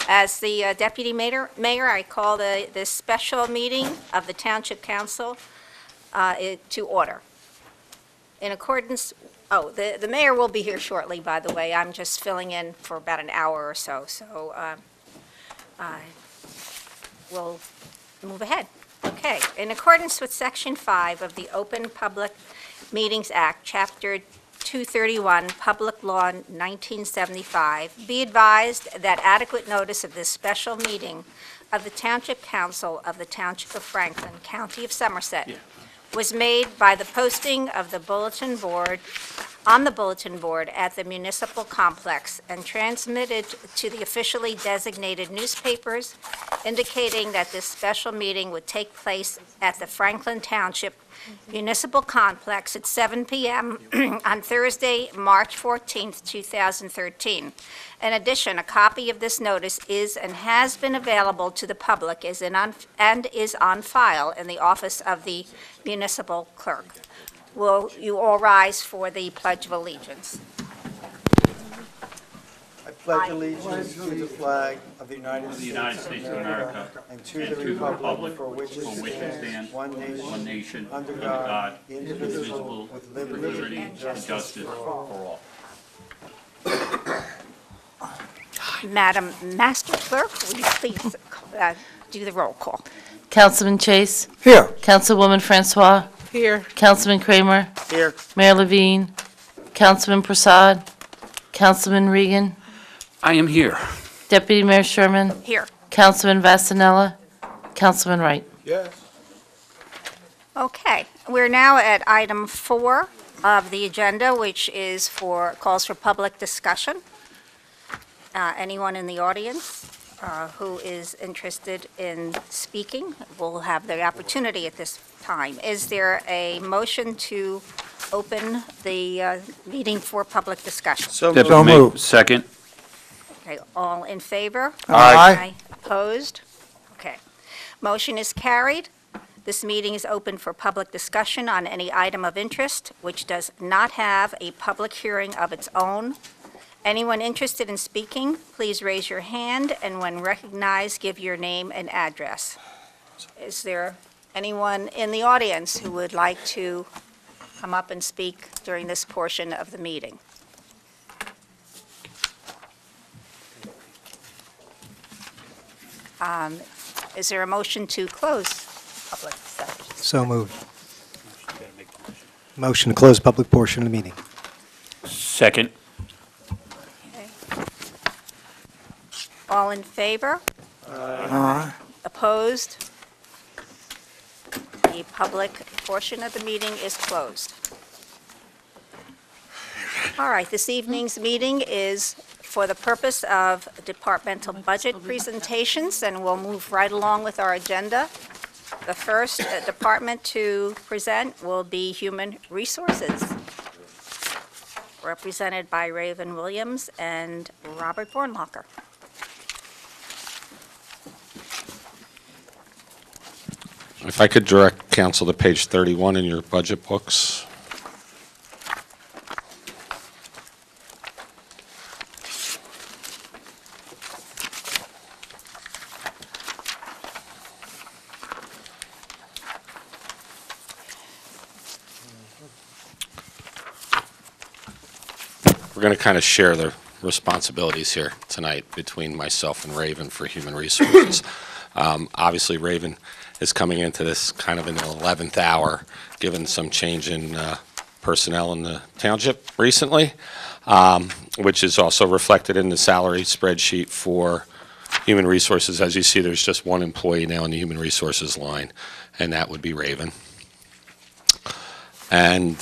As the Deputy Mayor, I call this special meeting of the Township Council to order. In accordance, the mayor will be here shortly, by the way. I'm just filling in for about an hour or so, we'll move ahead. Okay. In accordance with Section 5 of the Open Public Meetings Act, Chapter 231, Public Law 1975, be advised that adequate notice of this special meeting of the Township Council of the Township of Franklin, County of Somerset, was made by the posting of the bulletin board on the bulletin board at the municipal complex and transmitted to the officially designated newspapers, indicating that this special meeting would take place at the Franklin Township Municipal Complex at 7 p.m. on Thursday, March 14th, 2013. In addition, a copy of this notice is and has been available to the public and is on file in the office of the municipal clerk. Will you all rise for the Pledge of Allegiance? I pledge allegiance to the flag of the United States of America and to the republic for which it stands, one nation, under God, indivisible, with liberty and justice for all. Madam Master Clerk, will you please do the roll call? Councilman Chase. Here. Councilwoman Francois. Here. Councilman Kramer. Here. Mayor Levine. Councilman Prasad. Councilman Regan. I am here. Deputy Mayor Sherman. Here. Councilman Vasanella. Councilman Wright. Yes. Okay, we're now at item 4 of the agenda, which is calls for public discussion. Anyone in the audience who is interested in speaking will have the opportunity at this time. Is there a motion to open the meeting for public discussion? So moved. Second. Okay, all in favor? Aye. Opposed? Okay. Motion is carried. This meeting is open for public discussion on any item of interest which does not have a public hearing of its own. Anyone interested in speaking, please raise your hand, and when recognized, give your name and address. Is there anyone in the audience who would like to come up and speak during this portion of the meeting? Is there a motion to close public session? So moved. Motion to close public portion of the meeting. Second. Okay. All in favor? Aye. Opposed? The public portion of the meeting is closed. All right, this evening's meeting is for the purpose of departmental budget presentations, and we'll move right along with our agenda. The first department to present will be Human Resources, represented by Raven Williams and Robert Bornlocker. If I could direct council to page 31 in your budget books. We're going to kind of share the responsibilities here tonight between myself and Raven for Human Resources. Obviously, Raven is coming into this kind of in the 11th hour, given some change in personnel in the township recently, which is also reflected in the salary spreadsheet for Human Resources. As you see, there's just one employee now in the Human Resources line, and that would be Raven. And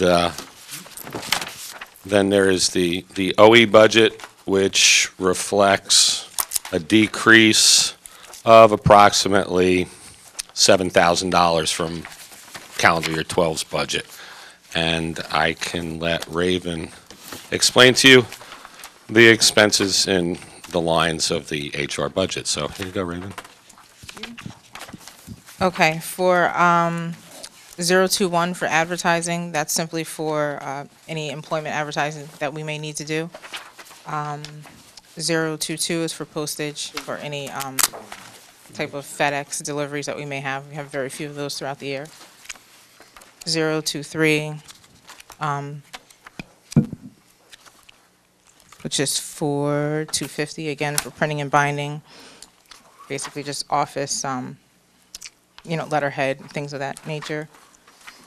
then there is the OE budget, which reflects a decrease of approximately $7,000 from calendar year 12's budget. And I can let Raven explain to you the expenses in the lines of the HR budget. So here you go, Raven. Okay, for 021 for advertising, that's simply for any employment advertising that we may need to do. 022 is for postage for any type of FedEx deliveries that we may have. We have very few of those throughout the year. 023, which is for 250, again, for printing and binding. Basically just office, letterhead, things of that nature.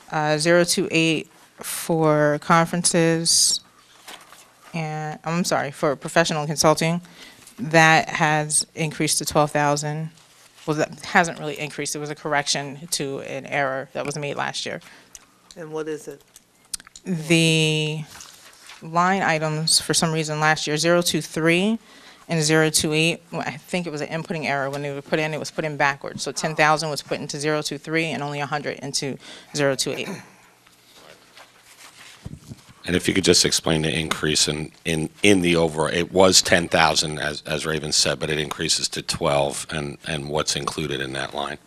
028 for conferences, and, I'm sorry, for professional consulting. That has increased to 12,000. Well, that hasn't really increased. It was a correction to an error that was made last year. And what is it? The line items, for some reason last year, 023 and 028, well, I think it was an inputting error. When they were put in, it was put in backwards. So 10,000 was put into 023 and only 100 into 028. And if you could just explain the increase in the overall, it was 10,000, as Raven said, but it increases to 12, and what's included in that line?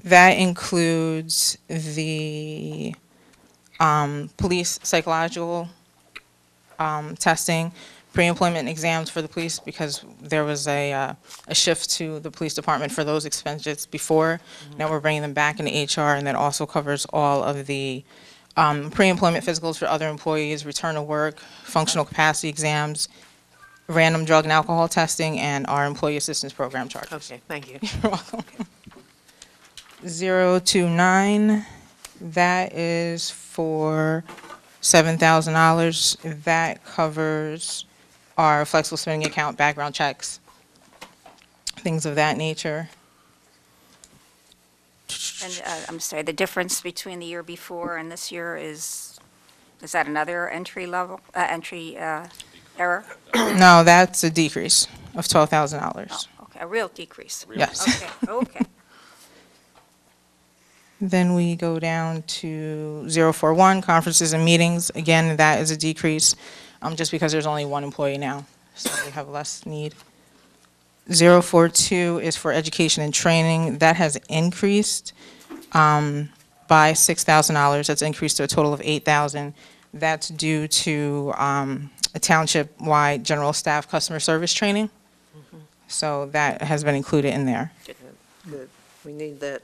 That includes the police psychological testing, pre-employment exams for the police, because there was a shift to the police department for those expenses before. Now we're bringing them back into HR, and that also covers all of the pre-employment physicals for other employees, return to work, functional capacity exams, random drug and alcohol testing, and our employee assistance program charges. Okay, thank you. You're welcome. 029, that is for $7,000. That covers our flexible spending account, background checks, things of that nature. And I'm sorry, the difference between the year before and this year is that another entry error? No, that's a decrease of $12,000. Okay, a real decrease. Yes. Okay. Then we go down to 041, conferences and meetings. Again, that is a decrease, just because there's only one employee now, so we have less need. 042 is for education and training. That has increased by $6,000. That's increased to a total of $8,000. That's due to a township-wide general staff customer service training. So that has been included in there. Good. We need that.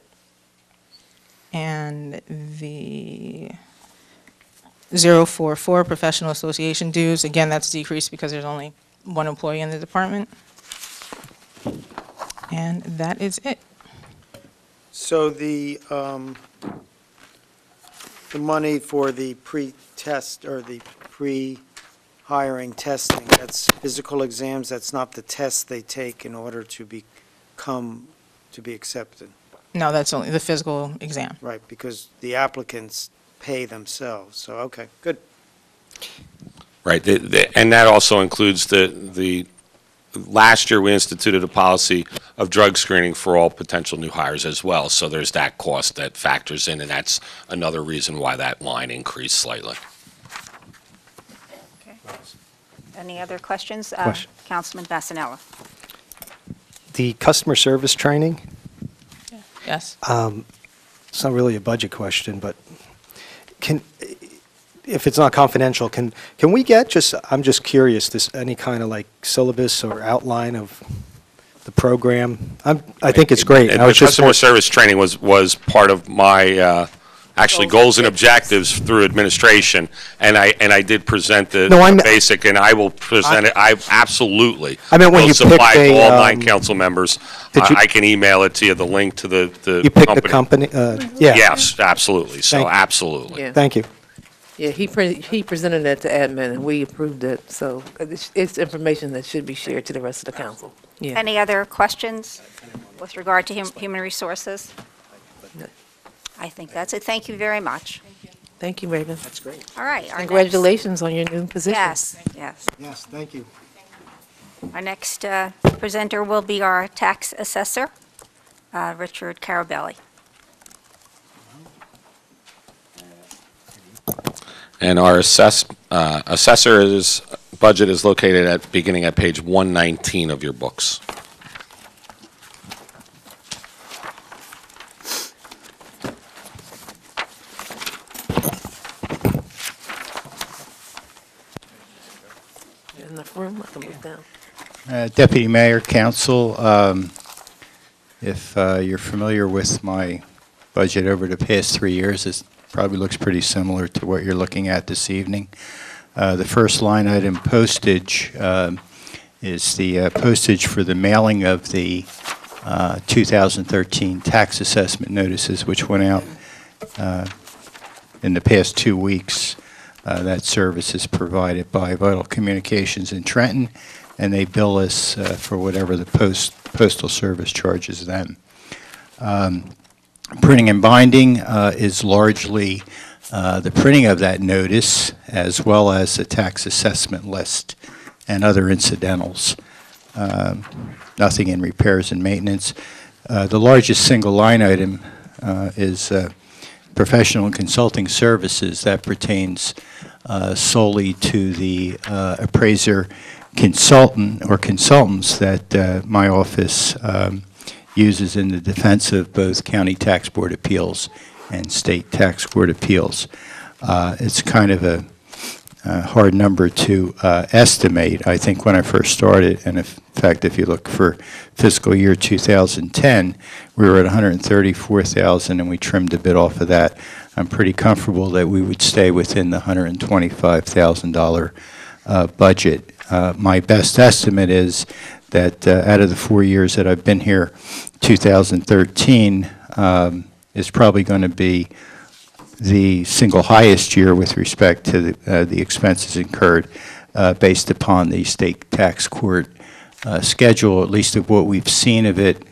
And the 044, professional association dues, again, that's decreased because there's only one employee in the department. And that is it. So the money for the pre-test or the pre-hiring testing, that's physical exams, that's not the test they take in order to be accepted, No, that's only the physical exam. right? Because the applicants pay themselves, so, okay, good. Right, and that also includes the last year we instituted a policy of drug screening for all potential new hires as well, so there's that cost that factors in, and that's another reason why that line increased slightly. Okay. Any other questions? Question. Councilman Vasanella. The customer service training, Yes. it's not really a budget question, but if it's not confidential, can we get I'm just curious, any kind of like syllabus or outline of the program? I think it's great. And I the was just customer service training was part of my, actually, goals and objectives through administration, and I did present the No, basic, and I will present it, I absolutely. I meant when will you supply picked to all a, 9 council members. did you- I can email it to you, the link to the You picked the company. company, yeah. Yes, absolutely, so Thank you. absolutely. Yeah. Thank you. Yeah, he presented that to admin, and we approved it, so it's information that should be shared to the rest of the council. Yeah. Any other questions with regard to human resources? No. I think that's it. Thank you very much. Thank you, Raven. That's great. All right. our next- Congratulations on your new position. Yes. Yes, thank you. Our next presenter will be our tax assessor, Richard Carabelli. And our assessor's budget is located beginning at page 119 of your books. And the room, I can move down. Deputy Mayor, Council, if you're familiar with my budget over the past 3 years, it probably looks pretty similar to what you're looking at this evening. The first line item, postage, is the postage for the mailing of the 2013 tax assessment notices, which went out in the past 2 weeks. That service is provided by Vital Communications in Trenton, and they bill us for whatever the Postal Service charges them. Printing and binding is largely the printing of that notice, as well as the tax assessment list and other incidentals. Nothing in repairs and maintenance. The largest single line item is professional and consulting services. That pertains solely to the appraiser consultant or consultants that my office uses in the defense of both County Tax Board Appeals and State Tax Board Appeals. It's kind of a hard number to estimate. I think when I first started, and in fact, if you look for fiscal year 2010, we were at 134,000, and we trimmed a bit off of that. I'm pretty comfortable that we would stay within the $125,000 budget. My best estimate is that out of the 4 years that I've been here, 2013 is probably going to be the single highest year with respect to the expenses incurred based upon the state tax court schedule, at least of what we've seen of it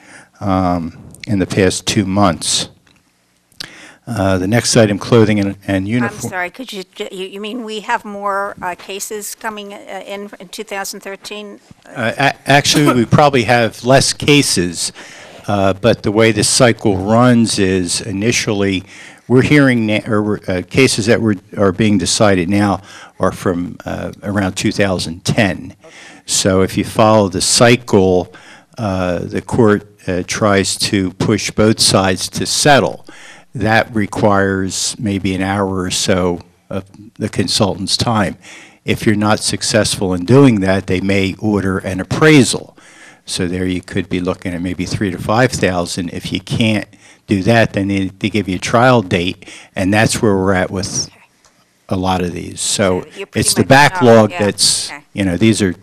in the past 2 months. The next item, clothing and uniform. I'm sorry, could you mean we have more cases coming in 2013? Actually, we probably have less cases, but the way this cycle runs is initially we're hearing cases that are being decided now are from around 2010. So if you follow the cycle, the court tries to push both sides to settle. That requires maybe an hour or so of the consultant's time. If you're not successful in doing that, they may order an appraisal. So there you could be looking at maybe $3,000 to $5,000. If you can't do that, then they give you a trial date, and that's where we're at with a lot of these. So it's the backlog that's, these are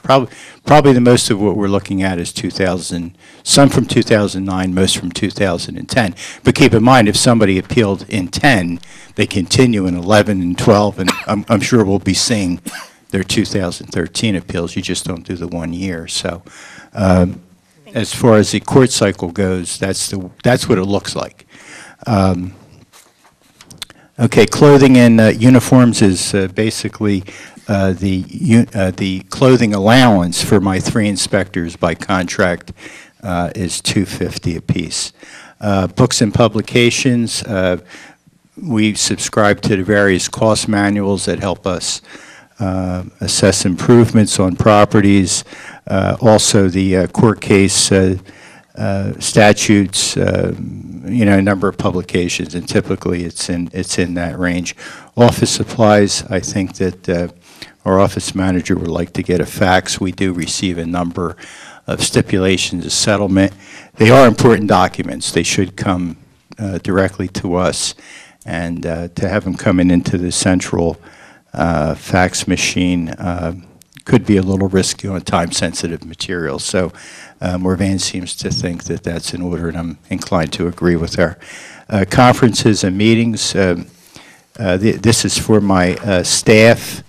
probably the most of what we're looking at is 2000, some from 2009, most from 2010. But keep in mind, if somebody appealed in 10, they continue in 11 and 12, and I'm sure we'll be seeing their 2013 appeals. You just don't do the 1 year. So as far as the court cycle goes, that's what it looks like. Okay, clothing and uniforms is basically the clothing allowance for my 3 inspectors by contract is $250 apiece. Books and publications, we subscribe to the various cost manuals that help us assess improvements on properties. Also, the court case statutes, a number of publications, and typically it's in that range. Office supplies, I think that our office manager would like to get a fax. We do receive a number of stipulations of settlement. They are important documents. They should come directly to us, and to have them coming into the central fax machine could be a little risky on time-sensitive material. So Morvan seems to think that that's in order, and I'm inclined to agree with her. Conferences and meetings, this is for my staff.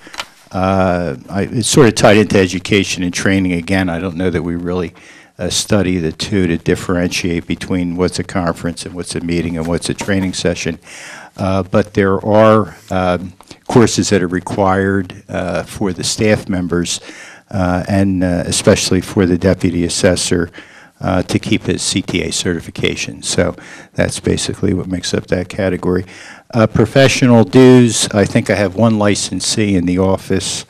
It's sort of tied into education and training again. I don't know that we really study the two to differentiate between what's a conference and what's a meeting and what's a training session. But there are courses that are required for the staff members and especially for the deputy assessor to keep his CTA certification. So that's basically what makes up that category. Professional dues, I think I have one licensee in the office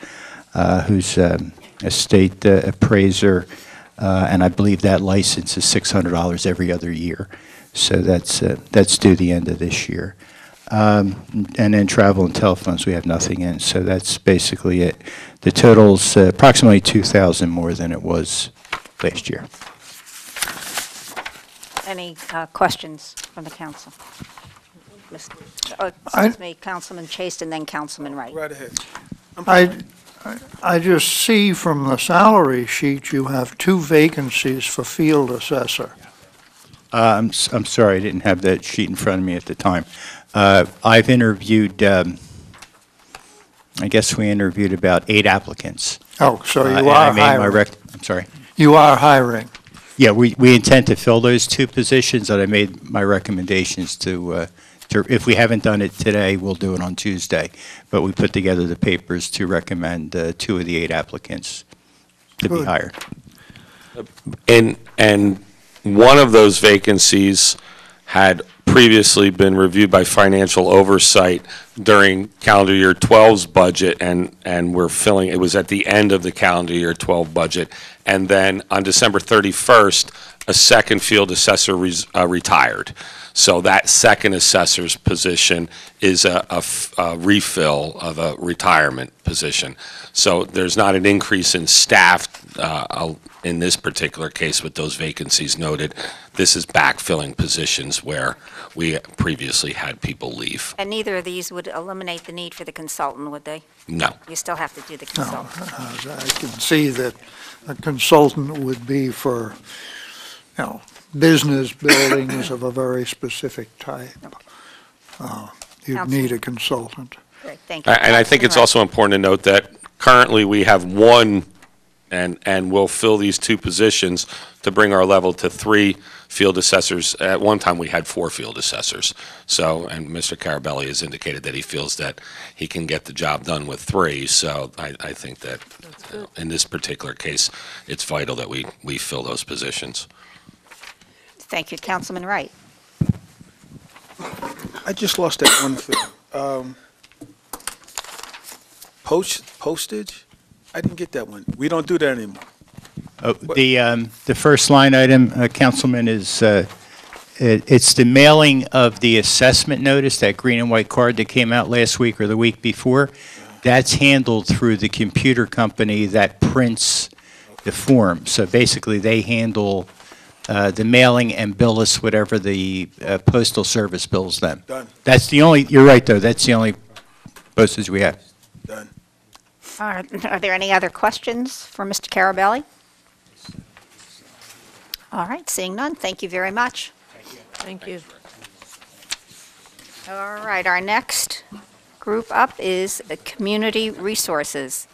who's a state appraiser, and I believe that license is $600 every other year. So that's due the end of this year. And then travel and telephones, we have nothing in, so that's basically it. The total's approximately 2,000 more than it was last year. Any questions from the council? Excuse me, Councilman Chase and then Councilman Wright. Right ahead. I just see from the salary sheet, you have 2 vacancies for field assessor. I'm sorry, I didn't have that sheet in front of me at the time. I've interviewed, I guess we interviewed about 8 applicants. Oh, so And you I are made my hiring. I'm sorry. You are hiring. Yeah, we intend to fill those 2 positions, and I made my recommendations to, if we haven't done it today, we'll do it on Tuesday. But we put together the papers to recommend 2 of the 8 applicants to be Good. hired. And one of those vacancies had previously been reviewed by financial oversight during calendar year 12's budget, and we're filling, it was at the end of the calendar year 12 budget. And then on December 31st, a second field assessor retired. So that second assessor's position is a refill of a retirement position. So there's not an increase in staff in this particular case with those vacancies noted. This is backfilling positions where we previously had people leave. And neither of these would eliminate the need for the consultant, would they? No. You still have to do the No, consultant. I can see that a consultant would be for, business buildings of a very specific type. You'd need a consultant. Great, thank you. And I think it's Councilman also important to note that currently we have 1, and we'll fill these 2 positions to bring our level to 3 field assessors. At one time, we had 4 field assessors. So, and Mr. Carabelli has indicated that he feels that he can get the job done with 3. So I think that in this particular case, it's vital that we fill those positions. Thank you, Councilman Wright. I just lost that one thing. Postage? I didn't get that one. We don't do that anymore. Oh, the first line item, Councilman, is it's the mailing of the assessment notice, that green and white card that came out last week or the week before. That's handled through the computer company that prints the form. So basically, they handle the mailing and bill us whatever the postal service bills them. Done. That's the only, you're right, though, that's the only postage we have. Done. Are there any other questions for Mr. Carabelli? All right, seeing none, thank you very much. Thank you. All right, our next group up is Community Resources.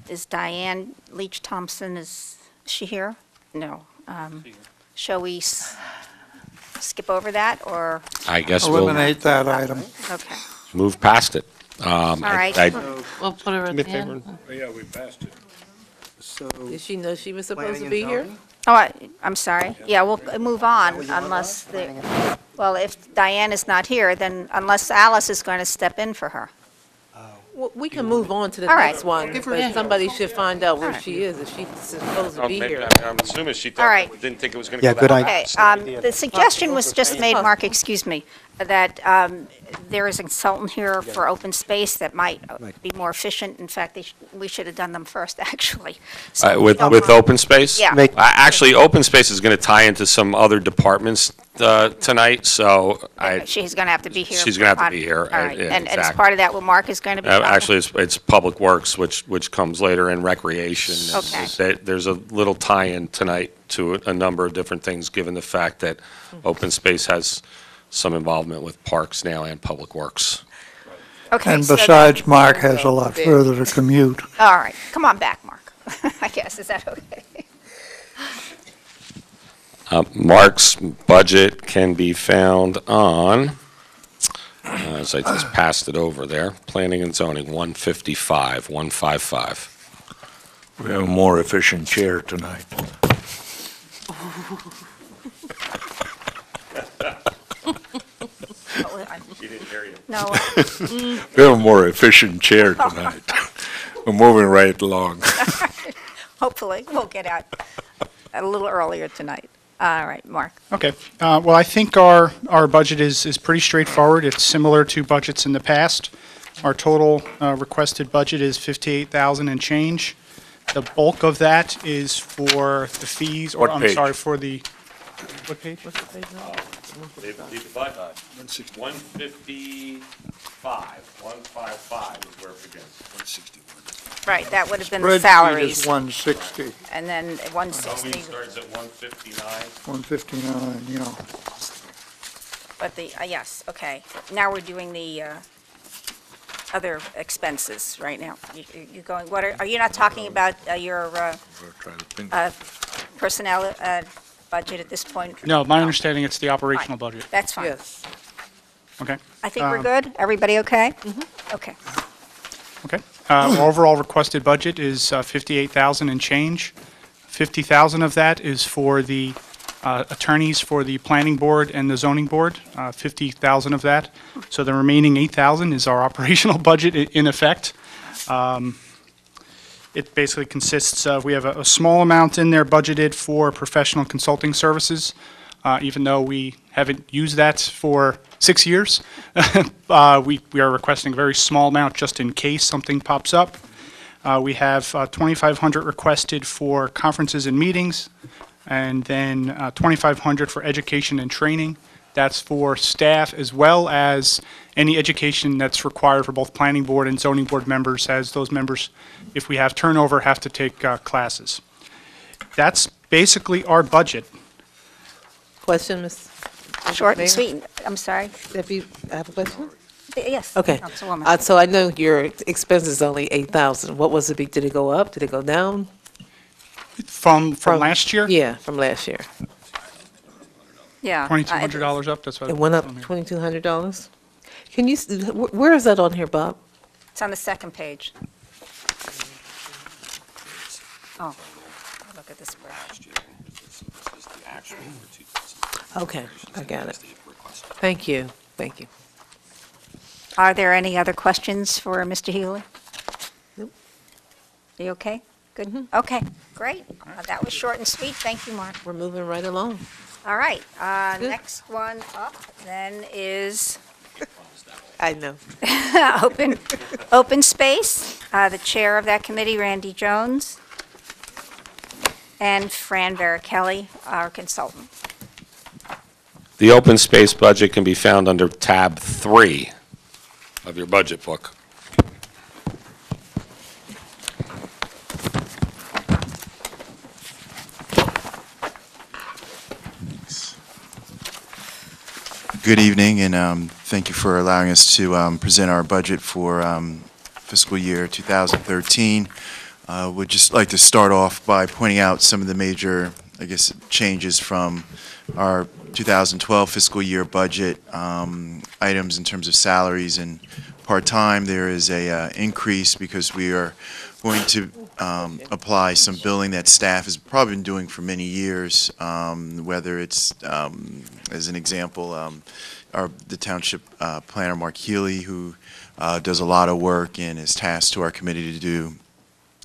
Is Diane Leach Thompson, is she here? No. Shall we skip over that, or, I guess we'll Eliminate that item. okay. move past it. All right. We'll put her at the end. Did she know she was supposed to be here? Oh, I'm sorry. Yeah, we'll move on unless, well, if Diane is not here, then unless Alice is going to step in for her. Well, we can move on to the All right. next one, but somebody should find out where she is, if she's supposed to be here. I'm assuming she All right. didn't think it was going Yeah, good idea. Okay, the suggestion was just made, Mark, excuse me, that there is a consultant here for open space that might be more efficient. In fact, we should have done them first, actually. So if you With don't mind- open space? Yeah. Actually, open space is going to tie into some other departments tonight, so She's going to have to be here. She's gonna have to be here, All right, yeah, and as exactly. part of that, what Mark is going to be talking? actually, it's Public Works, which comes later, and Recreation. Okay. There's a little tie-in tonight to a number of different things, given the fact that open space has some involvement with parks now and Public Works. Okay, And so- besides, Mark has a lot further to commute. All right, come on back, Mark, I guess, is that okay? Mark's budget can be found on, as I just passed it over there, Planning and Zoning, 155. We have a more efficient chair tonight. No, We have a more efficient chair tonight. We're moving right along. hopefully, we'll get out a little earlier tonight. All right, Mark. Okay. Well, I think our budget is pretty straightforward. It's similar to budgets in the past. Our total requested budget is 58,000 and change. The bulk of that is for the fees, or What I'm page? sorry, for the, what page? They divide 155, 155 is where it begins. 161. Right, that would have been the Spreadsheet salaries. is 160, And then 160, Zoning starts at 159. 159, yeah. but the, yes, okay. Now we're doing the other expenses right now. You're going, what are you not talking about your personnel budget at this point? No, my understanding, it's the operational budget. That's fine. Yes. Okay? I think we're good. Everybody okay? Okay. Okay. Our overall requested budget is 58,000 and change. 50,000 of that is for the attorneys for the planning board and the zoning board, 50,000 of that. So the remaining 8,000 is our operational budget in effect. It basically consists of, we have a small amount in there budgeted for professional consulting services, even though we haven't used that for 6 years. We are requesting a very small amount just in case something pops up. We have 2,500 requested for conferences and meetings, and then 2,500 for education and training. That's for staff as well as any education that's required for both planning board and zoning board members, as those members, if we have turnover, have to take classes. That's basically our budget. Question, Ms. Short Mayor? and sweet. I'm sorry. Deputy, I have a question? Yes. Okay. Councilwoman. So I know your expense is only 8,000. What was it? Did it go up? Did it go down? From last year? Yeah, from last year. Yeah. $2,200 up, that's what. It went up $2,200? Can you, where is that on here, Bob? It's on the second page. Oh, look at this. Okay, I got it. Thank you, thank you. Are there any other questions for Mr. Healy? Nope. Are you okay? Good? Okay, great. That was short and sweet. Thank you, Mark. We're moving right along. All right, Good. next one up then is I know. Open Space. The chair of that committee, Randy Jones, and Fran Verichelli, our consultant. The open space budget can be found under tab 3 of your budget book. Good evening, and thank you for allowing us to present our budget for fiscal year 2013. Would just like to start off by pointing out some of the major, I guess, changes from our 2012 fiscal year budget items in terms of salaries and part-time. There is a increase because we are going to apply some billing that staff has probably been doing for many years, whether it's, as an example, the township planner, Mark Healy, who does a lot of work and is tasked to our committee to do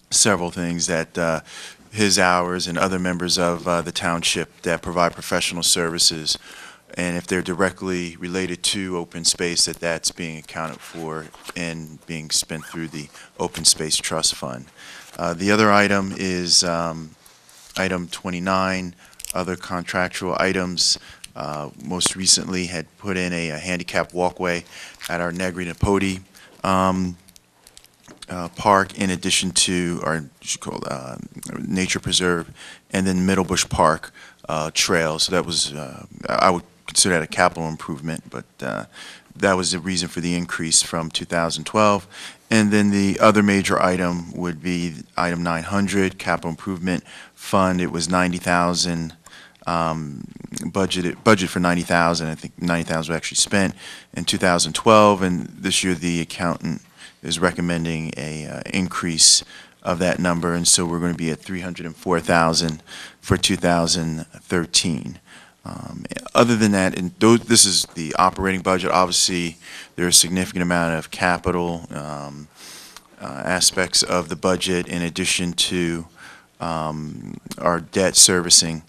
several things that his hours and other members of the township that provide professional services, and if they're directly related to open space, that's being accounted for and being spent through the Open Space Trust Fund. The other item is item 29, other contractual items. Most recently had put in a handicap walkway at our Negri Napodi park, in addition to our nature preserve, and then Middlebush Park trail. So that was, I would consider that a capital improvement, but that was the reason for the increase from 2012. And then the other major item would be item 900, capital improvement fund. It was 90,000 budget for 90,000. I think 90,000 was actually spent in 2012, and this year the accountant is recommending a increase of that number, and so we're going to be at 304,000 for 2013. Other than that, this is the operating budget. Obviously, there's a significant amount of capital aspects of the budget, in addition to our debt servicing.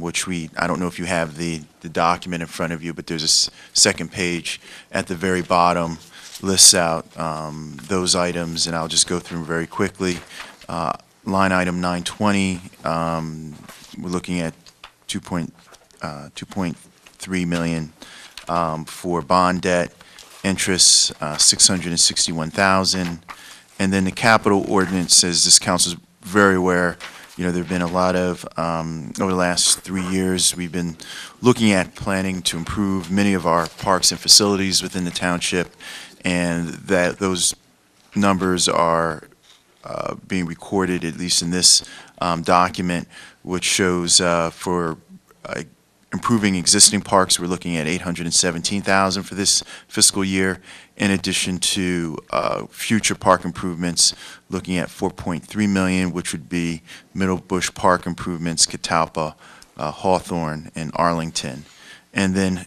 which I don't know if you have the document in front of you, but there's a second page at the very bottom, lists out those items, and I'll just go through them very quickly. Line item 920, we're looking at 2.3 million for bond debt, interest 661,000, and then the capital ordinance, as this council is very aware, there have been a lot of, over the last 3 years, we've been looking at planning to improve many of our parks and facilities within the township, and that those numbers are being recorded, at least in this document, which shows for improving existing parks, we're looking at $817,000 for this fiscal year, in addition to future park improvements, looking at $4.3 million, which would be Middle Bush Park improvements, Catalpa, Hawthorne, and Arlington. And then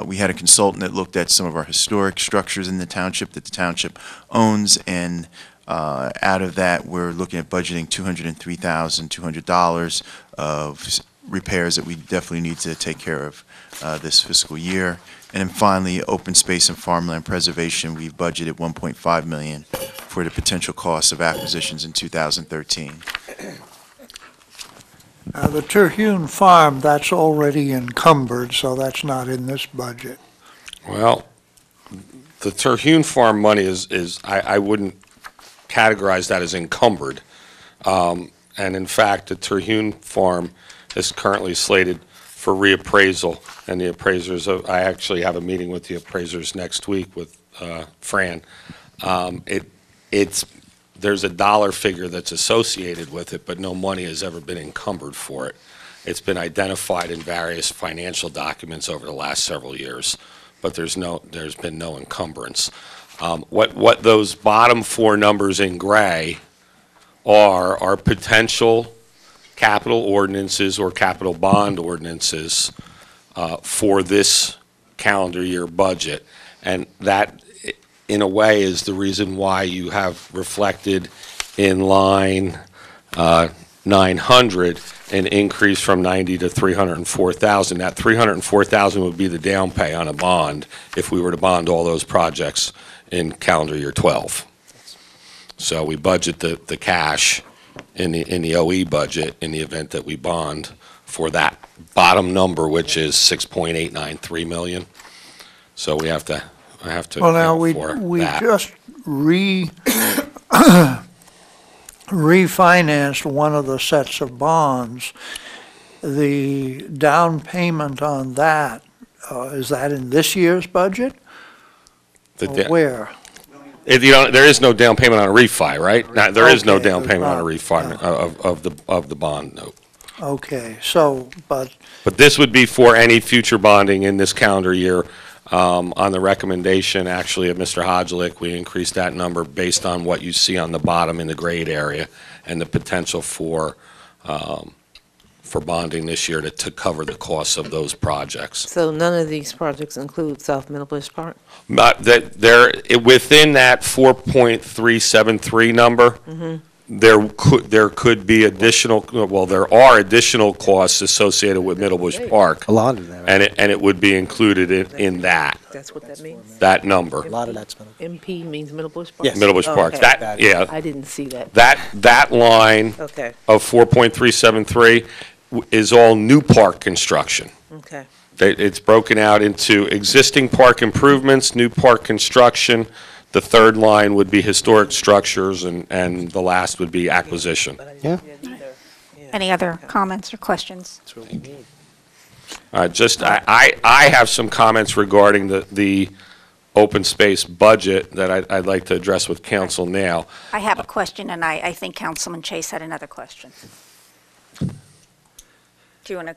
we had a consultant that looked at some of our historic structures in the township that the township owns, and out of that, we're looking at budgeting $203,200 of repairs that we definitely need to take care of this fiscal year. And then finally, open space and farmland preservation, we've budgeted $1.5 million for the potential costs of acquisitions in 2013. The Terhune Farm, that's already encumbered, so that's not in this budget. Well, the Terhune Farm money is I wouldn't categorize that as encumbered. And in fact, the Terhune Farm is currently slated for reappraisal, and the appraisers, I actually have a meeting with the appraisers next week with Fran. There's a dollar figure that's associated with it, but no money has ever been encumbered for it. It's been identified in various financial documents over the last several years, but there's been no encumbrance. What those bottom four numbers in gray are potential capital ordinances or capital bond ordinances for this calendar year budget. And that, in a way, is the reason why you have reflected in line 900 an increase from 90 to 304,000. That 304,000 would be the down pay on a bond if we were to bond all those projects in calendar year 12. So we budget the cash in the OE budget in the event that we bond for that bottom number, which is 6.893 million. So we have to Well, now, account for we that. just refinanced one of the sets of bonds. The down payment on that, is that in this year's budget? Or where? There is no down payment on a refi, right? There is no Okay, down payment on a there's refi of the bond note. Okay, so, but But this would be for any future bonding in this calendar year. On the recommendation, actually, of Mr. Hodgelick, we increased that number based on what you see on the bottom in the grade area and the potential for bonding this year to cover the costs of those projects. So none of these projects include South Middle Bush Park? Within that 4.373 number, there could be additional, well, there are additional costs associated with Middle Bush Park. A lot of that. And it would be included in that, That's what that means? that number. A lot of that's been. MP means Middle Bush Park? Yes. Middle Bush Park. Okay. That, yeah, I didn't see that. that line Okay, of 4.373 is all new park construction. okay. It's broken out into existing park improvements, new park construction. The third line would be historic structures, and the last would be acquisition. Yeah. Any other comments or questions? I have some comments regarding the open space budget that I'd like to address with council now. I have a question, and I think Councilman Chase had another question. Do you want to?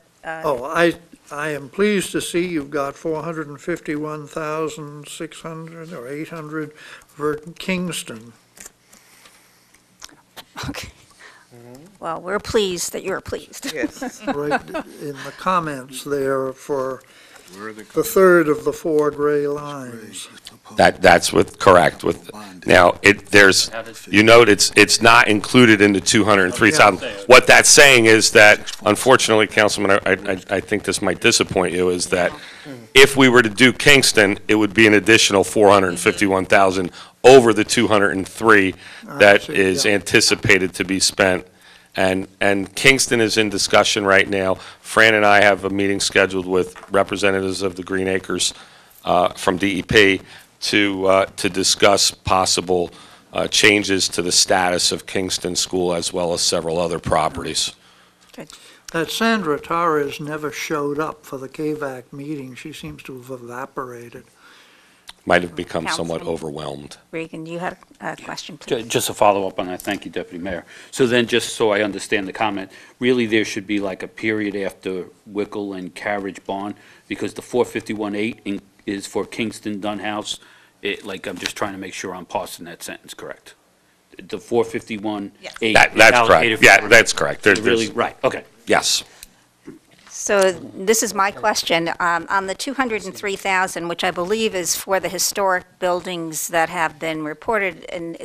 I am pleased to see you've got 451,600 or 800 for Kingston. Okay. Well, we're pleased that you're pleased. Yes. Right in the comments there for The third of the 4 gray lines. That's correct with, now, you note it's not included in the 203,000. What that's saying is that, unfortunately, Councilman, I think this might disappoint you, is that if we were to do Kingston, it would be an additional 451,000 over the 203 that is anticipated to be spent. And Kingston is in discussion right now. Fran and I have a meeting scheduled with representatives of the Green Acres from DEP to discuss possible changes to the status of Kingston School as well as several other properties. That Sandra Torres never showed up for the KVAC meeting. She seems to have evaporated. Might have become somewhat Councilman. Overwhelmed. Reagan, you had a question, please. Just a follow-up on that. Thank you, Deputy Mayor. So then, just so I understand the comment, really there should be like a period after Wickle and Carriage Barn, because the 451.8 is for Kingston Dunhouse. I'm just trying to make sure I'm parsing that sentence correct. The 451.8. That's correct. Yeah, that's correct. Really, right, okay. Yes. So this is my question. On the 203,000, which I believe is for the historic buildings that have been reported, and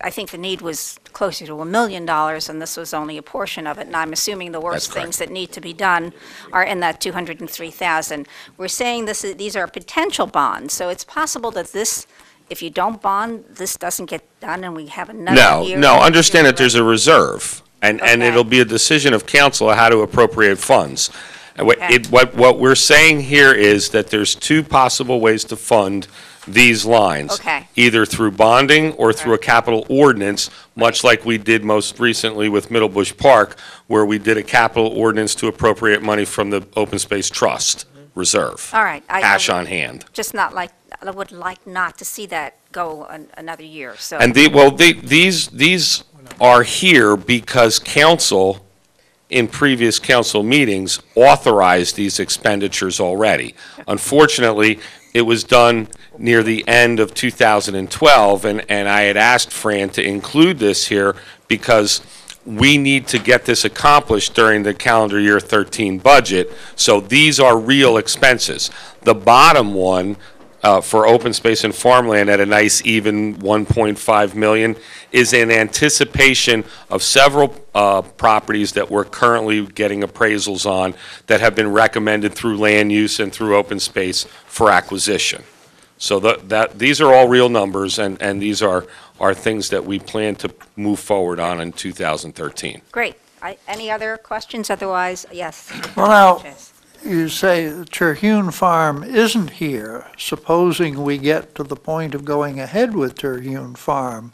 I think the need was closer to $1 million, and this was only a portion of it, and I'm assuming the worst things that need to be done are in that 203,000. We're saying these are potential bonds, so it's possible that this, if you don't bond, this doesn't get done, and we have another year. No, understand that there's a reserve, and it'll be a decision of council how to appropriate funds. What we're saying here is that there's 2 possible ways to fund these lines. Okay. Either through bonding or through a capital ordinance, much like we did most recently with Middle Bush Park, where we did a capital ordinance to appropriate money from the Open Space Trust Reserve. All right. Cash on hand. Just not like, I would like not to see that go another year, so. And these are here because council, in previous council meetings, authorized these expenditures already. Unfortunately, it was done near the end of 2012, and I had asked Fran to include this here because we need to get this accomplished during the calendar year 13 budget, so these are real expenses. The bottom one, for open space and farmland at a nice even 1.5 million, is in anticipation of several properties that we're currently getting appraisals on that have been recommended through land use and through open space for acquisition. So these are all real numbers, and these are things that we plan to move forward on in 2013. Great. Any other questions? Otherwise, yes. Well, now, you say the Terhune Farm isn't here. Supposing we get to the point of going ahead with Terhune Farm,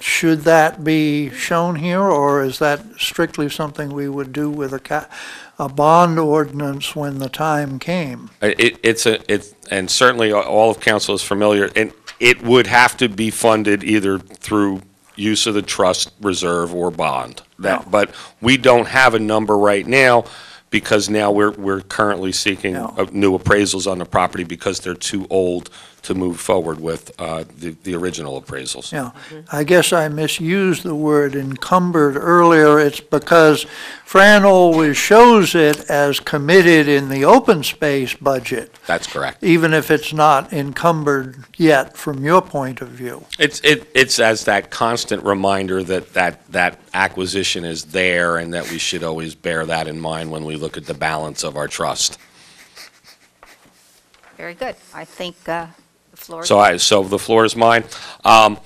should that be shown here, or is that strictly something we would do with a bond ordinance when the time came? And certainly all of council is familiar, and it would have to be funded either through use of the trust reserve or bond. But we don't have a number right now because now we're currently seeking new appraisals on the property because they're too old to move forward with the original appraisals. Yeah, I guess I misused the word encumbered earlier. It's because Fran always shows it as committed in the open space budget. That's correct. Even if it's not encumbered yet from your point of view. It's as that constant reminder that acquisition is there and that we should always bear that in mind when we look at the balance of our trust. Very good. I think the floor. So the floor is mine. I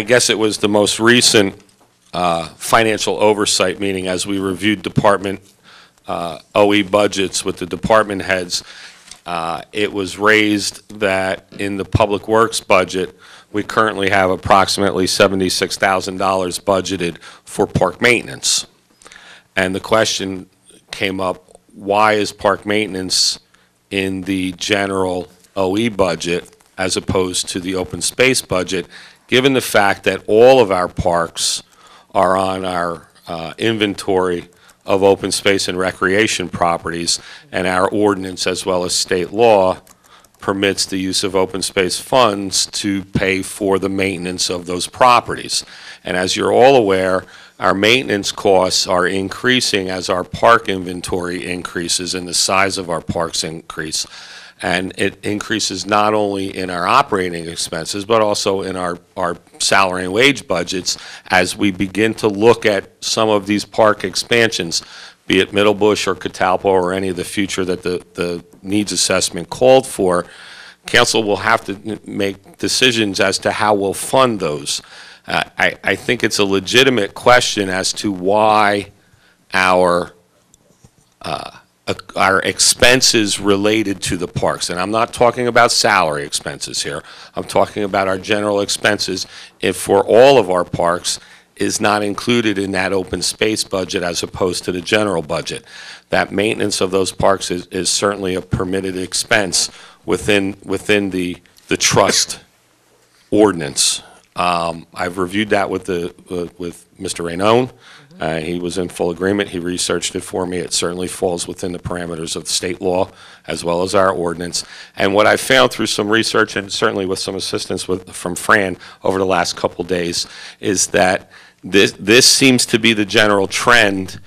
guess it was the most recent financial oversight meeting as we reviewed department OE budgets with the department heads. It was raised that in the Public Works budget, we currently have approximately $76,000 budgeted for park maintenance. And the question came up, why is park maintenance in the general OE budget as opposed to the open space budget, given the fact that all of our parks are on our inventory of open space and recreation properties, and our ordinance as well as state law permits the use of open space funds to pay for the maintenance of those properties. And as you're all aware, our maintenance costs are increasing as our park inventory increases and the size of our parks increase. And it increases not only in our operating expenses, but also in our salary and wage budgets as we begin to look at some of these park expansions, be it Middlebush or Catalpa or any of the future that the needs assessment called for. Council will have to make decisions as to how we'll fund those. I think it's a legitimate question as to why our expenses related to the parks, and I'm not talking about salary expenses here, I'm talking about our general expenses, if for all of our parks, is not included in that open space budget as opposed to the general budget. That maintenance of those parks is certainly a permitted expense within the trust ordinance. I've reviewed that with Mr. Rainone. He was in full agreement. He researched it for me. It certainly falls within the parameters of state law as well as our ordinance. And what I found through some research and certainly with some assistance from Fran over the last couple days is that this seems to be the general trend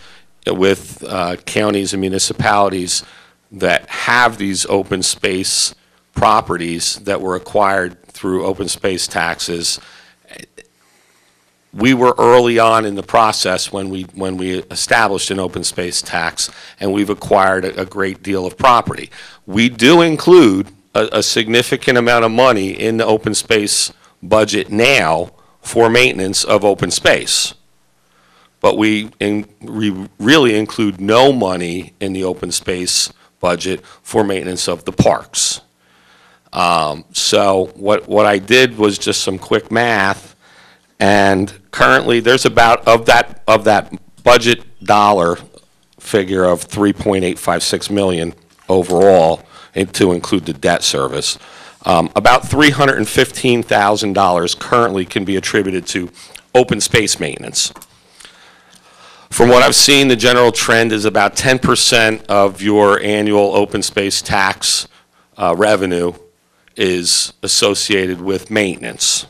with counties and municipalities that have these open space properties that were acquired through open space taxes. We were early on in the process when we established an open space tax, and we've acquired a great deal of property. We do include a significant amount of money in the open space budget now for maintenance of open space. But we really include no money in the open space budget for maintenance of the parks. So what I did was just some quick math. And currently, there's about, of that budget dollar figure of $3.856 million overall, to include the debt service, about $315,000 currently can be attributed to open space maintenance. From what I've seen, the general trend is about 10% of your annual open space tax revenue is associated with maintenance.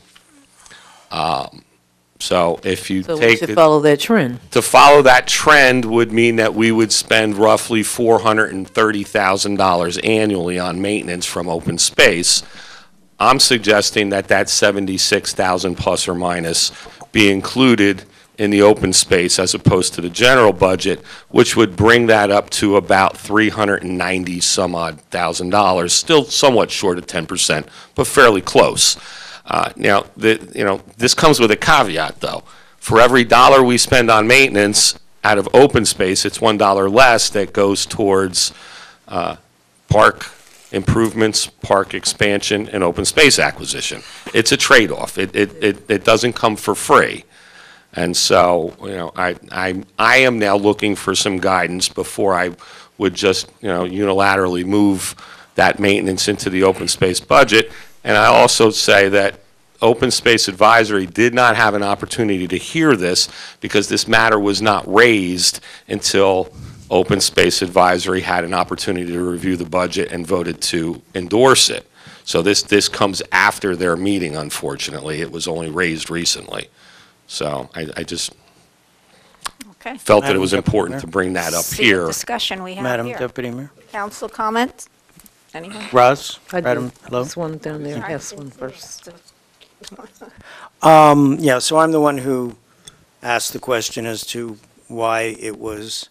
So if you So we take should follow that trend. to follow that trend would mean that we would spend roughly $430,000 annually on maintenance from open space. I'm suggesting that that 76,000 plus or minus be included in the open space as opposed to the general budget, which would bring that up to about $390 some odd thousand, still somewhat short of 10%, but fairly close. Now, this comes with a caveat, though. For every dollar we spend on maintenance out of open space, it's $1 less that goes towards park improvements, park expansion, and open space acquisition. It's a trade-off. It doesn't come for free. And so, I am now looking for some guidance before I would just, unilaterally move that maintenance into the open space budget. And I also say that Open Space Advisory did not have an opportunity to hear this because this matter was not raised until Open Space Advisory had an opportunity to review the budget and voted to endorse it. So this comes after their meeting, unfortunately. It was only raised recently. So I just felt that it was important to bring that up See here. the discussion we have Madam here. Deputy Mayor. Council comments? Anyone? Roz? I do. Madam, hello? This one down there, yes, one first. Yeah, so I'm the one who asked the question as to why it was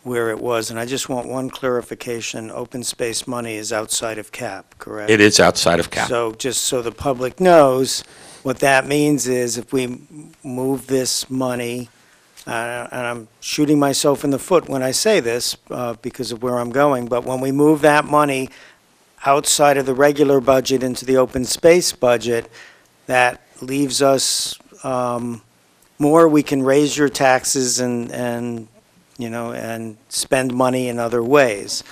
where it was, and I just want one clarification. Open space money is outside of cap, correct? It is outside of cap. So just so the public knows, what that means is if we move this money, and I'm shooting myself in the foot when I say this because of where I'm going, but when we move that money outside of the regular budget into the open space budget, that leaves us more. We can raise your taxes and spend money in other ways.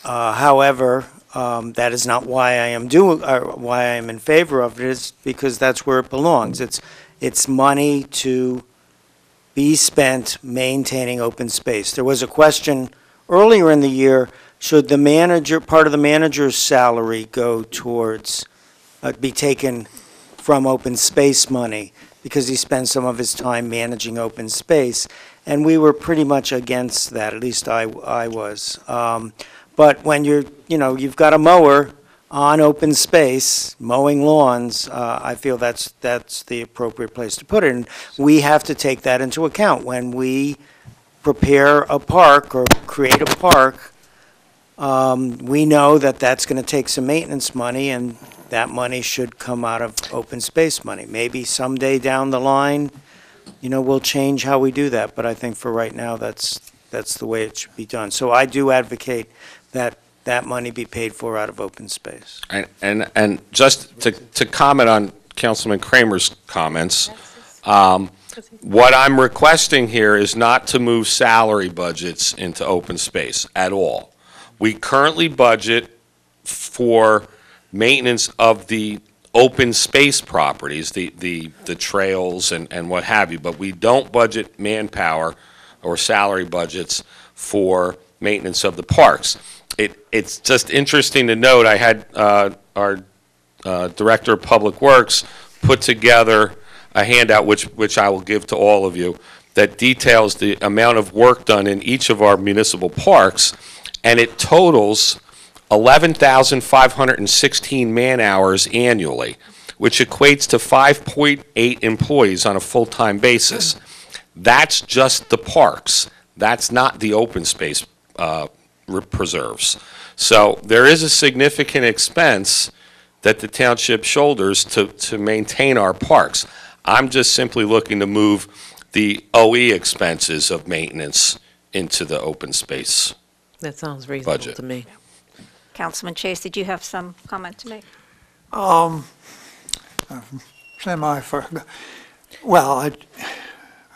However, that is not why I am why I am in favor of it. Is because that's where it belongs. It's money to be spent maintaining open space. There was a question earlier in the year: should the manager, part of the manager's salary, go towards be taken from open space money? because he spends some of his time managing open space. And we were pretty much against that, at least I was. But when you've got a mower on open space, mowing lawns, I feel that's the appropriate place to put it. And we have to take that into account when we prepare a park or create a park. We know that that's going to take some maintenance money, and that money should come out of open space money. Maybe someday down the line, we'll change how we do that, but I think for right now, that's the way it should be done. So I do advocate that money be paid for out of open space. And just to comment on Councilman Kramer's comments, what I'm requesting here is not to move salary budgets into open space at all. We currently budget for maintenance of the open space properties, the trails and what have you, but we don't budget manpower or salary budgets for maintenance of the parks. It's just interesting to note, I had our Director of Public Works put together a handout, which I will give to all of you, that details the amount of work done in each of our municipal parks, and it totals 11,516 man-hours annually, which equates to 5.8 employees on a full-time basis. That's just the parks. That's not the open space preserves. So there is a significant expense that the township shoulders to maintain our parks. I'm just simply looking to move the OE expenses of maintenance into the open space That sounds reasonable budget. to me. Councilman Chase, did you have some comment to make?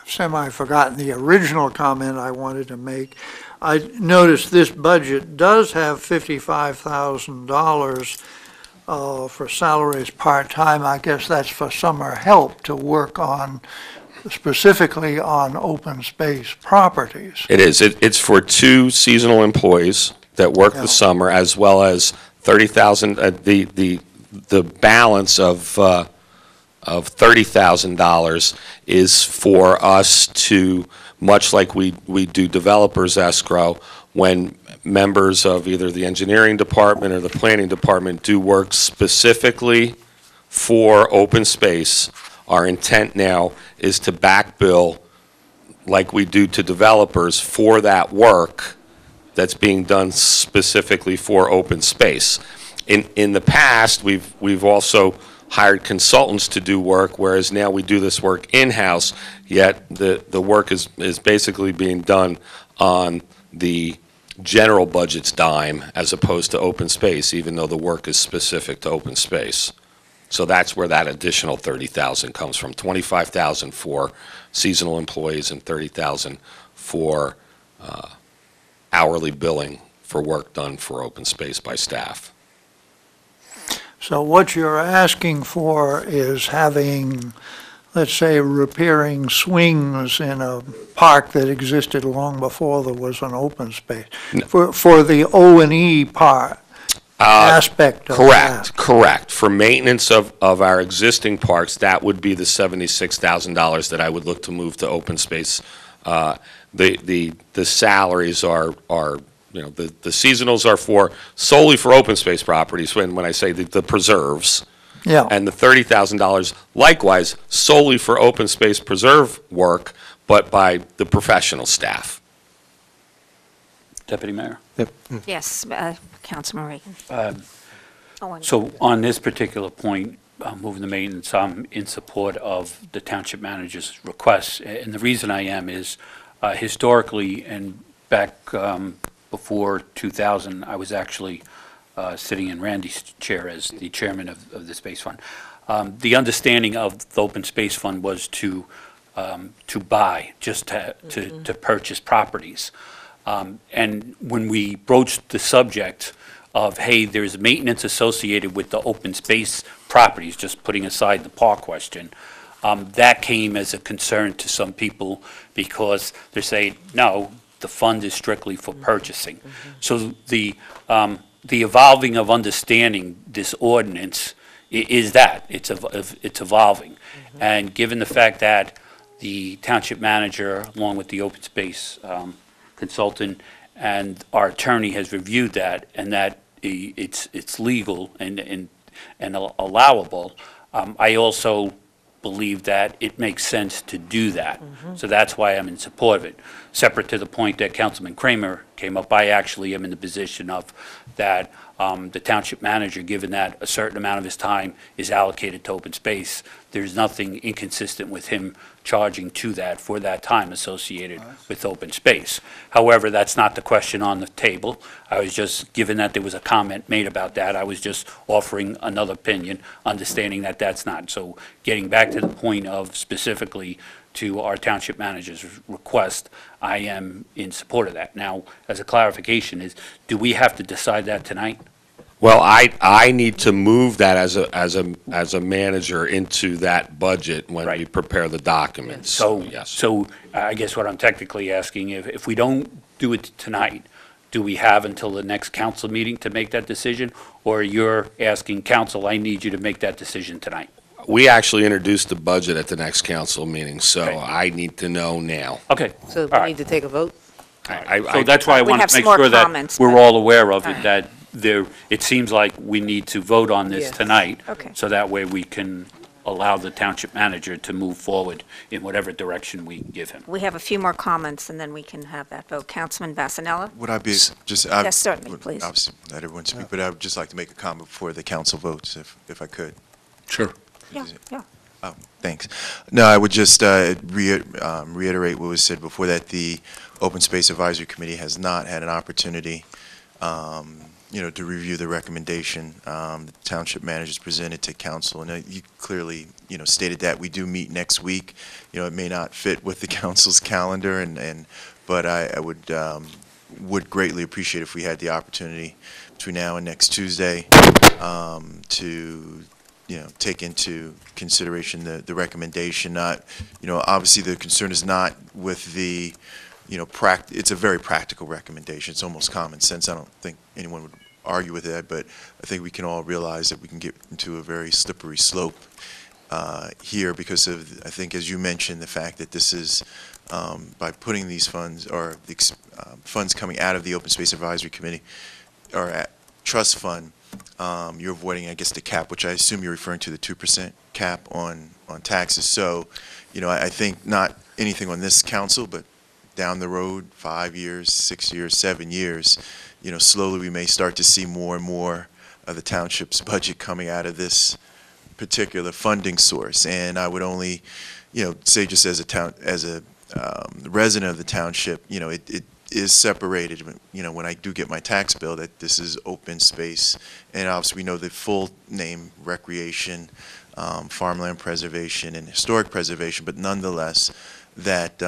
Semi-forgotten the original comment I wanted to make. I noticed this budget does have $55,000 for salaries part-time. I guess that's for summer help to work on, specifically on open space properties. It is. It's for 2 seasonal employees that work the summer, as well as 30,000. The balance of $30,000 is for us to, much like we do developers escrow, when members of either the engineering department or the planning department do work specifically for open space. Our intent now is to back bill, like we do to developers, for that work that's being done specifically for open space. In the past, we've also hired consultants to do work, whereas now we do this work in-house, yet the work is basically being done on the general budget's dime as opposed to open space, even though the work is specific to open space. So that's where that additional $30,000 comes from. $25,000 for seasonal employees and $30,000 for hourly billing for work done for open space by staff. So what you're asking for is having, let's say, repairing swings in a park that existed long before there was an open space, for the O&E part, aspect of that. Correct. For maintenance of our existing parks, that would be the $76,000 that I would look to move to open space. The salaries are the seasonals are solely for open space properties, when I say the preserves. Yeah. And the $30,000 likewise solely for open space preserve work, but by the professional staff. Deputy Mayor? Yes, Councilman Reagan. So on this particular point, moving the maintenance, I'm in support of the township manager's request. And the reason I am is historically and back before 2000, I was actually sitting in Randy's chair as the chairman of the Space Fund. The understanding of the Open Space Fund was to buy, just to purchase properties. And when we broached the subject of, hey, there's maintenance associated with the open space properties, just putting aside the park question, that came as a concern to some people because they're saying, no, the fund is strictly for purchasing. So the evolving of understanding this ordinance is that, it's evolving. And given the fact that the township manager, along with the open space consultant, and our attorney has reviewed that, and that it's legal and allowable, I also believe that it makes sense to do that. So that's why I'm in support of it. Separate to the point that Councilman Kramer came up, I actually am in the position of that the township manager, given that a certain amount of his time is allocated to open space, there's nothing inconsistent with him charging to that for that time associated with open space. However, that's not the question on the table. I was just, given that there was a comment made about that, I was just offering another opinion, understanding that that's not. So getting back to the point of specifically to our township manager's request, I am in support of that. Now, as a clarification is, do we have to decide that tonight? Well, I need to move that as a manager into that budget when we prepare the documents. So, yes. so I guess what I'm technically asking, if we don't do it tonight, do we have until the next council meeting to make that decision? Or you're asking council, I need you to make that decision tonight? We actually introduced the budget at the next council meeting, so Okay. I need to know now. Okay. So All we right. need to take a vote? So that's why I We want have to some make more sure that comments, we're but- all aware of All it, right. that there, it seems like we need to vote on this Yes. tonight. Okay. So that way we can allow the township manager to move forward in whatever direction we give him. We have a few more comments, and then we can have that vote. Councilman Vasanella? Would I be, just, Yes, certainly, please. obviously, let everyone speak, but I would just like to make a comment before the council votes, if I could. Sure. Yeah, yeah. Oh, thanks. No, I would just reiterate what was said before, that the Open Space Advisory Committee has not had an opportunity, to review the recommendation the township managers presented to council. And you clearly, stated that we do meet next week. It may not fit with the council's calendar, but I would greatly appreciate if we had the opportunity between now and next Tuesday to take into consideration the recommendation. Not, obviously the concern is not with the, it's a very practical recommendation. It's almost common sense. I don't think anyone would argue with that, but I think we can all realize that we can get into a very slippery slope here because of, I think, as you mentioned, the fact that this is, by putting these funds, or the funds coming out of the Open Space Advisory Committee, or at trust fund, you're avoiding, I guess, the cap, which I assume you're referring to, the 2% cap on taxes. So, I think not anything on this council, but down the road, 5 years, 6 years, 7 years, slowly we may start to see more and more of the township's budget coming out of this particular funding source. And I would only, say, just as a resident of the township, it is separated, when I do get my tax bill, that this is open space. And obviously we know the full name, recreation, farmland preservation, and historic preservation, but nonetheless, that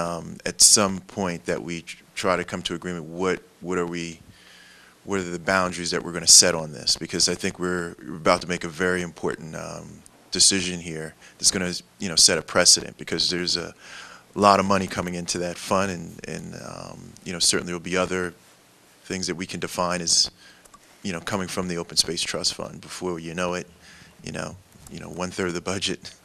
at some point that we try to come to agreement, what are the boundaries that we're going to set on this? Because I think we're about to make a very important decision here that's going to, set a precedent, because there's a lot of money coming into that fund, and certainly there will be other things that we can define as, coming from the Open Space Trust Fund. Before you know it, 1/3 of the budget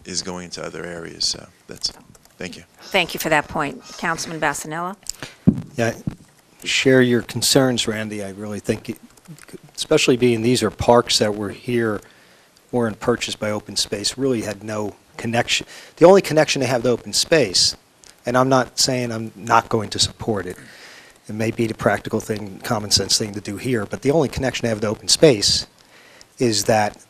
is going into other areas. So that's, thank you. Thank you for that point. Councilman Vasanella? Yeah, I share your concerns, Randy. I really think, especially being these are parks that were here, weren't purchased by open space, really had no connection. The only connection they have to open space, and I'm not saying I'm not going to support it, it may be the practical thing, common sense thing to do here, but the only connection they have to open space is that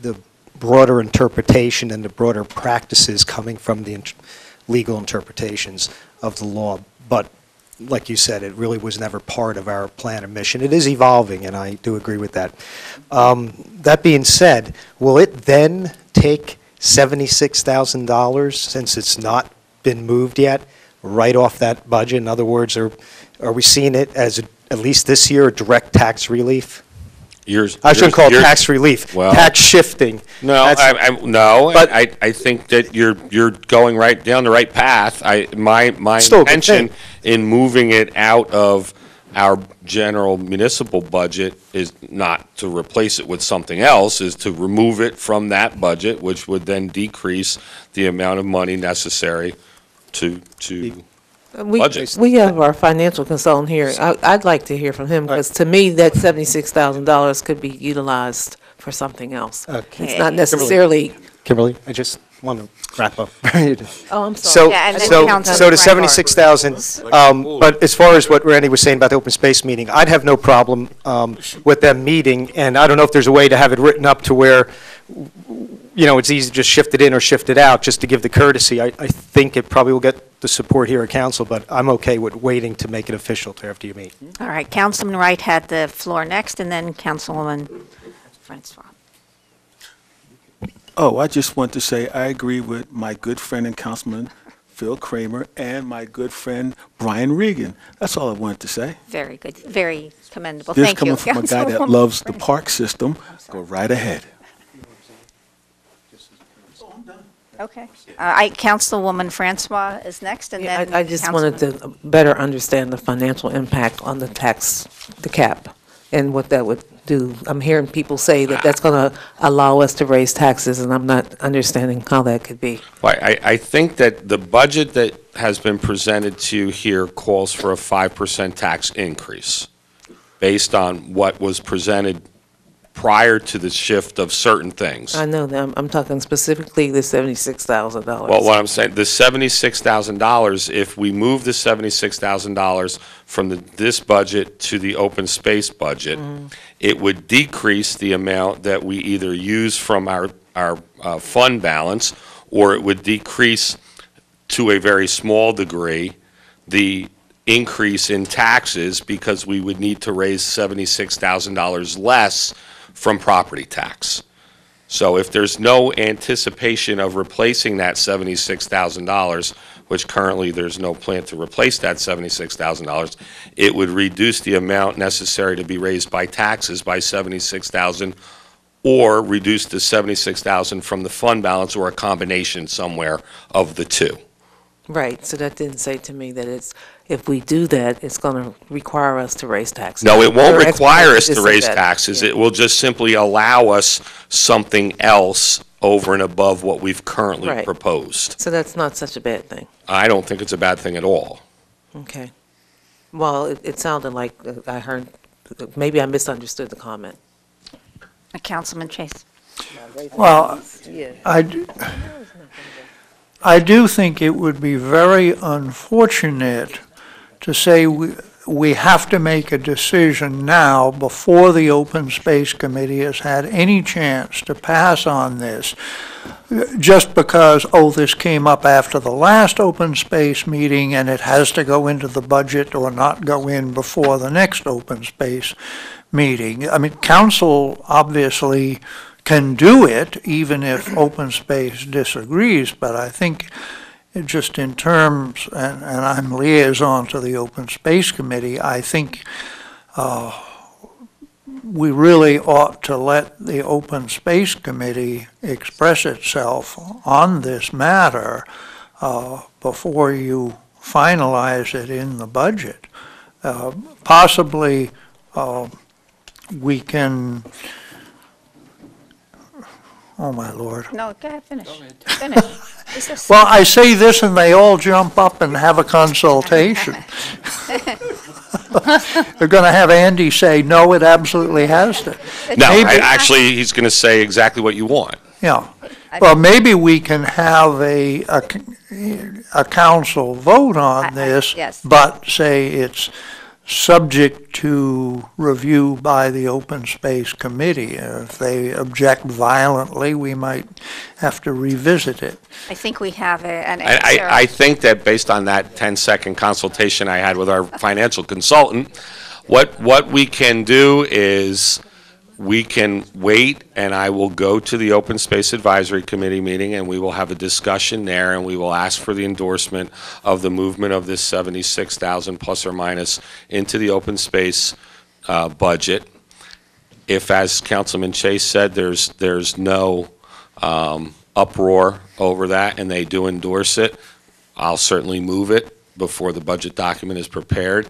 the broader interpretation and the broader practices coming from the legal interpretations of the law. But like you said, it really was never part of our plan or mission. It is evolving, and I do agree with that. That being said, will it then take $76,000, since it's not been moved yet, right off that budget? In other words, are we seeing it as, at least this year, a direct tax relief? I shouldn't call it tax relief, well, tax shifting. No, I think that you're going right down the right path. My Still a good intention thing. in moving it out of our general municipal budget is not to replace it with something else, is to remove it from that budget, which would then decrease the amount of money necessary to budget. We have our financial consultant here. I'd like to hear from him, because to me, that $76,000 could be utilized for something else. It's not necessarily. Kimberly, I just want to wrap up. Oh, I'm sorry. So, Yeah, and then so, Councilman so the Reinhardt. 76,000, but as far as what Randy was saying about the open space meeting, I'd have no problem with them meeting, and I don't know if there's a way to have it written up to where, you know, it's easy to just shift it in or shift it out, just to give the courtesy. I think it probably will get the support here at council, but I'm okay with waiting to make it official till after you meet. All right, Councilman Wright had the floor next, and then Councilwoman Francois. Oh, I just want to say I agree with my good friend and Councilman Phil Kramer and my good friend Brian Regan. That's all I wanted to say. Very good, very commendable. This Thank you. coming from a guy that Councilwoman loves the Francois. park system. Go right ahead. Okay. Councilwoman Francois is next, and Yeah, then I just wanted to better understand the financial impact on the tax, the cap, and what that would do. I'm hearing people say that that's going to allow us to raise taxes, and I'm not understanding how that could be. Well, I think that the budget that has been presented to you here calls for a 5% tax increase based on what was presented prior to the shift of certain things. I know that. I'm talking specifically the $76,000. Well, what I'm saying, the $76,000, if we move the $76,000 from this budget to the open space budget, it would decrease the amount that we either use from our fund balance, or it would decrease to a very small degree the increase in taxes, because we would need to raise $76,000 less from property tax. So if there's no anticipation of replacing that $76,000, which currently there's no plan to replace that $76,000, it would reduce the amount necessary to be raised by taxes by $76,000, or reduce the $76,000 from the fund balance, or a combination somewhere of the two. Right, so that didn't say to me that it's, if we do that, it's going to require us to raise taxes. No, it won't Your require us explanation to just raise said that. taxes. Yeah. It will just simply allow us something else over and above what we've currently Right. proposed. So that's not such a bad thing. I don't think it's a bad thing at all. Okay. Well, it sounded like I heard, maybe I misunderstood the comment. Councilman Chase. Well, I do think it would be very unfortunate to say we have to make a decision now before the Open Space Committee has had any chance to pass on this, just because, oh, this came up after the last open space meeting and it has to go into the budget or not go in before the next open space meeting. I mean, council obviously can do it, even if open space disagrees, but I think just in terms, and I'm liaison to the Open Space Committee, I think we really ought to let the Open Space Committee express itself on this matter before you finalize it in the budget. Possibly we can, oh my Lord. No, go ahead, finish. Finish. This is- Well, I say this and they all jump up and have a consultation. They're going to have Andy say, no, it absolutely has to. No, Maybe- actually, he's going to say exactly what you want. Yeah. Well, maybe we can have a council vote on this, yes. but say it's subject to review by the Open Space Committee. If they object violently, we might have to revisit it. I think we have an answer. I think that based on that 10-second consultation I had with our financial consultant, what we can do is we can wait, and I will go to the Open Space Advisory Committee meeting, and we will have a discussion there, and we will ask for the endorsement of the movement of this 76,000 plus or minus into the open space budget. If, as Councilman Chase said, there's no uproar over that, and they do endorse it, I'll certainly move it before the budget document is prepared.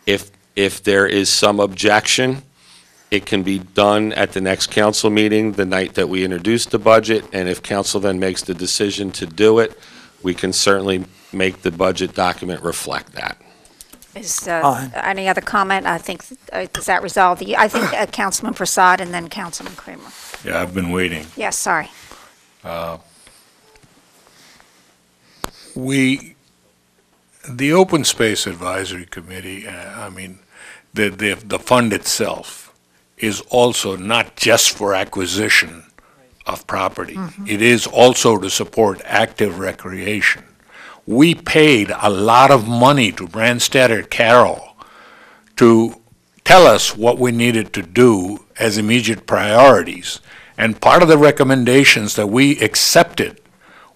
If If there is some objection, it can be done at the next council meeting, the night that we introduce the budget, and if council then makes the decision to do it, we can certainly make the budget document reflect that. Is any other comment? I think, does that resolve the, I think Councilman Prasad and then Councilman Kramer. Yeah, I've been waiting. Yes, sorry. The Open Space Advisory Committee, the fund itself is also not just for acquisition of property. It is also to support active recreation. We paid a lot of money to Branstad Carroll to tell us what we needed to do as immediate priorities. And part of the recommendations that we accepted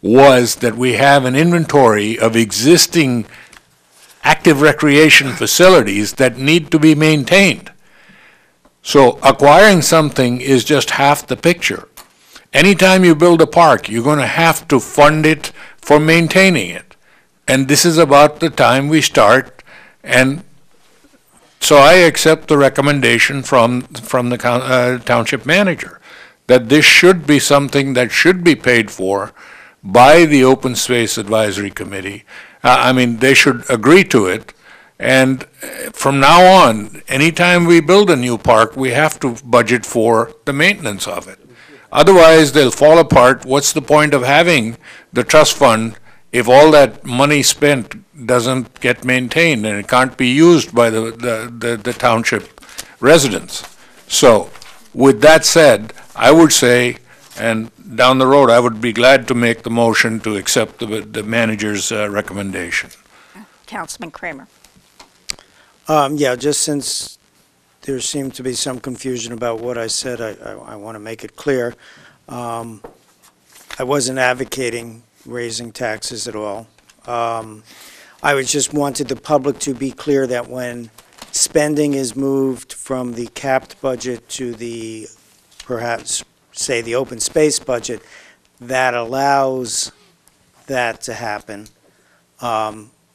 was that we have an inventory of existing active recreation facilities that need to be maintained. So acquiring something is just half the picture. Anytime you build a park, you're going to have to fund it for maintaining it. And this is about the time we start. And so I accept the recommendation from the township manager that this should be something that should be paid for by the Open Space Advisory Committee. They should agree to it. And from now on, anytime we build a new park, we have to budget for the maintenance of it. Otherwise, they'll fall apart. What's the point of having the trust fund if all that money spent doesn't get maintained and it can't be used by the township residents? So, with that said, I would say, and down the road, I would be glad to make the motion to accept the manager's recommendation. Councilman Kramer. Yeah, just since there seemed to be some confusion about what I said, I want to make it clear. I wasn't advocating raising taxes at all. I just wanted the public to be clear that when spending is moved from the capped budget to the, perhaps, say, the open space budget, that allows that to happen.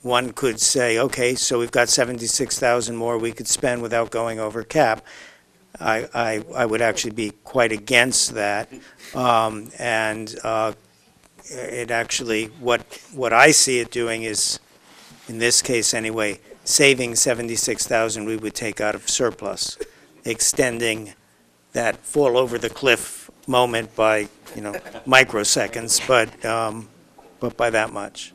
One could say, okay, so we've got 76,000 more we could spend without going over cap. I would actually be quite against that. It actually, what I see it doing is, in this case anyway, saving 76,000 we would take out of surplus, extending that fall over the cliff moment by, microseconds, but by that much.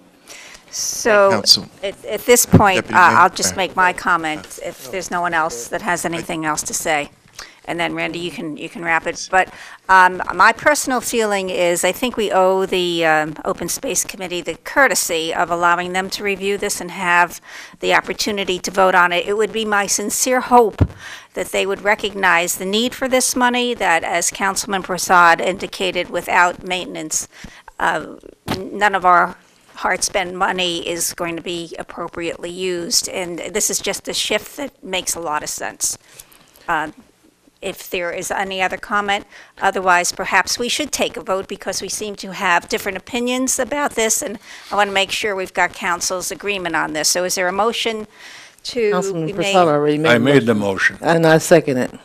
So, Council. at this point, Deputy Mayor. I'll just make my comment if there's no one else that has anything else to say. And then, Randy, you can wrap it. But my personal feeling is I think we owe the Open Space Committee the courtesy of allowing them to review this and have the opportunity to vote on it. It would be my sincere hope that they would recognize the need for this money, that, as Councilman Prasad indicated, without maintenance, none of our hard-spent money is going to be appropriately used. And this is just a shift that makes a lot of sense. If there is any other comment, otherwise perhaps we should take a vote because we seem to have different opinions about this, and I want to make sure we've got council's agreement on this. So is there a motion to Councilman be Prasad made? already made I a made the motion. motion. And I second it.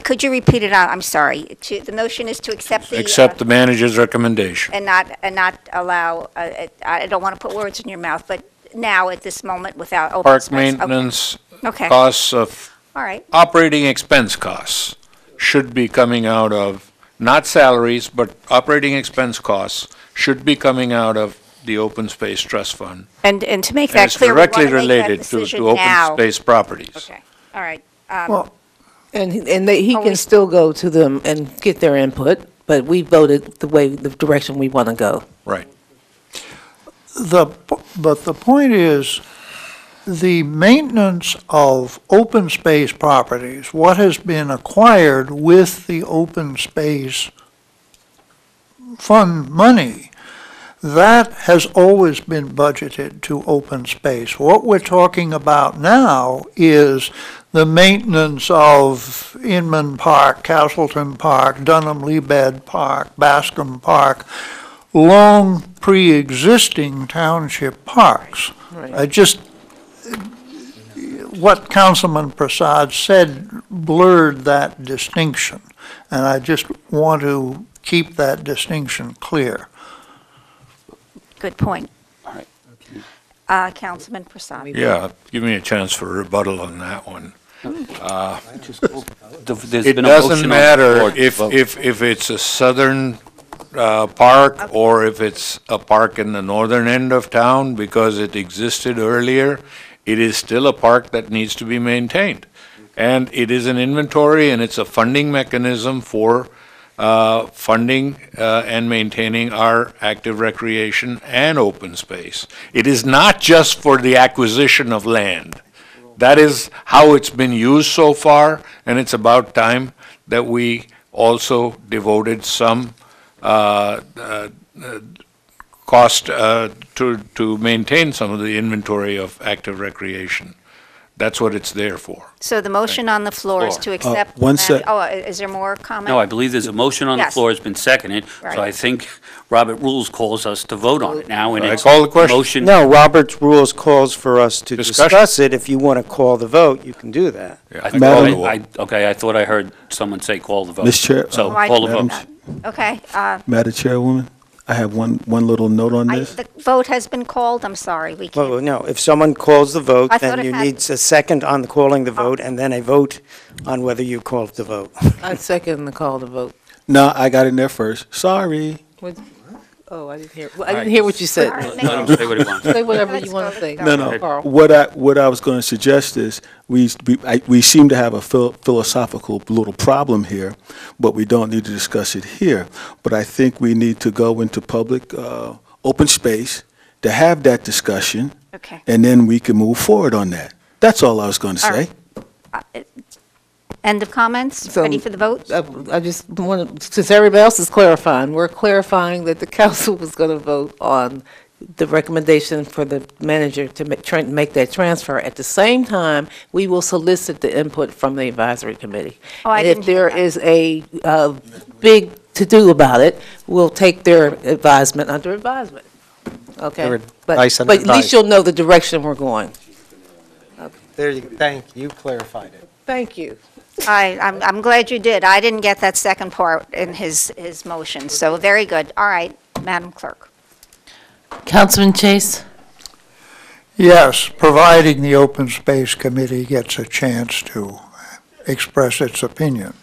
Could you repeat it? I'm sorry. The motion is to accept the... Accept the manager's recommendation. And not allow, I don't want to put words in your mouth, but now at this moment without open Park space. Okay. maintenance Okay. costs of All right. operating expense costs should be coming out of, not salaries, but operating expense costs should be coming out of the Open Space Trust Fund. And to make And that it's clear, we want directly to make that related decision to open now. space properties. Okay, all right. Well, And he can still go to them and get their input, but we voted the direction we want to go. Right. but the point is, the maintenance of open space properties, what has been acquired with the open space fund money, that has always been budgeted to open space. What we're talking about now is the maintenance of Inman Park, Castleton Park, Dunham-Lebed Park, Bascom Park, long pre-existing township parks. Right. what Councilman Prasad said blurred that distinction, and I just want to keep that distinction clear. Good point. All right. Councilman Prasad. Yeah, give me a chance for rebuttal on that one. There's It been a doesn't motion on the matter floor to if, vote. if it's a southern park or if it's a park in the northern end of town, because it existed earlier, it is still a park that needs to be maintained. And it is an inventory and it's a funding mechanism for funding and maintaining our active recreation and open space. It is not just for the acquisition of land. That is how it's been used so far, and it's about time that we also devoted some cost to maintain some of the inventory of active recreation. That's what it's there for. So the motion on the floor is to accept. one sec. Oh, is there more comment? No, I believe there's a motion on the Yes. floor, it's been seconded, so I Right. think Robert Rules calls us to vote on it now, and I it's call the question. motion. No, Robert's rules calls for us to Discussion. discuss it. If you want to call the vote, you can do that. Yeah, I I call Madam- the vote. Okay, I thought I heard someone say call the vote. Ms. Chair, So, Oh, I call the didn't vote. hear that. Okay, Madam Chairwoman, I have one little note on this. the vote has been called, I'm sorry, we Well, can't. no, if someone calls the vote, I thought then it you had- need a second on the calling the vote, and then a vote on whether you called the vote. I second the call to vote. No, I got in there first. Sorry. Oh, I didn't hear, well, I didn't hear what you said. All right, Let him say what he wants. Say whatever Let's you go want to to say. Carl. No, Carl. what I was going to suggest is, we seem to have a philosophical little problem here, but we don't need to discuss it here. But I think we need to go into public, open space to have that discussion, Okay. and then we can move forward on that. That's all I was going to All say. right. End of comments? So- Ready for the vote? I just want to, since everybody else is clarifying, we're clarifying that the council was going to vote on the recommendation for the manager to make that transfer. At the same time, we will solicit the input from the advisory committee. Oh, I And didn't if hear there that. is a big to-do about it, we'll take their advisement under advisement. Okay? Their But advice under but at least advice. you'll know the direction we're going. There you, thank you, clarified it. Thank you. I'm glad you did. I didn't get that second part in his motion, so very good. All right, Madam Clerk. Councilman Chase? Yes, providing the Open Space Committee gets a chance to express its opinion.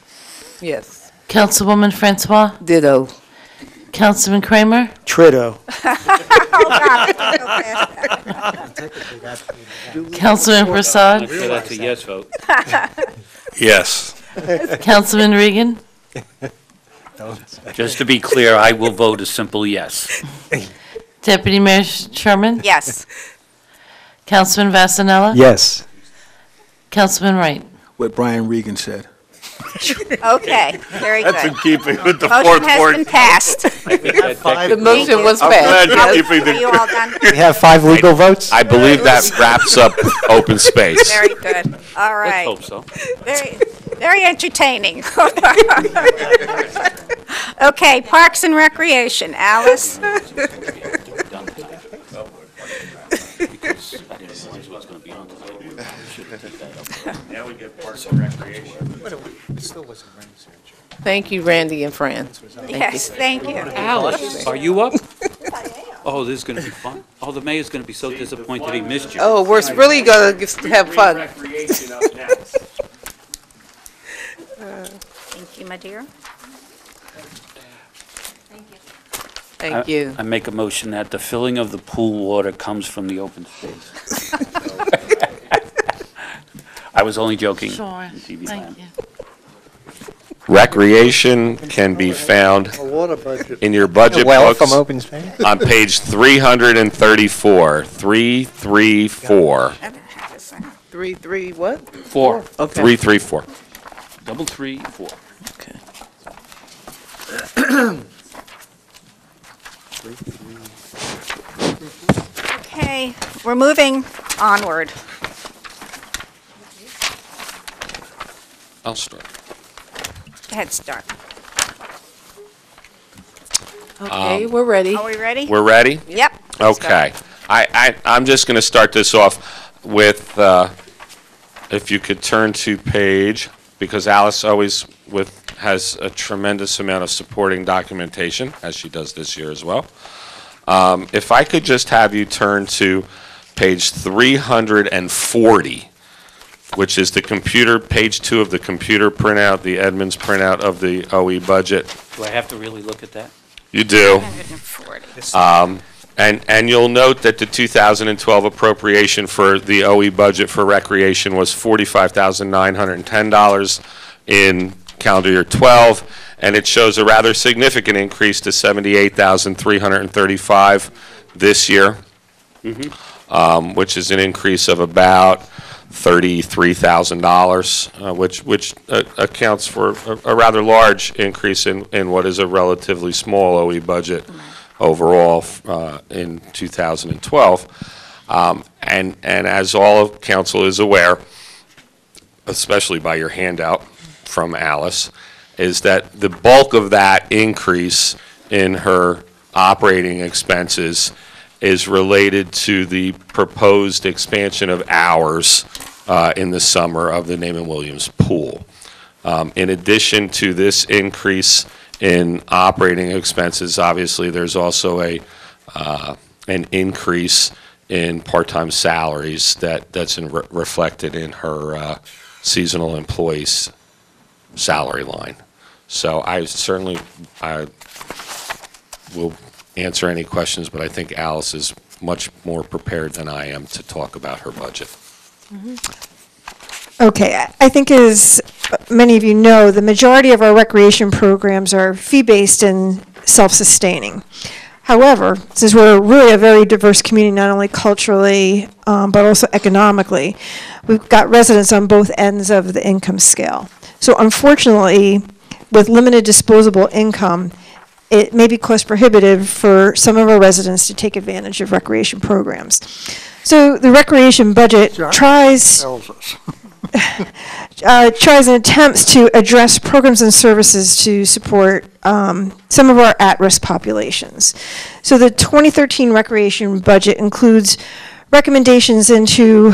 Yes. Councilwoman Francois? Ditto. Councilman Kramer? Trito. Councilman I'd Prasad? say that's a yes vote. Yes. Councilman Regan? Just to be clear, I will vote a simple yes. Deputy Mayor Sherman? Yes. Councilman Vasanella? Yes. Councilman Wright? What Brian Regan said. Okay, very That's in good. keeping with the Motion fourth has ward. been passed. The motion was I'm passed. glad you're keeping Are you the, all done? We have 5 legal votes? I believe that wraps up open space. Very good. All Let's right. hope so. Very, very entertaining. Okay, Parks and Recreation. Alice? Because I didn't realize what was going to be on today. Now we get parks and recreation. It still wasn't registered. Thank you, Randy and Fran. Yes, thank you. Alice, are you up? Oh, this is going to be fun. Oh, the mayor's going to be so disappointed he missed you. Oh, we're really going to have fun. Recreation up next. Thank you, my dear. Thank you. I make a motion that the filling of the pool water comes from the open space. I was only joking. Sure, TV thank land. you. Recreation can be found in your budget Well, books from open space? on page 334, 334, 3, what? 4, Okay. 334. 334. Okay. Okay, we're moving onward. I'll start. Head start. Okay, we're ready. Are we ready? We're ready? Yep. let's go. Okay. I'm just going to start this off with if you could turn to page, because Alice always has a tremendous amount of supporting documentation, as she does this year as well. If I could just have you turn to page 340, which is the page 2 of the computer printout, the Edmunds printout of the OE budget. Do I have to really look at that? You do. 140. And you'll note that the 2012 appropriation for the OE budget for recreation was $45,910 in calendar year 12, and it shows a rather significant increase to $78,335 this year, which is an increase of about $33,000, which accounts for a rather large increase in what is a relatively small OE budget overall in 2012. And as all of council is aware, especially by your handout from Alice, is that the bulk of that increase in her operating expenses is related to the proposed expansion of hours in the summer of the Naaman Williams pool. In addition to this increase in operating expenses, obviously there's also an increase in part-time salaries that's reflected in her seasonal employees salary line. So I certainly will answer any questions, but I think Alice is much more prepared than I am to talk about her budget. Okay, I think as many of you know, the majority of our recreation programs are fee-based and self-sustaining. However, since we're really a very diverse community, not only culturally, but also economically, we've got residents on both ends of the income scale. So unfortunately, with limited disposable income, it may be cost prohibitive for some of our residents to take advantage of recreation programs. So the recreation budget tries and attempts to address programs and services to support some of our at-risk populations. So the 2013 recreation budget includes recommendations into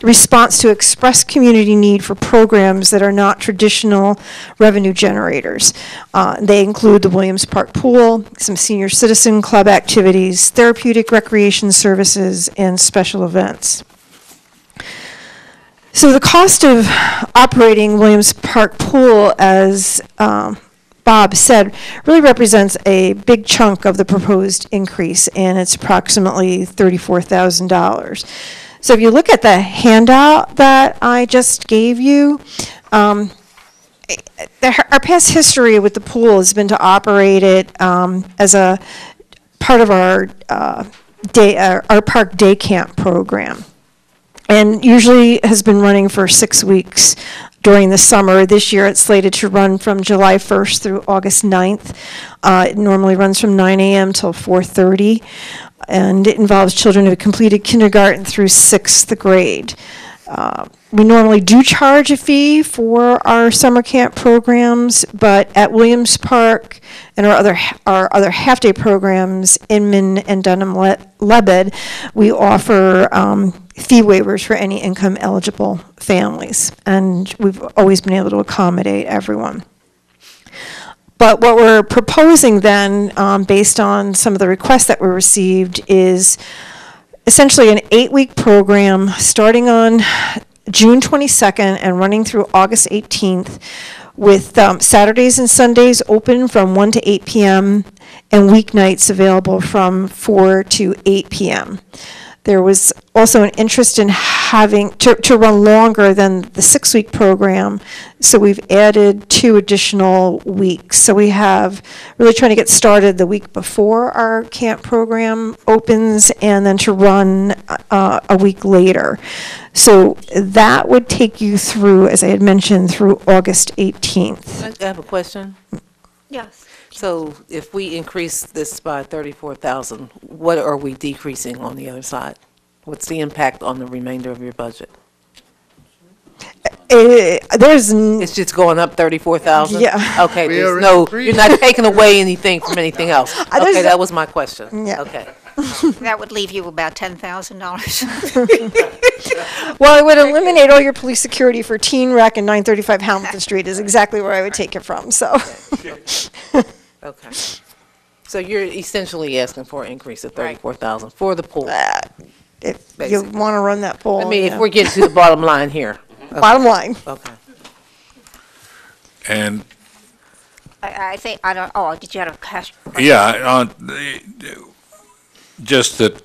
response to express community need for programs that are not traditional revenue generators. They include the Williams Park Pool, some senior citizen club activities, therapeutic recreation services, and special events. So the cost of operating Williams Park Pool, as Bob said, really represents a big chunk of the proposed increase, and it's approximately $34,000. So if you look at the handout that I just gave you, our past history with the pool has been to operate it as a part of our park day camp program, and usually has been running for 6 weeks during the summer. This year it's slated to run from July 1st through August 9th. It normally runs from 9 a.m. till 4:30. And it involves children who have completed kindergarten through 6th grade. We normally do charge a fee for our summer camp programs, but at Williams Park and our other half-day programs, Inman and Dunham-Lebed, we offer fee waivers for any income-eligible families, and we've always been able to accommodate everyone. But what we're proposing then, based on some of the requests that we received, is essentially an 8-week program starting on June 22nd and running through August 18th, with Saturdays and Sundays open from 1 to 8 p.m. and weeknights available from 4 to 8 p.m. There was also an interest in having to run longer than the 6-week program, so we've added 2 additional weeks. So we have really trying to get started the week before our camp program opens, and then to run a week later. So that would take you through, as I had mentioned, through August 18th. I have a question. Yes. So if we increase this by 34,000, what are we decreasing on the other side? What's the impact on the remainder of your budget? It's just going up 34,000? Yeah. Okay, you're not taking away anything from anything else. Okay, that was my question. Yeah. Okay. That would leave you about $10,000. Well, it would eliminate all your police security for Teen Rec and 935 Hamilton Street is exactly where I would take it from, so. Okay. So you're essentially asking for an increase of Right. 34,000 for the pool. If you Basically. want to run that poll. I mean, if yeah. we're getting to the bottom line here. Bottom line. Okay. And, I think, I don't, oh, did you have a question? yeah, just that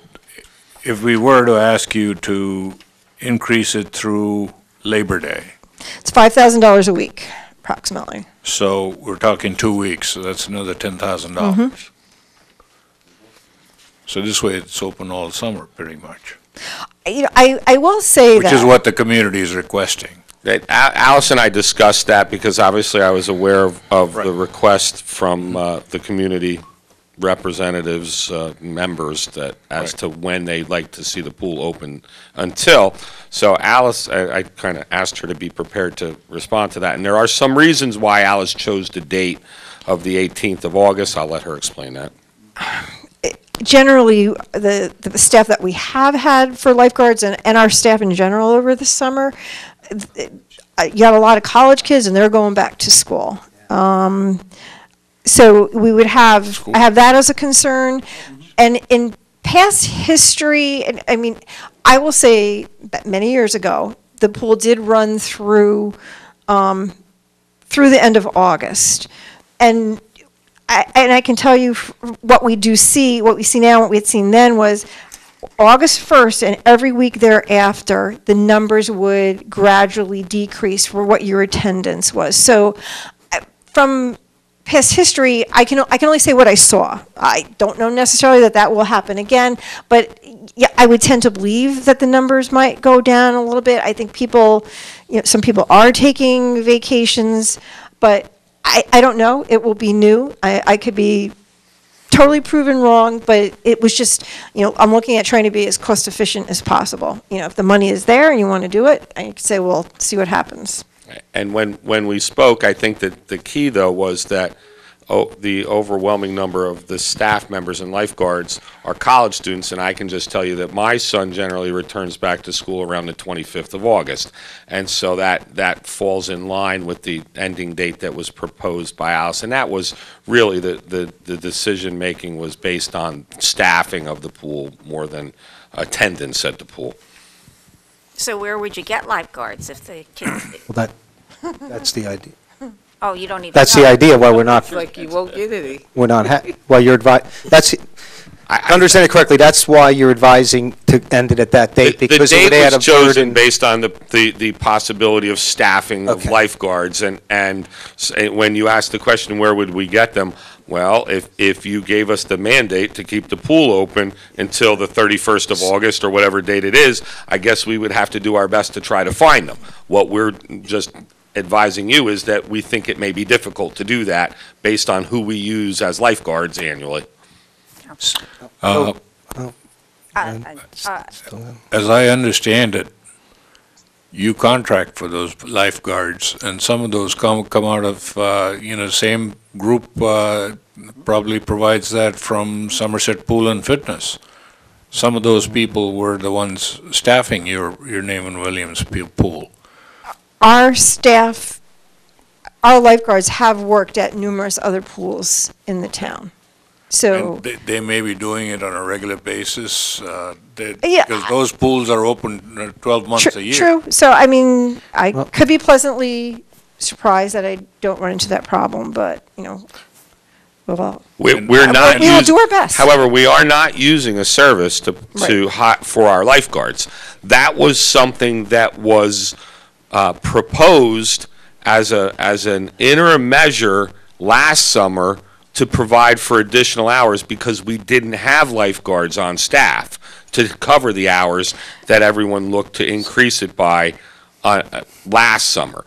if we were to ask you to increase it through Labor Day, It's $5,000 a week, approximately. so we're talking 2 weeks, so that's another $10,000. So this way it's open all summer, pretty much, You know, I will say which that. is what the community is requesting. Alice and I discussed that because obviously I was aware of the request from the community representatives, members, that as to when they'd like to see the pool open until. So Alice, I kind of asked her to be prepared to respond to that. And there are some reasons why Alice chose the date of the 18th of August. I'll let her explain that. Generally, the staff that we have had for lifeguards and our staff in general over the summer, you got a lot of college kids and they're going back to school. So we would I have that as a concern. And in past history, and I mean, I will say that many years ago, the pool did run through the end of August. And I can tell you what we see now, what we had seen then was August 1st and every week thereafter, the numbers would gradually decrease for what your attendance was. So from past history, I can only say what I saw. I don't know necessarily that will happen again, but yeah, I would tend to believe that the numbers might go down a little bit. I think some people are taking vacations, but I don't know. It will be new. I could be totally proven wrong, but it was just, I'm looking at trying to be as cost efficient as possible. If the money is there and you want to do it, I could say, well, see what happens. And when we spoke, I think that the key, though, was that the overwhelming number of the staff members and lifeguards are college students, and I can just tell you that my son generally returns back to school around the 25th of August. And so that falls in line with the ending date that was proposed by Alice. And that was really the decision-making was based on staffing of the pool more than attendance at the pool. So where would you get lifeguards if the kids? Well, that's the idea. Oh, you don't even. That's the idea why we're not. It's like you won't get any. We're not, well, you're I understand it correctly, that's why you're advising to end it at that date, because it would add a The date was chosen burden. based on the possibility of staffing of Okay. lifeguards, and when you asked the question, where would we get them? Well, if you gave us the mandate to keep the pool open until the 31st of August, or whatever date it is, I guess we would have to do our best to try to find them. What we're just advising you is that we think it may be difficult to do that based on who we use as lifeguards annually. As I understand it, you contract for those lifeguards, and some of those come out of, same group probably provides that from Somerset Pool and Fitness. Some of those people were the ones staffing your Naaman Williams pool. Our staff, our lifeguards have worked at numerous other pools in the town. So, And they may be doing it on a regular basis, Yeah, because those pools are open 12 months a year. true. So, I mean, I could be pleasantly surprised that I don't run into that problem, but, well, We're And- not we'll do using, our best. however, we are not using a service for our lifeguards. That was something that was proposed as an interim measure last summer to provide for additional hours because we didn't have lifeguards on staff to cover the hours that everyone looked to increase it by last summer.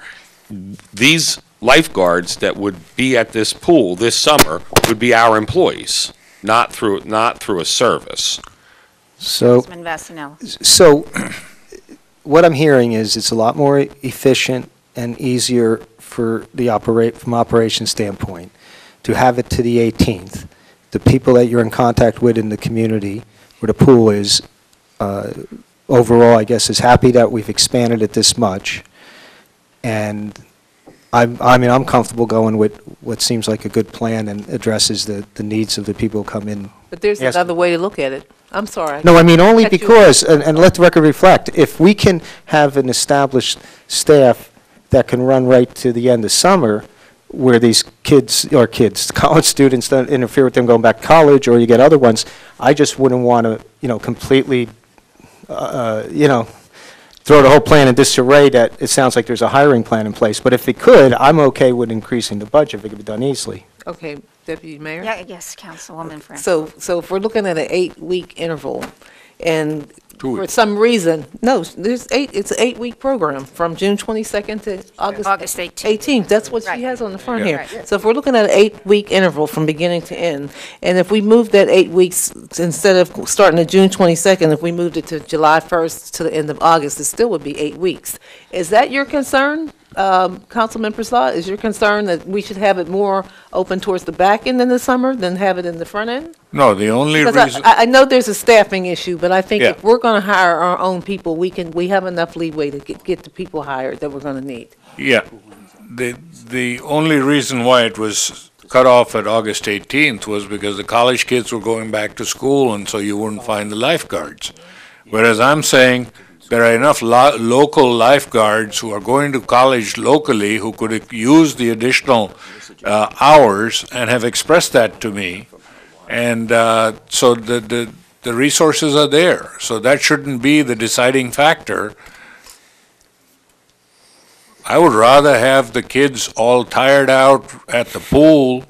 These lifeguards that would be at this pool this summer would be our employees, not through a service. So, Councilman Vasanella. so what I'm hearing is it's a lot more efficient and easier for from operation standpoint to have it to the 18th, the people that you're in contact with in the community where the pool is, overall, I guess, is happy that we've expanded it this much. And I'm comfortable going with what seems like a good plan and addresses the needs of the people who come in. But there's Yes. another way to look at it. I'm sorry. No, I mean, only Cut you because, and let the record reflect, if we can have an established staff that can run right to the end of summer, where these college students don't interfere with them going back to college, or you get other ones, I just wouldn't want to, completely, throw the whole plan in disarray that it sounds like there's a hiring plan in place. But if it could, I'm okay with increasing the budget if it could be done easily. Okay, Deputy Mayor? Yeah, yes, Councilwoman Francis. So if we're looking at an 8-week interval, and 2 for weeks. some reason, no, it's an 8-week program from June 22nd to August 18th. That's what she has on the front Yeah. here. So if we're looking at an 8-week interval from beginning to end, and if we move that 8 weeks, instead of starting at June 22nd, if we moved it to July 1st to the end of August, it still would be 8 weeks. Is that your concern? Councilman Prasad, is your concern that we should have it more open towards the back end in the summer than have it in the front end? No, the only Because reason, I know there's a staffing issue, but I think Yeah. if we're going to hire our own people, we have enough leeway to get the people hired that we're going to need. yeah, the only reason why it was cut off at August 18th was because the college kids were going back to school, and so you wouldn't find the lifeguards. Whereas I'm saying there are enough local lifeguards who are going to college locally who could use the additional hours and have expressed that to me. And so the resources are there. So that shouldn't be the deciding factor. I would rather have the kids all tired out at the pool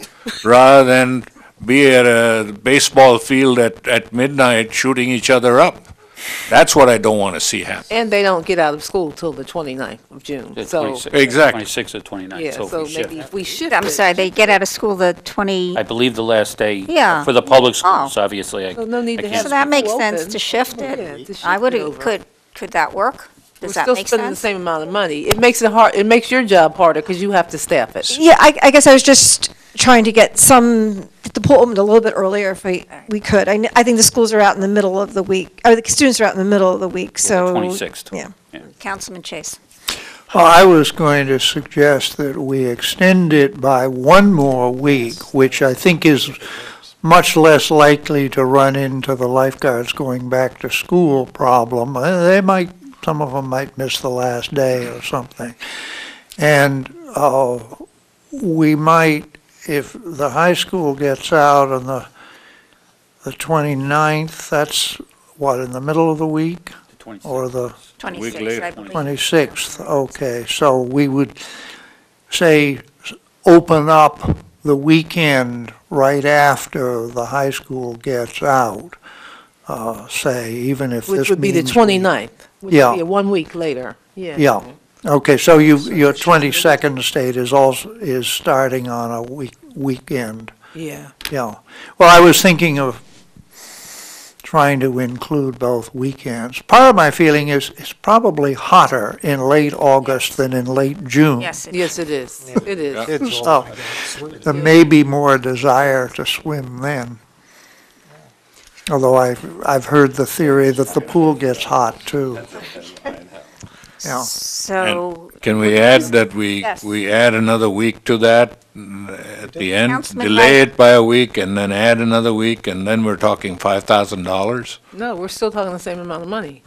rather than be at a baseball field at midnight shooting each other up. That's what I don't want to see happen. And they don't get out of school till the 29th of June. The So, 26th Exactly. 26th or 29th. yeah, So if so we shift. maybe if we shift I'm it- sorry, they get out of school the 20, I believe the last day. Yeah. For the public schools, obviously. So no need I to can't have so that school makes sense open. to shift Yeah, it. to shift I would, it over. could that work? Does that We're make still spending the sense? same amount of money. It makes it hard, it makes your job harder because you have to staff it. Yeah, I guess I was just trying to get the pool opened a little bit earlier if we could. I think the schools are out in the middle of the week, or the students are out in the middle of the week, so. 26th. Yeah. Councilman Chase. Well, I was going to suggest that we extend it by one more week, which I think is much less likely to run into the lifeguards going back to school problem. Some of them might miss the last day or something. And we might, if the high school gets out on the 29th, that's what, in the middle of the week? Or the 26, I believe. 26th, okay. So we would say, open up the weekend right after the high school gets out, say, even if this Which would be the means 29th. Which Yeah. would be 1 week later. Yeah, okay, so your 22nd state is starting on a weekend, Yeah. yeah. Well, I was thinking of trying to include both weekends. Part of my feeling is it's probably hotter in late August than in late June. Yes, it Yes, it is. It is. So there may be more desire to swim then. Although I've heard the theory that the pool gets hot too. Yeah. So, Can we add that Yes. we add another week to that at the end? Councilman Delay Knight. it by a week and then add another week, and then we're talking $5,000? No, we're still talking the same amount of money.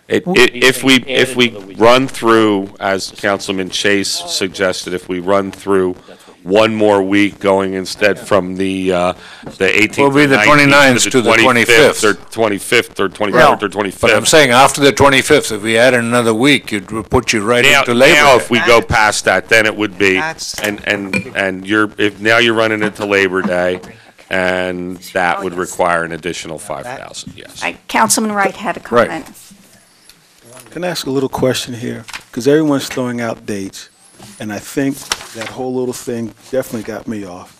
If we run through, as Councilman Chase suggested, if we run through one more week going instead from the 18th Will be or the 19th 29th to the 25th or 25th or 24th or 25th. But I'm saying after the 25th, if we add another week, it would put you right into Labor Now, Day. if we go past that, then it would be, and now you're running into Labor Day, and that would require an additional 5,000, yes. Councilman Wright had a Right. comment. Can I ask a little question here? Because everyone's throwing out dates, and I think that whole little thing definitely got me off.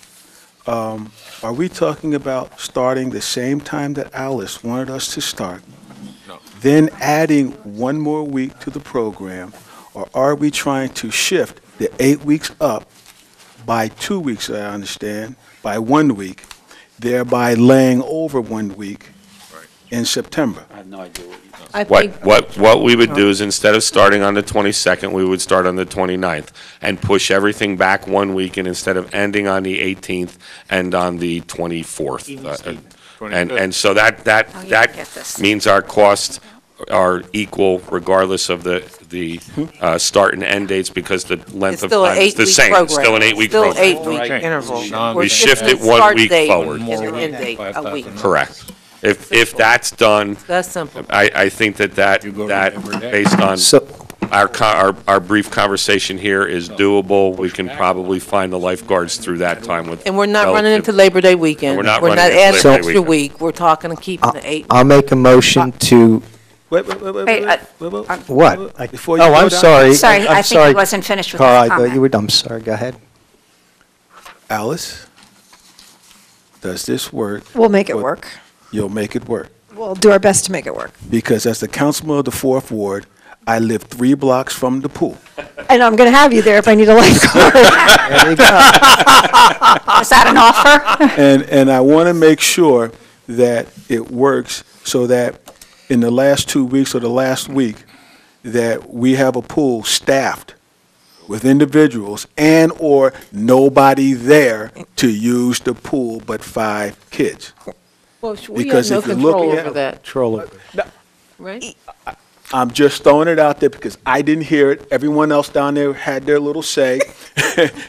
Are we talking about starting the same time that Alice wanted us to start? No. Then adding one more week to the program? Or are we trying to shift the 8 weeks up by 2 weeks, I understand, by 1 week, thereby laying over 1 week in September. I have no idea what you I think, What we would do is instead of starting on the 22nd, we would start on the 29th and push everything back 1 week, and instead of ending on the 18th, end on the 24th. And so that Oh, yeah, I get this. means our costs are equal regardless of the start and end dates, because the length it's of still an time is the 8-week same. program. Still an 8-week program. Still 8-week Right. interval. No, We're we shifting shift it the 1 start week date forward. And the end date a week. Correct. If that's done, That's simple. I think that You go to Labor Day. based on So, our brief conversation here is doable. We can probably find the lifeguards through that time with. And we're not running relative- into Labor Day weekend. We're not We're running not into adding Labor Day extra weekend. week. We're talking and keeping the 8. I'll make a motion to, Wait, what? Before you Oh, go I'm down- sorry. Sorry, I'm I think sorry. he wasn't finished with Carl, I his thought you comment. were, I'm sorry, go ahead. Alice, does this work? We'll make it Well, work. You'll make it work. We'll do our best to make it work. Because as the councilman of the 4th Ward, I live 3 blocks from the pool. And I'm going to have you there if I need a lifeguard. There you go. Is that an offer? And I want to make sure that it works so that in the last 2 weeks or the last week, that we have a pool staffed with individuals and/or nobody there to use the pool but 5 kids. Well, we have Because no if you're control looking over at- that, Control it. right? I'm just throwing it out there because I didn't hear it. Everyone else down there had their little say.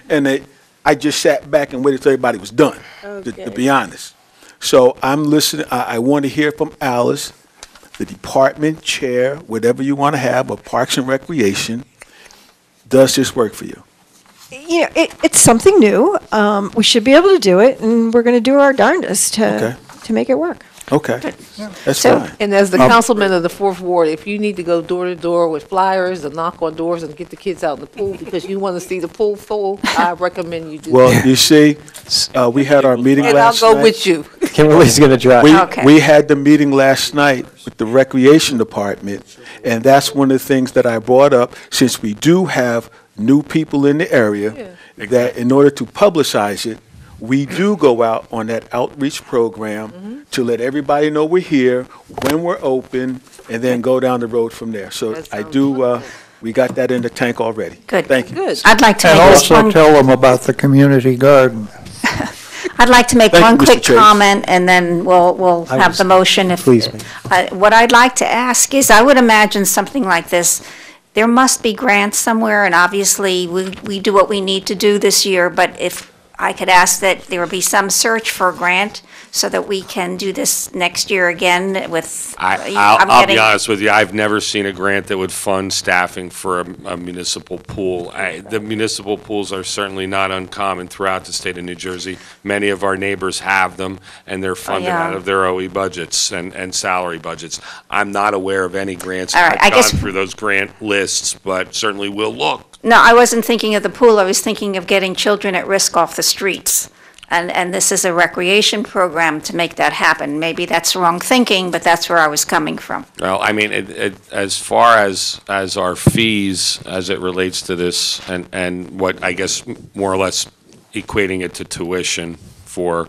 And I just sat back and waited till everybody was done, to be honest. So I'm listening. I want to hear from Alice, the department chair, whatever you want to have, of Parks and Recreation. Does this work for you? You know, it's something new. We should be able to do it, and we're going to do our darndest Okay. to make it work. Okay, that's So- fine. And as the councilman of the 4th Ward, if you need to go door to door with flyers and knock on doors and get the kids out in the pool because you want to see the pool full, I recommend you do that. Well, you see, we had our meeting And I'll last go night. with you. Kimberly's going to drive. Okay. We had the meeting last night with the Recreation Department, and that's one of the things that I brought up, since we do have new people in the area, that in order to publicize it, we do go out on that outreach program to let everybody know we're here, when we're open, and then go down the road from there. So That I sounds do, wonderful. we got that in the tank already. Good. Thank you. Good. I'd like to And make just also one, tell them about the community garden. I'd like to make Thank you, one Mr. quick Chase. comment, and then we'll I have was- the motion if. Please, ma'am. What I'd like to ask is, I would imagine something like this, there must be grants somewhere, and obviously, we do what we need to do this year, but if I could ask that there would be some search for a grant so that we can do this next year again with. I'm I'll be getting- honest with you, I've never seen a grant that would fund staffing for a municipal pool. The municipal pools are certainly not uncommon throughout the state of New Jersey. Many of our neighbors have them, and they're funded yeah. out of their OE budgets and salary budgets. I'm not aware of any grants. All right, I I've guess- gone through those grant lists, but certainly will look. No, I wasn't thinking of the pool, I was thinking of getting children at risk off the streets. And this is a recreation program to make that happen. Maybe that's wrong thinking, but that's where I was coming from. Well, I mean, as far as our fees, as it relates to this, and what, I guess, more or less equating it to tuition for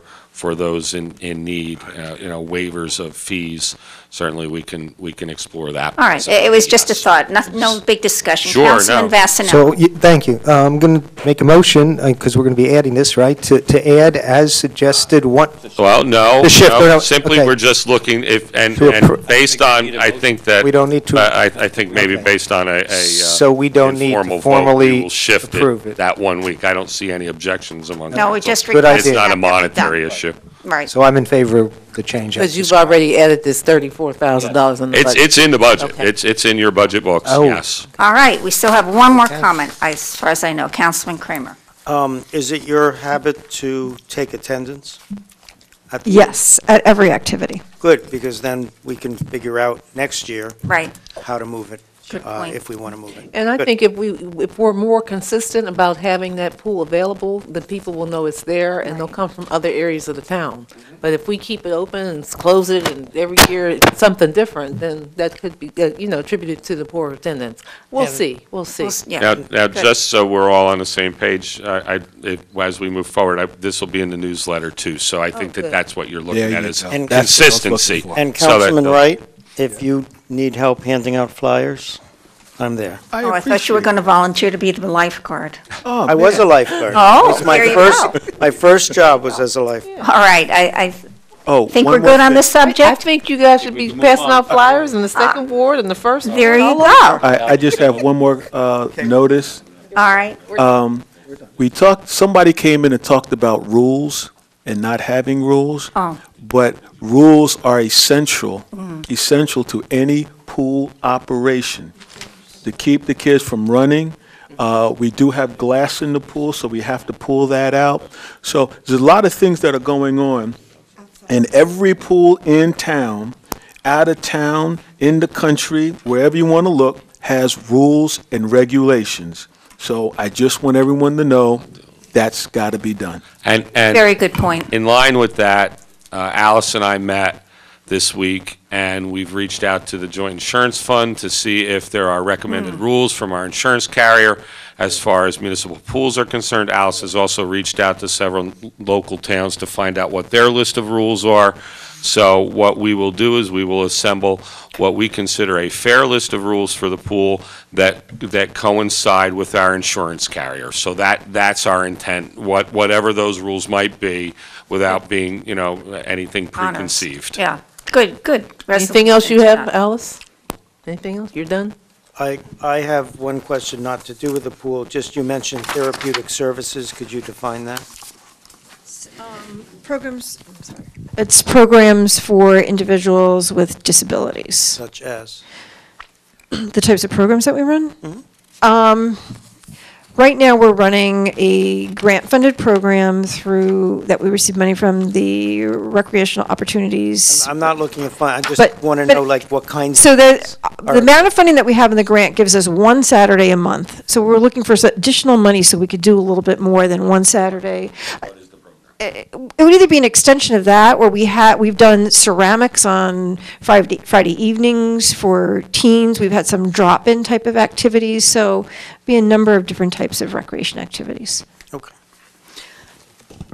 those in need, waivers of fees, certainly we can explore that. All right, it was just a thought, no big discussion. Sure, Councilman no. Vasanel. So, thank you. I'm going to make a motion, because we're going to be adding this, right, to add as suggested one. Well, no, The shift, no, no, simply okay. we're just looking, and To appro- based on, I think that. We don't need to- I think maybe Okay. based on So we don't need to informal vote, formally we will shift approve it it. that 1 week. I don't see any objections among No, we council. just Good requested idea. It's not a that be monetary done. issue. Right. So I'm in favor of the change. as Because you've described. already added this $34,000 in the budget. It's in the budget. Okay. It's in your budget books, Oh. yes. All right, we still have one more comment, as far as I know. Councilman Kramer. Is it your habit to take attendance? at the- Yes, at every activity. Good, because then we can figure out next year Right. how to move it. Good point. if we want to move it. And I Good. think if we're more consistent about having that pool available, then people will know it's there and they'll come from other areas of the town. But if we keep it open and close it and every year it's something different, then that could be, attributed to the poor attendance. We'll see. Now, just so we're all on the same page, as we move forward, this will be in the newsletter too, so I think good. that's what you're looking There at you is go. And That's what I was looking consistency. for. And So that- Councilman Wright, if you need help handing out flyers, I'm there. Oh, I thought you were going to volunteer to be the lifeguard. Oh, I was a man. lifeguard. Oh, It was my there you first- My first job was as a lifeguard. All right, I Oh, think one we're more good on thing. this I subject. think you guys should be passing out flyers in the second ward and the first. There you all go. over. I just have one more notice. All right. Somebody came in and talked about rules and not having rules. Oh. But rules are essential to any pool operation to keep the kids from running. We do have glass in the pool, so we have to pull that out. So there's a lot of things that are going on. And every pool in town, out of town, in the country, wherever you want to look, has rules and regulations. So I just want everyone to know that's got to be done. And Very good point. in line with that, Alice and I met this week, and we've reached out to the Joint Insurance Fund to see if there are recommended rules from our insurance carrier as far as municipal pools are concerned. Alice has also reached out to several local towns to find out what their list of rules are. So what we will do is we will assemble what we consider a fair list of rules for the pool that coincide with our insurance carrier. So that's our intent, whatever those rules might be, without being, anything preconceived. Yeah, good. Anything else you have, Alice? Anything else? You're done? I have one question not to do with the pool, just you mentioned therapeutic services, could you define that? Programs, I'm sorry. It's programs for individuals with disabilities. Such as? The types of programs that we run? Right now, we're running a grant-funded program that we receive money from the Recreational Opportunities. I'm not looking at I just But- want to but- know like what kinds. So the are- amount of funding that we have in the grant gives us one Saturday a month. So we're looking for additional money so we could do a little bit more than one Saturday. It would either be an extension of that, or we've done ceramics on Friday evenings for teens. We've had some drop-in type of activities, so be a number of different types of recreation activities. Okay.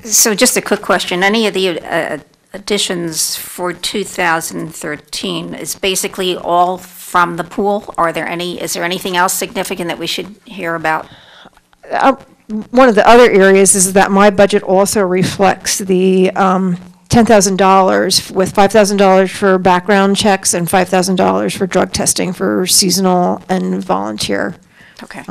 So just a quick question, any of the additions for 2013 is basically all from the pool? Is there anything else significant that we should hear about? One of the other areas is that my budget also reflects the $10,000 with $5,000 for background checks and $5,000 for drug testing for seasonal and volunteer. Okay.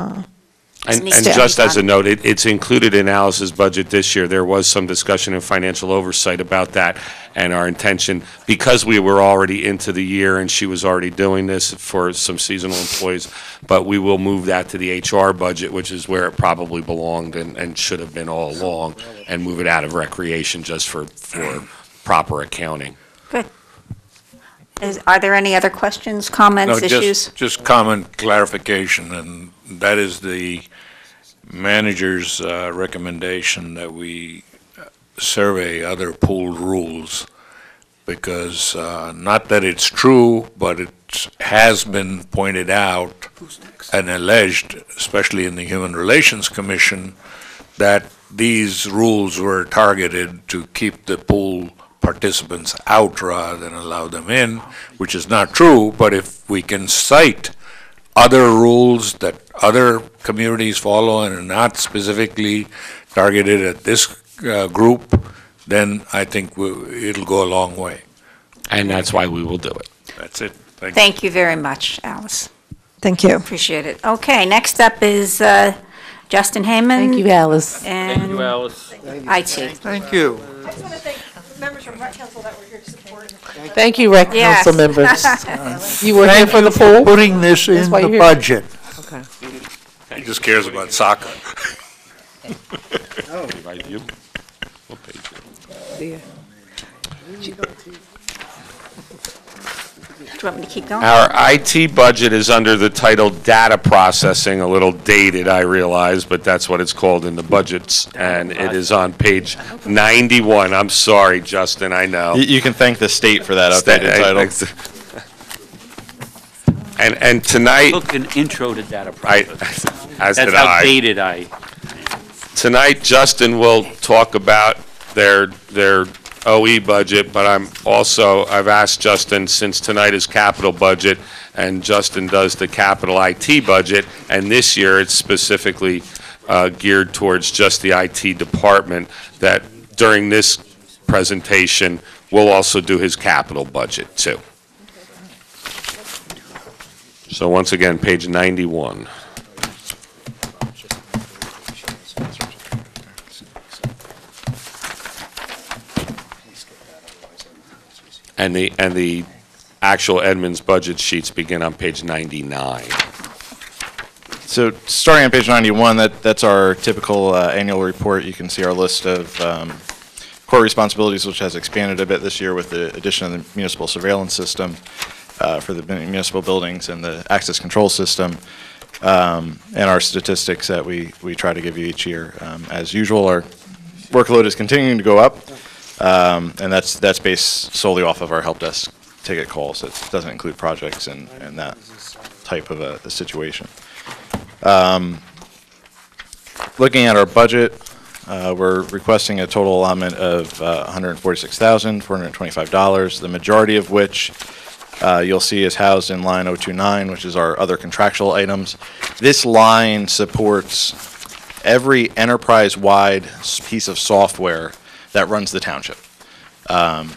And needs to be just as a done. note, it's included in Alice's budget this year. There was some discussion in financial oversight about that, and our intention, because we were already into the year and she was already doing this for some seasonal employees, but we will move that to the HR budget, which is where it probably belonged and should have been all along, and move it out of recreation just for proper accounting. Good. Are there any other questions, comments, No, issues? just comment clarification, and that is the manager's recommendation that we survey other pool rules, because not that it's true, but it has been pointed out and alleged, especially in the Human Relations Commission, that these rules were targeted to keep the pool participants out rather than allow them in, which is not true, but if we can cite other rules that other communities follow and are not specifically targeted at this group, then I think it'll go a long way. And that's why we will do it. That's it. Thank you very much, Alice. Thank you. Appreciate it. Okay, next up is Justin Heyman. Thank you, Alice. And Alice. IT. Thank you. I just want to thank members from Rec Council that were here to support. Thank you, Rec Yes. Council members. You were here Thank for you the pool? putting this That's in why the you're here. budget. Okay. He just cares about soccer. Right, you? What page? Yeah. you want me to keep going? Our IT budget is under the title Data Processing, a little dated, I realize, but that's what it's called in the budgets, and it is on page 91. I'm sorry, Justin, I know. You can thank the state for that updated title. And tonight, Took an intro to data processing. as That's did I. outdated, Tonight, Justin will talk about their OE budget, but I've asked Justin, since tonight is capital budget, and Justin does the capital IT budget, and this year it's specifically geared towards just the IT department, that during this presentation, we'll also do his capital budget too. So once again, page 91. And the actual Edmunds budget sheets begin on page 99. So starting on page 91, that's our typical annual report. You can see our list of core responsibilities, which has expanded a bit this year with the addition of the municipal surveillance system for the municipal buildings and the access control system, and our statistics that we try to give you each year. As usual, our workload is continuing to go up. And that's based solely off of our help desk ticket calls. It doesn't include projects and that type of a situation. Looking at our budget, we're requesting a total allotment of $146,425, the majority of which you'll see is housed in line 029, which is our other contractual items. This line supports every enterprise-wide piece of software that runs the township.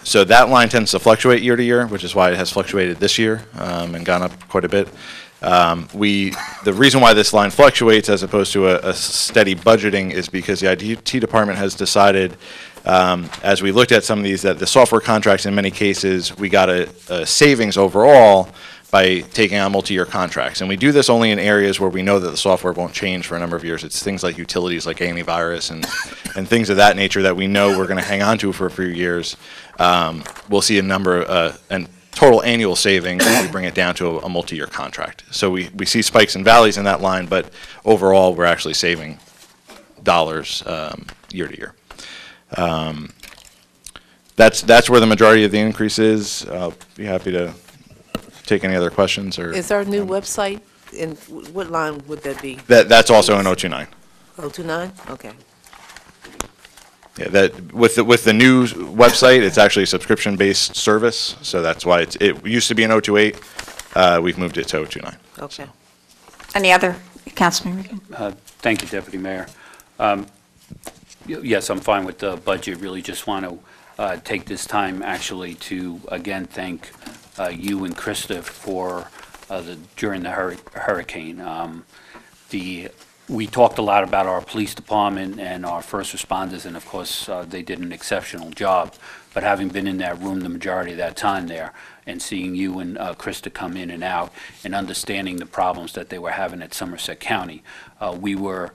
So that line tends to fluctuate year to year, which is why it has fluctuated this year and gone up quite a bit. The reason why this line fluctuates as opposed to a steady budgeting is because the IT department has decided, as we looked at some of these, that the software contracts, in many cases, we got a savings overall by taking on multi-year contracts. And we do this only in areas where we know that the software won't change for a number of years. It's things like utilities like antivirus and things of that nature that we know we're going to hang on to for a few years. We'll see a number, and total annual savings if we bring it down to a multi-year contract. So we see spikes and valleys in that line, but overall we're actually saving dollars year to year. That's where the majority of the increase is. I'll be happy to take any other questions or. Is our new website, in what line would that be? That's also in 029. 029? Okay. Yeah, that with the new website, it's actually a subscription-based service, so that's why it used to be in 028. We've moved it to 029. Okay. Any other, Councilman Regan? Thank you, Deputy Mayor. Yes, I'm fine with the budget. Really just want to take this time actually to again thank you and Krista for during the hurricane. We talked a lot about our police department and our first responders, and of course, they did an exceptional job. But having been in that room the majority of that time there, and seeing you and Krista come in and out, and understanding the problems that they were having at Somerset County, we were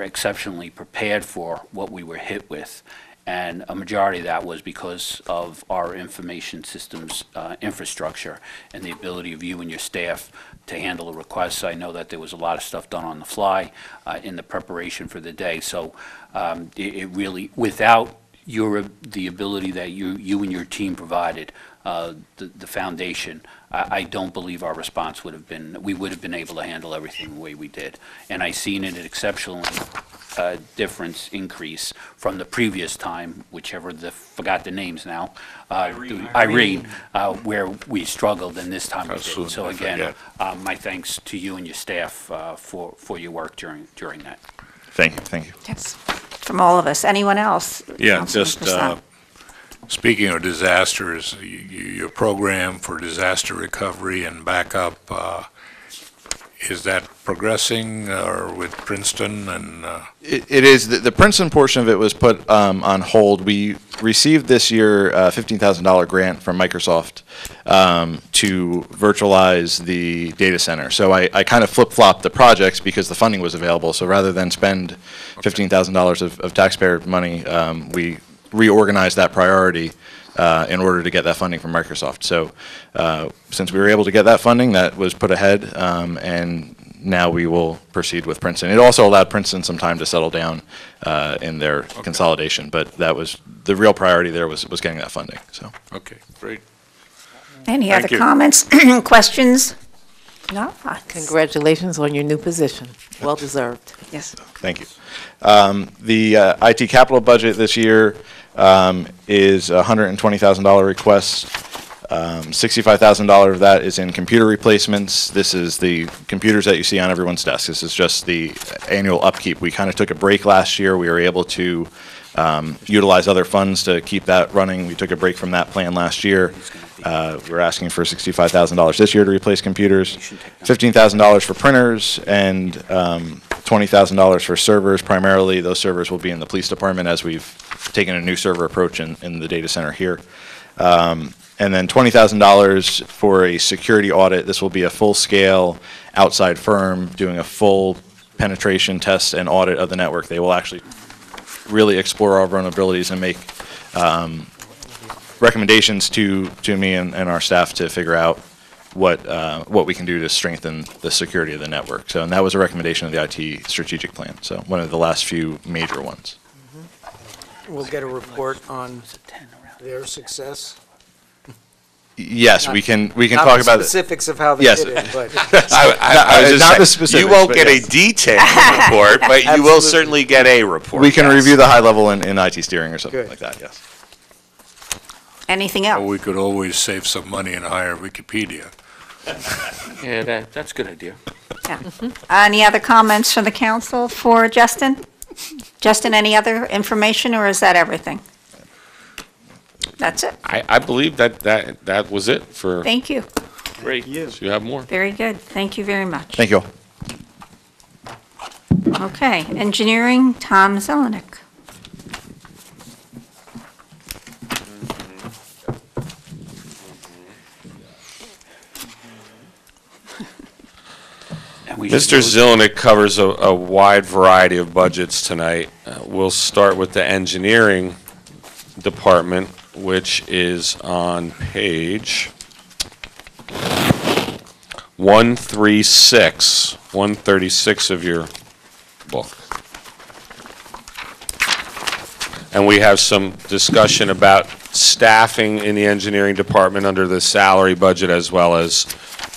exceptionally prepared for what we were hit with. And a majority of that was because of our information systems infrastructure and the ability of you and your staff to handle the requests. I know that there was a lot of stuff done on the fly in the preparation for the day. So it really, without the ability that you and your team provided, the foundation, I don't believe our response would have been, we would have been able to handle everything the way we did. And I seen an exceptional difference increase from the previous time, forgot the names now, Irene, where we struggled, and this time we didn't. So again, my thanks to you and your staff for your work during that. Thank you. Yes, from all of us. Anyone else? Yeah, Councilman just Prasad. speaking of disasters, your program for disaster recovery and backup, is that progressing with Princeton? And It is. The Princeton portion of it was put on hold. We received this year a $15,000 grant from Microsoft to virtualize the data center. So I kind of flip-flopped the projects because the funding was available. So rather than spend $15,000 of taxpayer money, we reorganized that priority in order to get that funding from Microsoft. So since we were able to get that funding, that was put ahead, and now we will proceed with Princeton. It also allowed Princeton some time to settle down in their consolidation, but that was the real priority there was getting that funding. So. Okay, great. Any Thank other you. comments, questions? No? Congratulations on your new position. Well deserved. Yes. Thank you. The IT capital budget this year is a $120,000 request. $65,000 of that is in computer replacements. This is the computers that you see on everyone's desk. This is just the annual upkeep. We kind of took a break last year. We were able to utilize other funds to keep that running. We took a break from that plan last year. We're asking for $65,000 this year to replace computers, $15,000 for printers, and $20,000 for servers. Primarily, those servers will be in the police department as we've taken a new server approach in the data center here. And then $20,000 for a security audit. This will be a full-scale outside firm doing a full penetration test and audit of the network. They will actually really explore our vulnerabilities and make recommendations to me and our staff to figure out what we can do to strengthen the security of the network. So, and that was a recommendation of the IT strategic plan. So, one of the last few major ones. We'll get a report on their success. Yes, we can talk about Not the specifics of how they Yes. did it, but. I was just not the saying, specifics, you won't but get yes. a detailed report, but you will Absolutely. certainly get a report. We can yes. review the high level in IT steering or something Good. like that. Yes. Anything Or else? we could always save some money and hire Wikipedia. Yeah, that's a good idea. Yeah. Any other comments from the council for Justin? Justin, any other information, or is that everything? That's it. I believe that was it for. Thank you. Great. So you have more. Very good. Thank you very much. Thank you all. Okay, engineering, Tom Zelenik. Mr. Zelenik covers a wide variety of budgets tonight. We'll start with the engineering department, which is on page 136 of your book. And we have some discussion about staffing in the engineering department under the salary budget as well as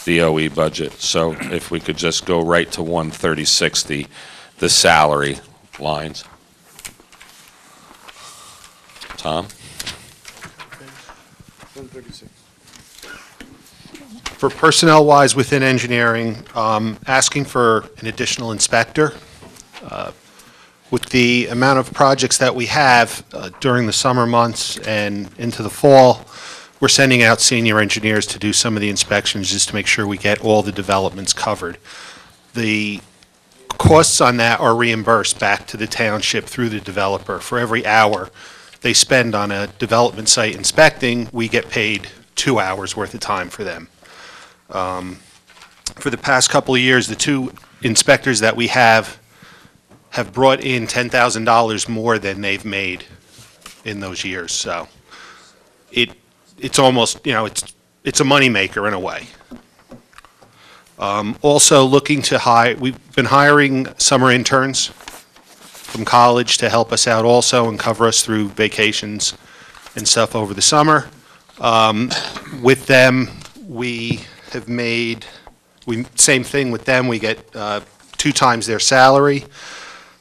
the OE budget. So if we could just go right to 136, the salary lines. Tom? For personnel-wise within engineering, asking for an additional inspector. With the amount of projects that we have during the summer months and into the fall, we're sending out senior engineers to do some of the inspections just to make sure we get all the developments covered. The costs on that are reimbursed back to the township through the developer. For every hour they spend on a development site inspecting, we get paid 2 hours worth of time for them. For the past couple of years, the two inspectors that we have brought in $10,000 more than they've made in those years. So it's almost, it's a moneymaker in a way. Also looking to hire, we've been hiring summer interns from college to help us out also and cover us through vacations and stuff over the summer. With them, we have made, same thing with them, we get 2 times their salary.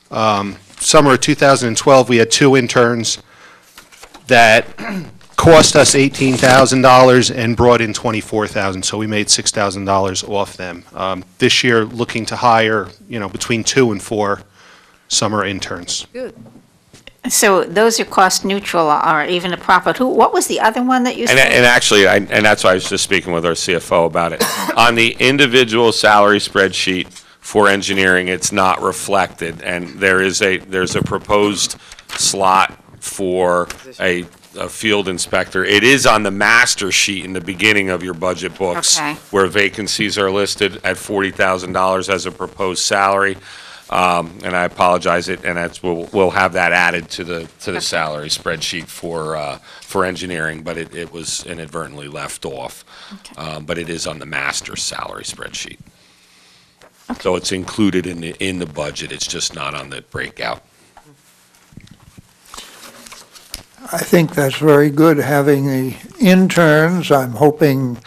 Summer of 2012, we had 2 interns that cost us $18,000 and brought in $24,000, so we made $6,000 off them. This year, looking to hire, between 2 and 4 summer interns. Good. So those are cost neutral or even a profit. What was the other one that you said? And actually, and that's why I was just speaking with our CFO about it. On the individual salary spreadsheet for engineering, it's not reflected, and there's a proposed slot for a field inspector. It is on the master sheet in the beginning of your budget books, Okay. where vacancies are listed at $40,000 as a proposed salary. And I apologize, and we'll have that added to the salary spreadsheet for engineering, but it was inadvertently left off. But it is on the master's salary spreadsheet. So it's included in the budget, it's just not on the breakout. I think that's very good, having the interns. I'm hoping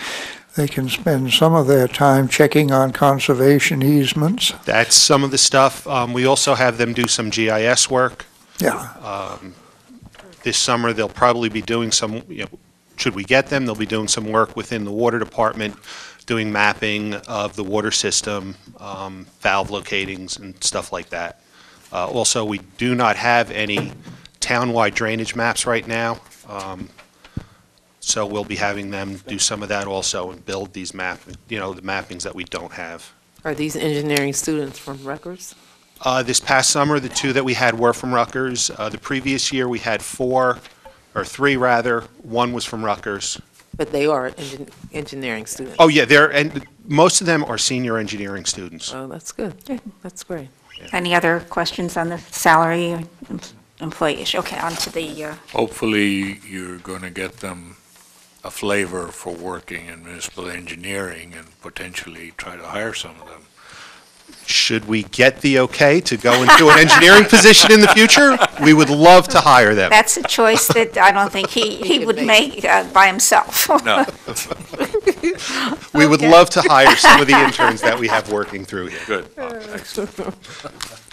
they can spend some of their time checking on conservation easements. That's some of the stuff. We also have them do some GIS work. Yeah. This summer, they'll probably be doing some, should we get them, they'll be doing some work within the water department, doing mapping of the water system, valve locatings and stuff like that. Also, we do not have any townwide drainage maps right now. So we'll be having them do some of that also and build these the mappings that we don't have. Are these engineering students from Rutgers? This past summer, the 2 that we had were from Rutgers. The previous year, we had 3 rather. 1 was from Rutgers. But they are engineering students? Oh, yeah, and most of them are senior engineering students. Oh, that's good. That's great. Any other questions on the salary employee issue? Okay, on to the, Hopefully, you're going to get them a flavor for working in municipal engineering and potentially try to hire some of them. Should we get the okay to go into an engineering position in the future, we would love to hire them. that's a choice that I don't think he would make by himself. No. We would love to hire some of the interns that we have working through here. Good. All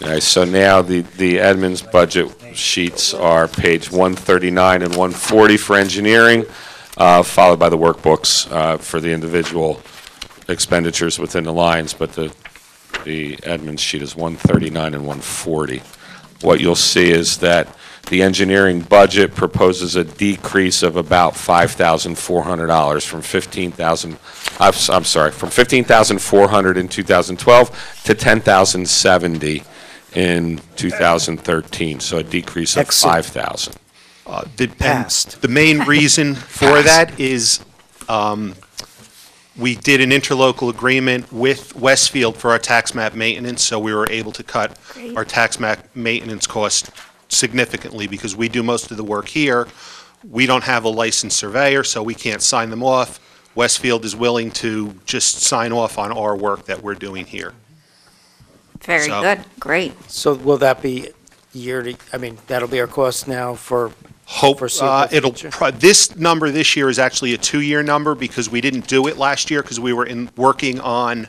right, so now the admin's budget sheets are page 139 and 140 for engineering, followed by the workbooks for the individual expenditures within the lines, but the admin sheet is 139 and 140. What you'll see is that the engineering budget proposes a decrease of about $5,400 from $15,400 in 2012 to $10,070 in 2013, so a decrease of $5,000. The main reason for that is we did an interlocal agreement with Westfield for our tax map maintenance, so we were able to cut our tax map maintenance costs significantly because we do most of the work here. We don't have a licensed surveyor, so we can't sign them off. Westfield is willing to just sign off on our work that we're doing here. Very good, great. So will that be yearly, that'll be our cost now for This number this year is actually a 2-year number because we didn't do it last year because we were working on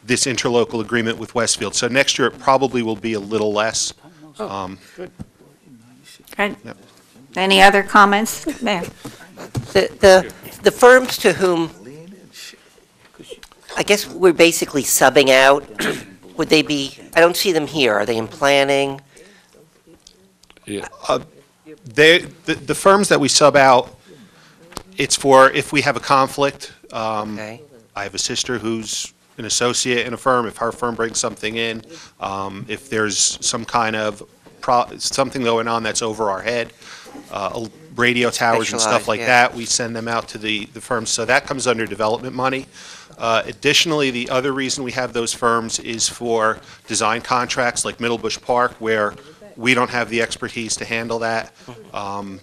this interlocal agreement with Westfield. So next year it probably will be a little less. Good. Any other comments? Mayor? The firms to whom, I guess we're basically subbing out, would they be, I don't see them here, are they in planning? Yeah. The firms that we sub out, it's for if we have a conflict. I have a sister who's an associate in a firm. If her firm brings something in, if there's some kind of something going on that's over our head, radio towers and stuff like that, we send them out to the firms. So that comes under development money. Additionally, the other reason we have those firms is for design contracts like Middlebush Park, where we don't have the expertise to handle that.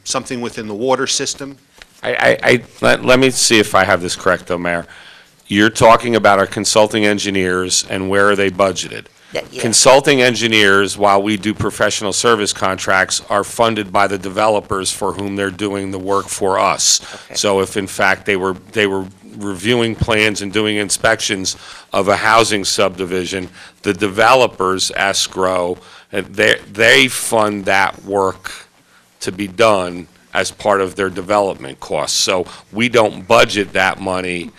Something within the water system. Let me see if I have this correct, though, Mayor. You're talking about our consulting engineers and where are they budgeted? Yeah. Consulting engineers, while we do professional service contracts, are funded by the developers for whom they're doing the work for us. Okay. So if in fact they were reviewing plans and doing inspections of a housing subdivision, the developers escrow, they fund that work to be done as part of their development costs. So we don't budget that money.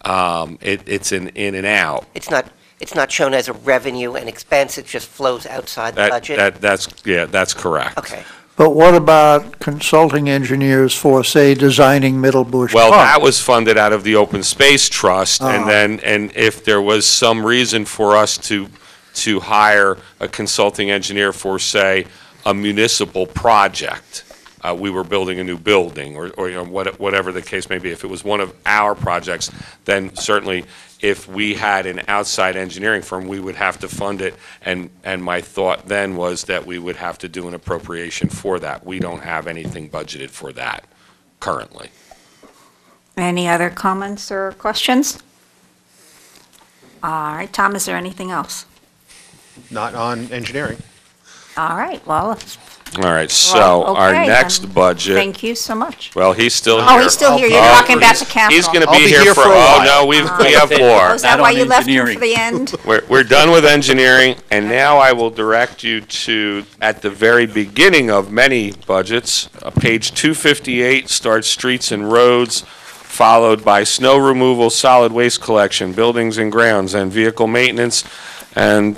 It's an in and out. It's not shown as a revenue and expense, it just flows outside the budget? That's correct. Okay. But what about consulting engineers for, say, designing Middlebush Well, Park? that was funded out of the Open Space Trust, and if there was some reason for us to hire a consulting engineer for, say, a municipal project, we were building a new building, or you know, whatever the case may be. If it was one of our projects, then certainly if we had an outside engineering firm, we would have to fund it, and my thought then was that we would have to do an appropriation for that. We don't have anything budgeted for that currently. Any other comments or questions? All right, Tom, is there anything else? Not on engineering. All right, well, All right, so Well, our okay, next then. budget. Thank you so much. Well, he's still here. Oh, he's still here. You're talking about the capital. He's going to I'll be be here here for, for a oh, while. no, we have more. Oh, is that why you left him for the end? We're done with engineering, and now I will direct you to, at the very beginning of many budgets, page 258 starts streets and roads, followed by snow removal, solid waste collection, buildings and grounds, and vehicle maintenance, and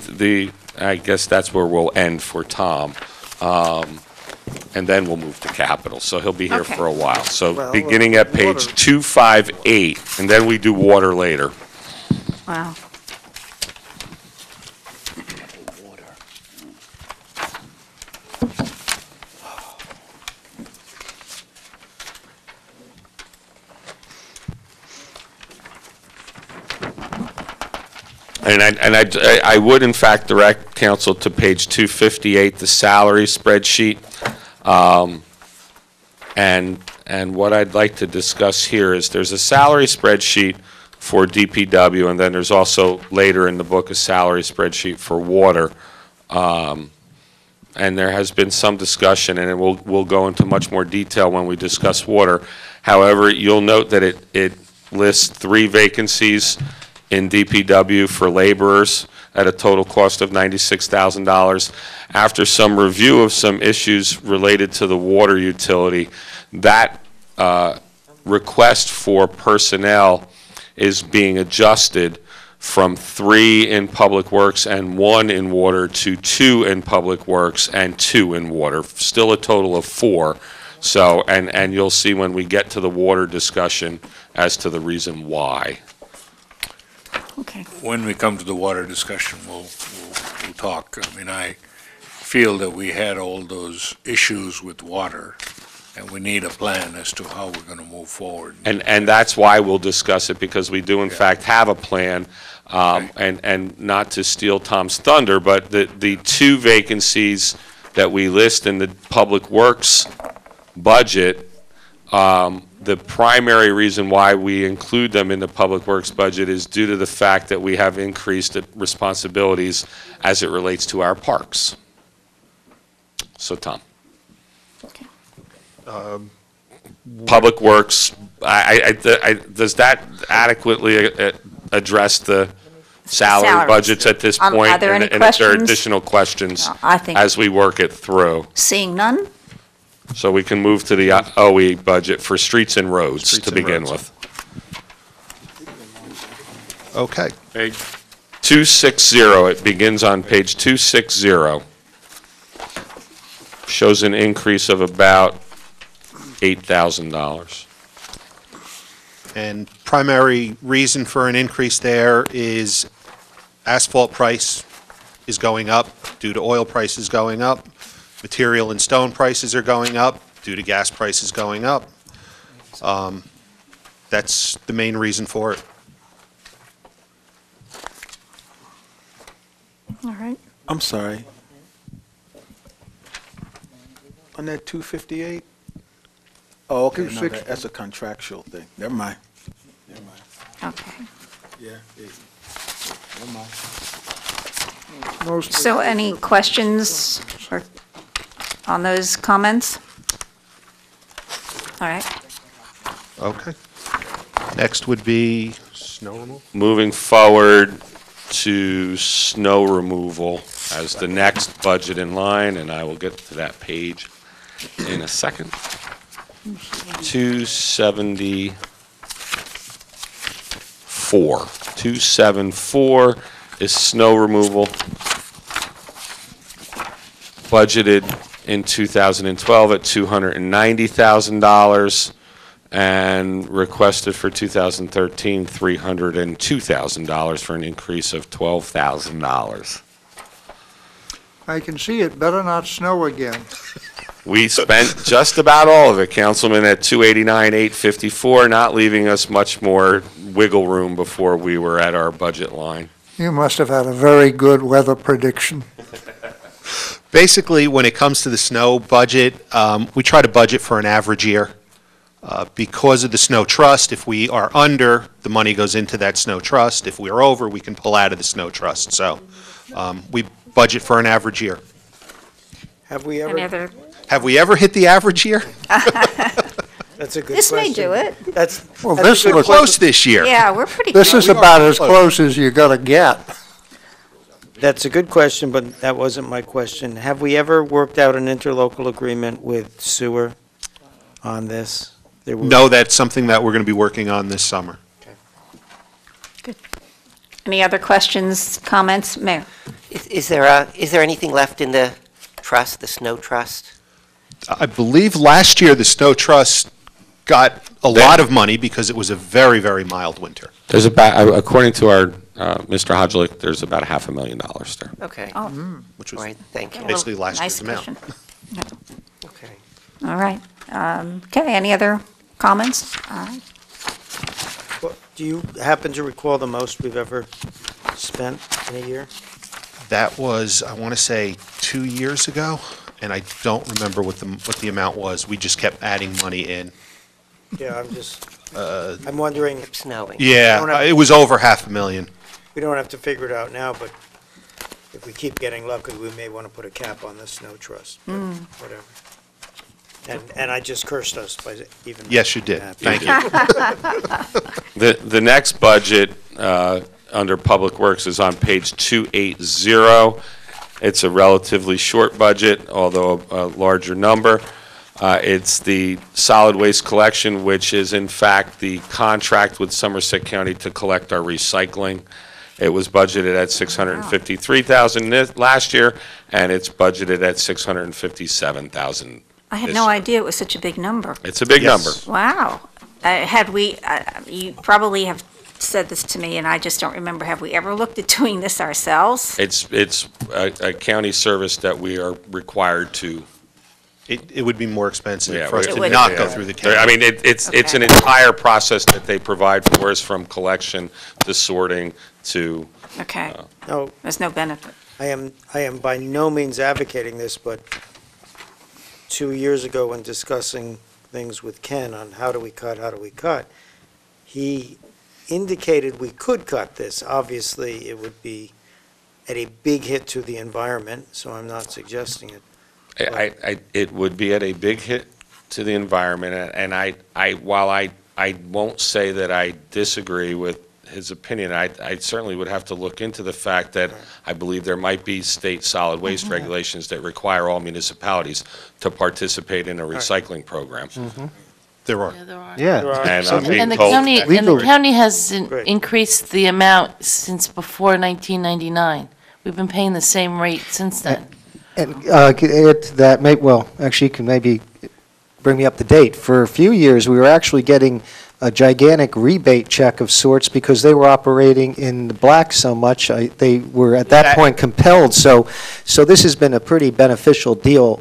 I guess that's where we'll end for Tom. And then we'll move to capital, so he'll be here Okay. for a while. So Well, beginning at page water. 258, and then we do water later. Wow. And I would in fact direct council to page 258, the salary spreadsheet. And what I'd like to discuss here is there's a salary spreadsheet for DPW, and then there's also later in the book a salary spreadsheet for water. And there has been some discussion, and we'll go into much more detail when we discuss water. However, you'll note that it lists 3 vacancies in DPW for laborers at a total cost of $96,000. After some review of some issues related to the water utility, that request for personnel is being adjusted from 3 in Public Works and 1 in water to 2 in Public Works and 2 in water, still a total of 4. So, and you'll see when we get to the water discussion as to the reason why. Okay. When we come to the water discussion, we'll talk. I mean, I feel that we had all those issues with water, and we need a plan as to how we're going to move forward. And that's why we'll discuss it, because we do in fact have a plan. And not to steal Tom's thunder, but the 2 vacancies that we list in the Public Works budget, the primary reason why we include them in the Public Works budget is due to the fact that we have increased responsibilities as it relates to our parks. So, Tom. Public Works, does that adequately address the salary Salaries. budgets at this Are point? there any And if there are questions? additional questions No, I think- as we work it through? Seeing none? So we can move to the OE budget for streets and roads Streets to and begin roads. with. Okay. Page 260, it begins on page 260. Shows an increase of about $8,000. And primary reason for an increase there is asphalt price is going up due to oil prices going up. Material and stone prices are going up due to gas prices going up. That's the main reason for it. All right. I'm sorry. On that 258? Oh, okay, no, 260. that's a contractual thing. Never mind. Never mind. Okay. Yeah, never mind. Mostly- So any questions on those comments? All right. Okay. Next would be snow removal. Moving forward to snow removal as the next budget in line, and I will get to that page in a second. 274. 274 is snow removal. Budgeted in 2012 at $290,000 and requested for 2013, $302,000 for an increase of $12,000. I can see it better not snow again. We spent just about all of it, Councilman, at 289, 854, not leaving us much more wiggle room before we were at our budget line. You must have had a very good weather prediction. Basically, when it comes to the snow budget, we try to budget for an average year. Because of the snow trust, if we are under, the money goes into that snow trust. If we are over, we can pull out of the snow trust. So we budget for an average year. Have we Any ever, other? Have we ever hit the average year? that's a good This question. may do it. Well, That's this a good looks, Close this year. Yeah, we're pretty this close. is about as close as you're gonna get. That's a good question, but that wasn't my question. Have we ever worked out an interlocal agreement with sewer on this? There were- No, that's something that we're going to be working on this summer. Any other questions, comments? Mayor? Is there anything left in the trust, the snow trust? I believe last year the snow trust got a lot of money because it was a very, very mild winter. There's about, according to our, Mr. Hodgelick, there's about $500,000 there. Okay. Oh, Which was All right, thank you. basically last nice year's amount. cushion. Okay. All right. Okay, any other comments? All right. Do you happen to recall the most we've ever spent in a year? That was, I want to say, 2 years ago, and I don't remember what the amount was. We just kept adding money in. Yeah, I'm wondering, Kept snowing. Yeah, don't have- it was over $500,000. we don't have to figure it out now, but if we keep getting lucky, we may want to put a cap on the snow trust, but whatever. And I just cursed us by even. Yes, you did. Thank you. The next budget under Public Works is on page 280. It's a relatively short budget, although a larger number. It's the solid waste collection, which is in fact the contract with Somerset County to collect our recycling. It was budgeted at $653,000 last year, and it's budgeted at $657,000. I had this no year. idea it was such a big number. It's a big number. Wow. Had we, you probably have said this to me, and I just don't remember, have we ever looked at doing this ourselves? It's a county service that we are required to. It would be more expensive Yeah, for us It to would. not go through the county. I mean, it's an entire process that they provide for us, from collection to sorting to. Okay, No, there's no benefit. I am by no means advocating this, but 2 years ago when discussing things with Ken on how do we cut, he indicated we could cut this. Obviously, it would be at a big hit to the environment, so I'm not suggesting it. It would be at a big hit to the environment, and while I won't say that I disagree with his opinion, I certainly would have to look into the fact that I believe there might be state solid waste regulations that require all municipalities to participate in a recycling program. There are. Yeah. And I'm being And the told, county has Great. increased the amount since before 1999. We've been paying the same rate since then. And could add to that, well, actually, you can maybe bring me up to date. For a few years, we were actually getting a gigantic rebate check of sorts because they were operating in the black so much. They were at that point compelled. So this has been a pretty beneficial deal.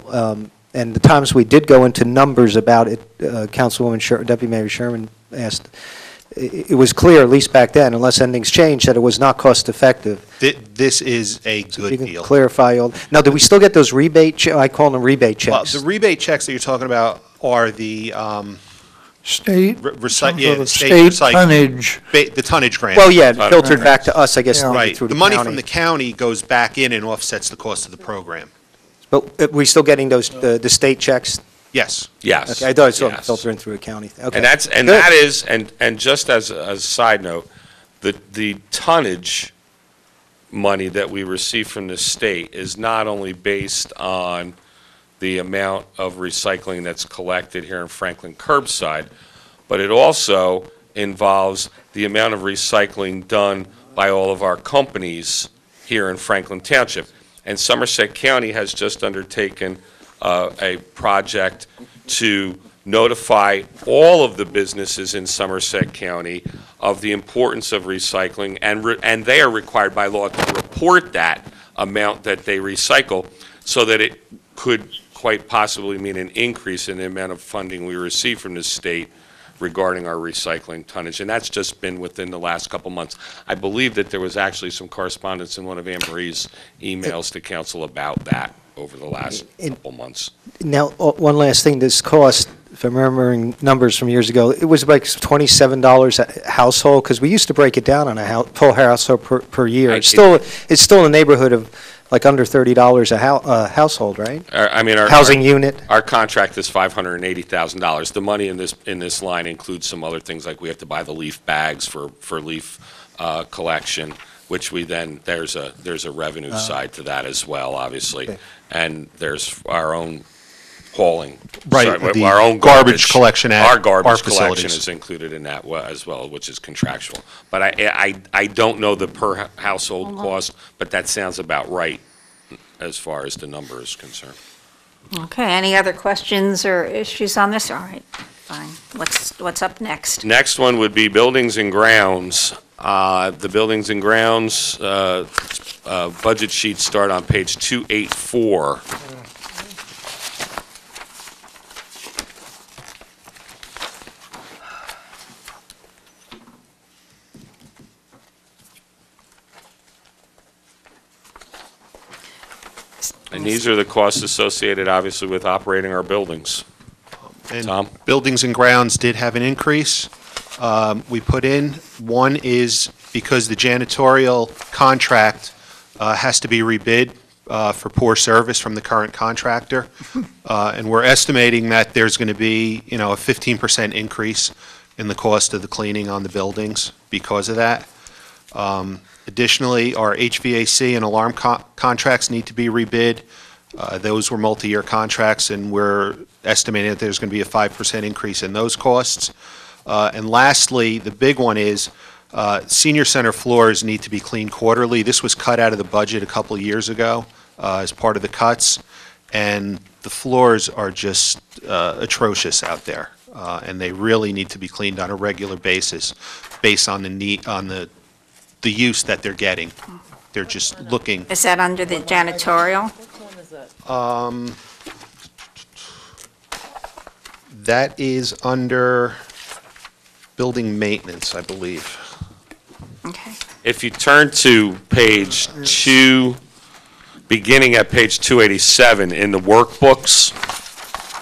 And the times we did go into numbers about it, Deputy Mayor Sherman asked, it was clear, at least back then, unless anything's changed, that it was not cost effective. This is a You good can deal. clarify all. Now, do we still get those rebate? I call them rebate Well, checks. the rebate checks that you're talking about are the State, state state recycling- tonnage. the tonnage grant. Well, yeah, it filtered back to us, I guess, Yeah. maybe Right. through The the money county. from the county goes back in and offsets the cost of the program. But we still getting those, the state checks? Yes. yes. Okay, I thought I saw them yes. filtering through a county. Okay. And Good. that is, and just as a side note, the tonnage money that we receive from the state is not only based on the amount of recycling that's collected here in Franklin curbside, but it also involves the amount of recycling done by all of our companies here in Franklin Township. And Somerset County has just undertaken a project to notify all of the businesses in Somerset County of the importance of recycling, and they are required by law to report that amount that they recycle so that it could quite possibly mean an increase in the amount of funding we receive from the state regarding our recycling tonnage, and that's just been within the last couple months. I believe that there was actually some correspondence in one of Anne Marie's emails to council about that over the last couple months. Now, one last thing, this cost, if I'm remembering numbers from years ago, it was like $27 a household, because we used to break it down on a full household per year. It's still in the neighborhood of like under $30 a household, right? Housing unit. Our contract is $580,000. The money in this line includes some other things, like we have to buy the leaf bags for leaf collection, which we then, there's a revenue side to that as well, obviously. Okay. And there's our own hauling. Right, Sorry, the our own garbage collection at our garbage our collection facilities. is included in that as well, which is contractual. But I don't know the per household cost, but that sounds about right as far as the number is concerned. Okay, any other questions or issues on this? All right, fine. What's up next? Next one would be buildings and grounds. The buildings and grounds budget sheets start on page 284. And these are the costs associated, obviously, with operating our buildings. And Tom? buildings and grounds did have an increase. We put in, one is because the janitorial contract has to be rebid for poor service from the current contractor. And we're estimating that there's going to be, a 15% increase in the cost of the cleaning on the buildings because of that. Additionally, our HVAC and alarm contracts need to be rebid. Those were multi-year contracts, and we're estimating that there's going to be a 5% increase in those costs. And lastly, the big one is senior center floors need to be cleaned quarterly. This was cut out of the budget a couple of years ago as part of the cuts, and the floors are just atrocious out there, and they really need to be cleaned on a regular basis based on the use that they're getting. They're just looking. Is that under the janitorial? That is under building maintenance, I believe. Okay. If you turn to page 2, beginning at page 287 in the workbooks,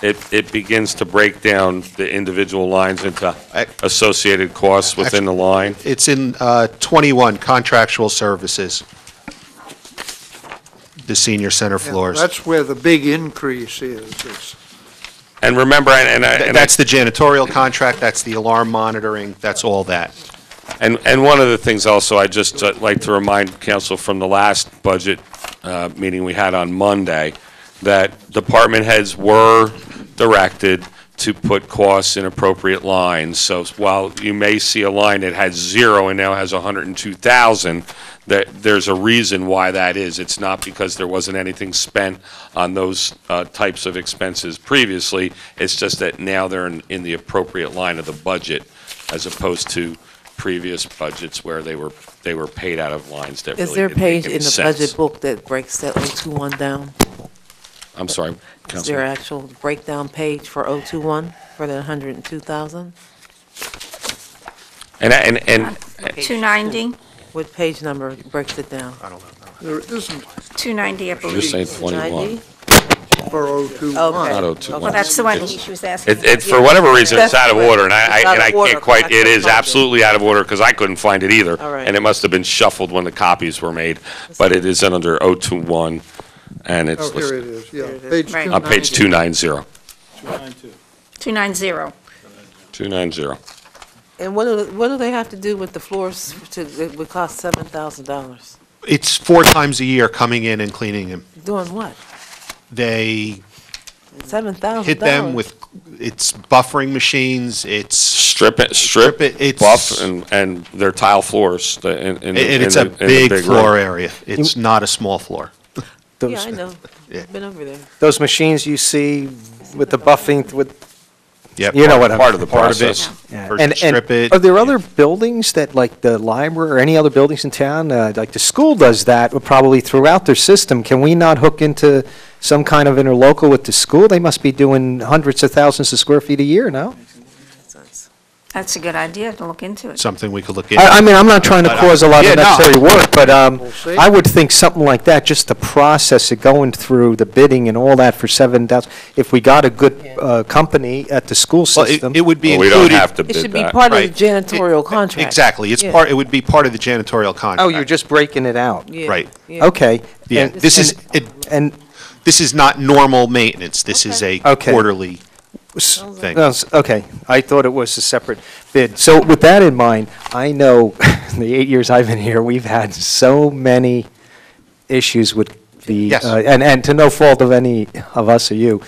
it begins to break down the individual lines into associated costs within the line. It's in 21, contractual services, the senior center floors. That's where the big increase is. And remember, That's the janitorial contract, that's the alarm monitoring, that's all that. And one of the things also, I just like to remind council from the last budget meeting we had on Monday, that department heads were directed to put costs in appropriate lines. So while you may see a line that had 0 and now has 102,000, there's a reason why that is. It's not because there wasn't anything spent on those types of expenses previously. It's just that now they're in the appropriate line of the budget, as opposed to previous budgets where they were paid out of lines that really Is there a didn't make page any in the sense. budget book that breaks that 021 down? I'm sorry, Is there Councilman. an actual breakdown page for 021 for the 102,000? And 290? What page number breaks it down? I don't know. There isn't 290, I You're believe. saying 21. 90? for 021. Okay. Not 021. Well, that's the one she was asking. For whatever reason, it's That's out of right. order, and It's out of I order, can't quite, I it couldn't is find it. absolutely out of order, because I couldn't find it either. All right. And it must have been shuffled when the copies were made, but it is under 021, and it's Oh, here listed it is, yeah. Page Right. on page 290. 290. 290. And what do they have to do with the floors it would cost $7,000? It's 4 times a year coming in and cleaning them. Doing what? They $7,000? hit them with, it's buffering machines, it's. Strip, it's- buff, and their tile floors. And it's a big floor area. It's not a small floor. Yeah, I know. Been over there. Those machines you see with the buffing, with Yep, You know what I'm... Part of the Part of it. process. Yeah. First And strip it. are there other buildings that, like the library or any other buildings in town, like the school does that, probably throughout their system? Can we not hook into some kind of interlocal with the school? They must be doing hundreds of thousands of square feet a year, no? That's a good idea to look into it. Something we could look into. I mean, I'm not trying to But, cause a lot yeah, of no. necessary work, but see. I would think something like that, just the process of going through the bidding and all that for 7,000, if we got a good company at the school Well, system. it would be Well, we included. don't have to It bid should be that. part of Right. the janitorial contract. Exactly. It's Yeah. part, it would be part of the janitorial contract. Oh, you're just breaking it out? Yeah, Right. yeah. Okay. Yeah, And- this is, And, this is not normal maintenance. This is a Okay. quarterly thing. no, okay, I thought it was a separate bid. So with that in mind, I know in the 8 years I've been here, we've had so many issues with the, Yes. and to no fault of any of us or you.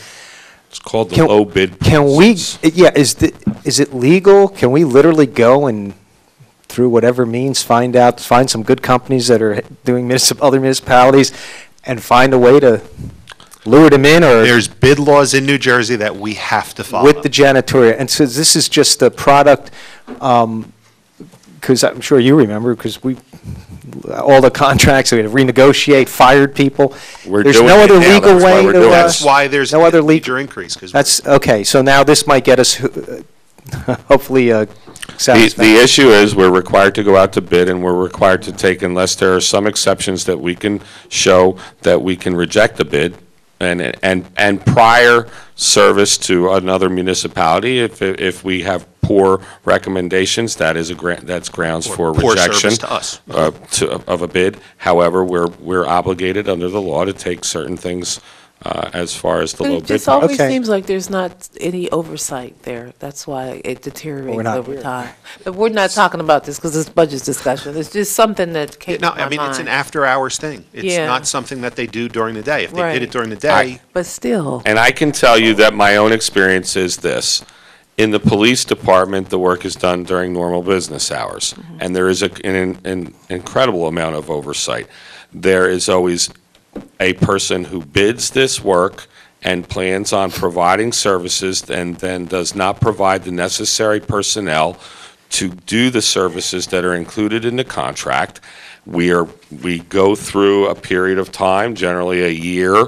It's called the Can- low bid Can we, process. yeah, is it legal? Can we literally go and, through whatever means, find some good companies that are doing other municipalities and find a way to lure them in, or There's bid laws in New Jersey that we have to follow. with the janitorial? And so this is just a product, because I'm sure you remember, because all the contracts, we had to renegotiate, fired people. We're There's doing no it other now. legal That's why way we're to, doing it. That's why there's no other a legal. major increase, because That's, okay, so now this might get us, hopefully, The satisfaction. issue is, we're required to go out to bid, and we're required to take, unless there are some exceptions that we can show that we can reject the bid, and prior service to another municipality, if we have poor recommendations, that is that's grounds for Poor rejection. service to us. Of a bid. However, we're obligated under the law to take certain things as far as the But low it bid. just always Okay. seems like there's not any oversight there. That's why it deteriorates not over here. time. But we're not talking about this because it's budget discussion. It's just something that came No, to my I mean, it's an mind. after-hours thing. It's Yeah. not something that they do during the day. If they Right. did it during the day, But still, And I can tell you that my own experience is this. In the police department, the work is done during normal business hours, and there is an incredible amount of oversight. There is always a person who bids this work and plans on providing services and then does not provide the necessary personnel to do the services that are included in the contract. We go through a period of time, generally a year,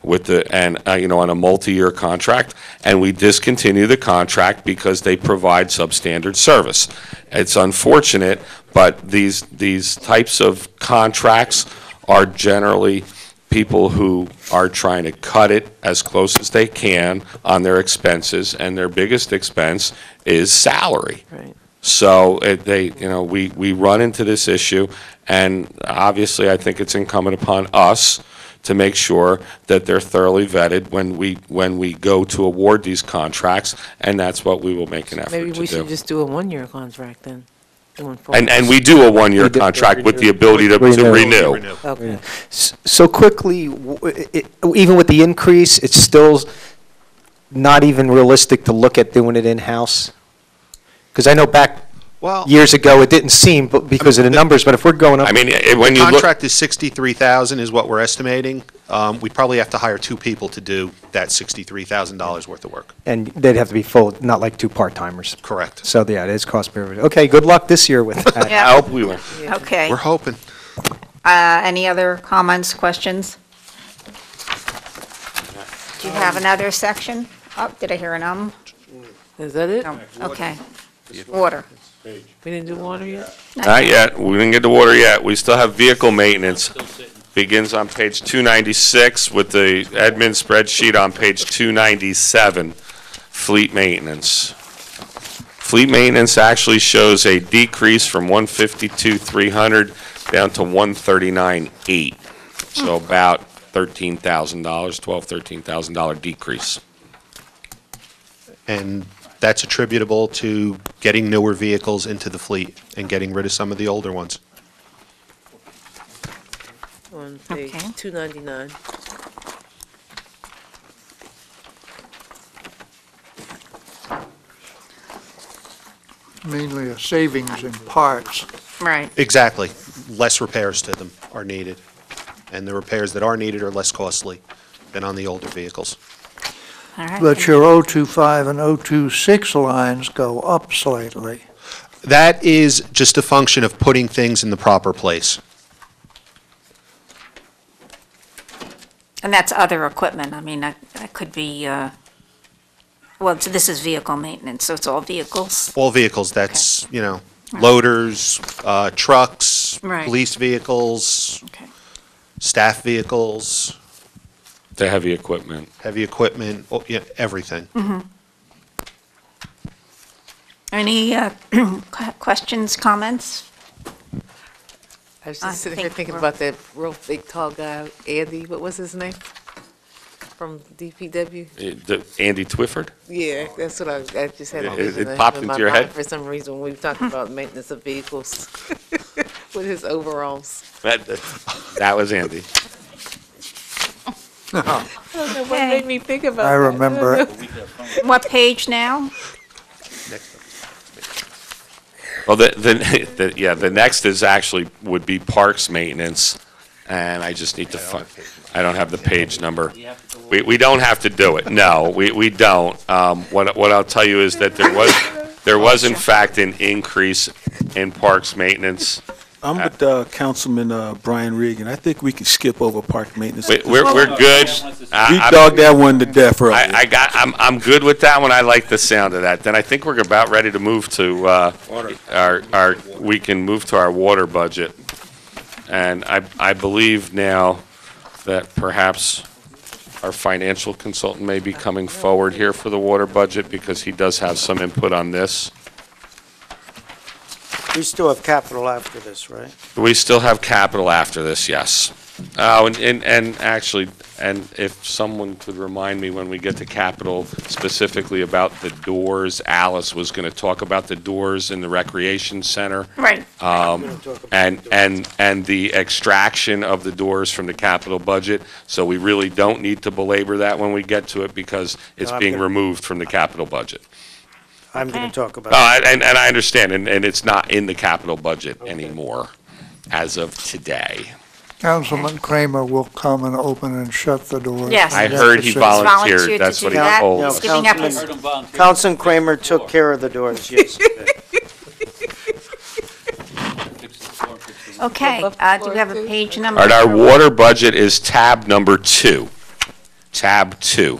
on a multi-year contract, and we discontinue the contract because they provide substandard service. It's unfortunate, but these types of contracts are generally people who are trying to cut it as close as they can on their expenses, and their biggest expense is salary. right. So we run into this issue, and obviously, I think it's incumbent upon us to make sure that they're thoroughly vetted when we go to award these contracts, and that's what we will make an effort to do. Maybe we should just do a one-year contract then, going forward. And we do a one-year contract with the ability to renew. Okay. So quickly, even with the increase, it's still not even realistic to look at doing it in-house? Because I know back well, years ago, it didn't seem, but because of the numbers, but if we're going up. I mean, the when you look, contract is $63,000 is what we're estimating. We'd probably have to hire two people to do that $63,000 worth of work. And they'd have to be full, not like two part-timers. Correct. So, yeah, it is cost per everybody. Okay, good luck this year with that. Yeah. I hope we will. Okay. We're hoping. Any other comments, questions? Do you have another section? Oh, did I hear an? Is that it? No. Okay. Water. We didn't do water yet? Not yet, we didn't get to water yet. We still have vehicle maintenance. Begins on page 296 with the admin spreadsheet on page 297, fleet maintenance. Fleet maintenance actually shows a decrease from 152,300 down to 139,800. So about $13,000, $13,000 decrease. And that's attributable to getting newer vehicles into the fleet and getting rid of some of the older ones. On page Okay. 299. Mainly a savings in parts. Right. Exactly. Less repairs to them are needed. And the repairs that are needed are less costly than on the older vehicles. All right. but your 025 and 026 lines go up slightly. That is just a function of putting things in the proper place. And that's other equipment. I mean, that could be, well, so this is vehicle maintenance, so it's all vehicles? All vehicles, that's, loaders, trucks, Right. police vehicles, staff vehicles, The heavy equipment. heavy equipment, everything. Any questions, comments? I was I just sitting here think thinking we're- about that real big tall guy, Andy, what was his name? From DPW? Andy Twyford? Yeah, that's what I just had. a It vision of popped him in into my your mind head? For some reason, when we talked about maintenance of vehicles with his overalls. That was Andy. I don't know what made me think about I that. remember it. What page now? Well, the next is actually, would be parks maintenance, and I just need to find, I don't have the page number. We don't have to do it, no, we don't. What I'll tell you is that there was in fact an increase in parks maintenance. I'm with Councilman Brian Regan. I think we can skip over park maintenance. We're good. We dogged that one to death earlier. I'm good with that one. I like the sound of that. Then I think we're about ready to move to we can move to our water budget. And I believe now that perhaps our financial consultant may be coming forward here for the water budget because he does have some input on this. We still have capital after this, right? We still have capital after this, yes. Oh, and actually, and if someone could remind me when we get to capital specifically about the doors, Alice was going to talk about the doors in the recreation center. Right. And the extraction of the doors from the capital budget. So we really don't need to belabor that when we get to it because it's No, I'm being gonna- removed from the capital budget. I'm going to talk about it. And I understand, and it's not in the capital budget anymore as of today. Councilman Kramer will come and open and shut the doors. Yes. I heard he volunteered, that's what he told No, us. Giving up Councilman Kramer took care of the doors, yes. Okay, do we have a page number? All right, our water budget is tab number 2. Tab 2.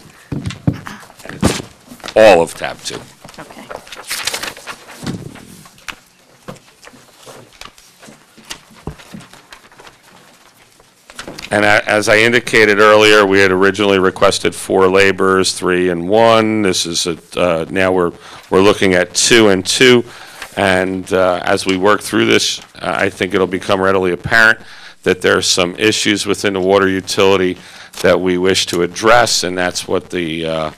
All of tab 2. Okay. And as I indicated earlier, we had originally requested 4 laborers, 3 and 1. This is, now we're looking at 2 and 2. And as we work through this, I think it'll become readily apparent that there are some issues within the water utility that we wish to address, and that's what the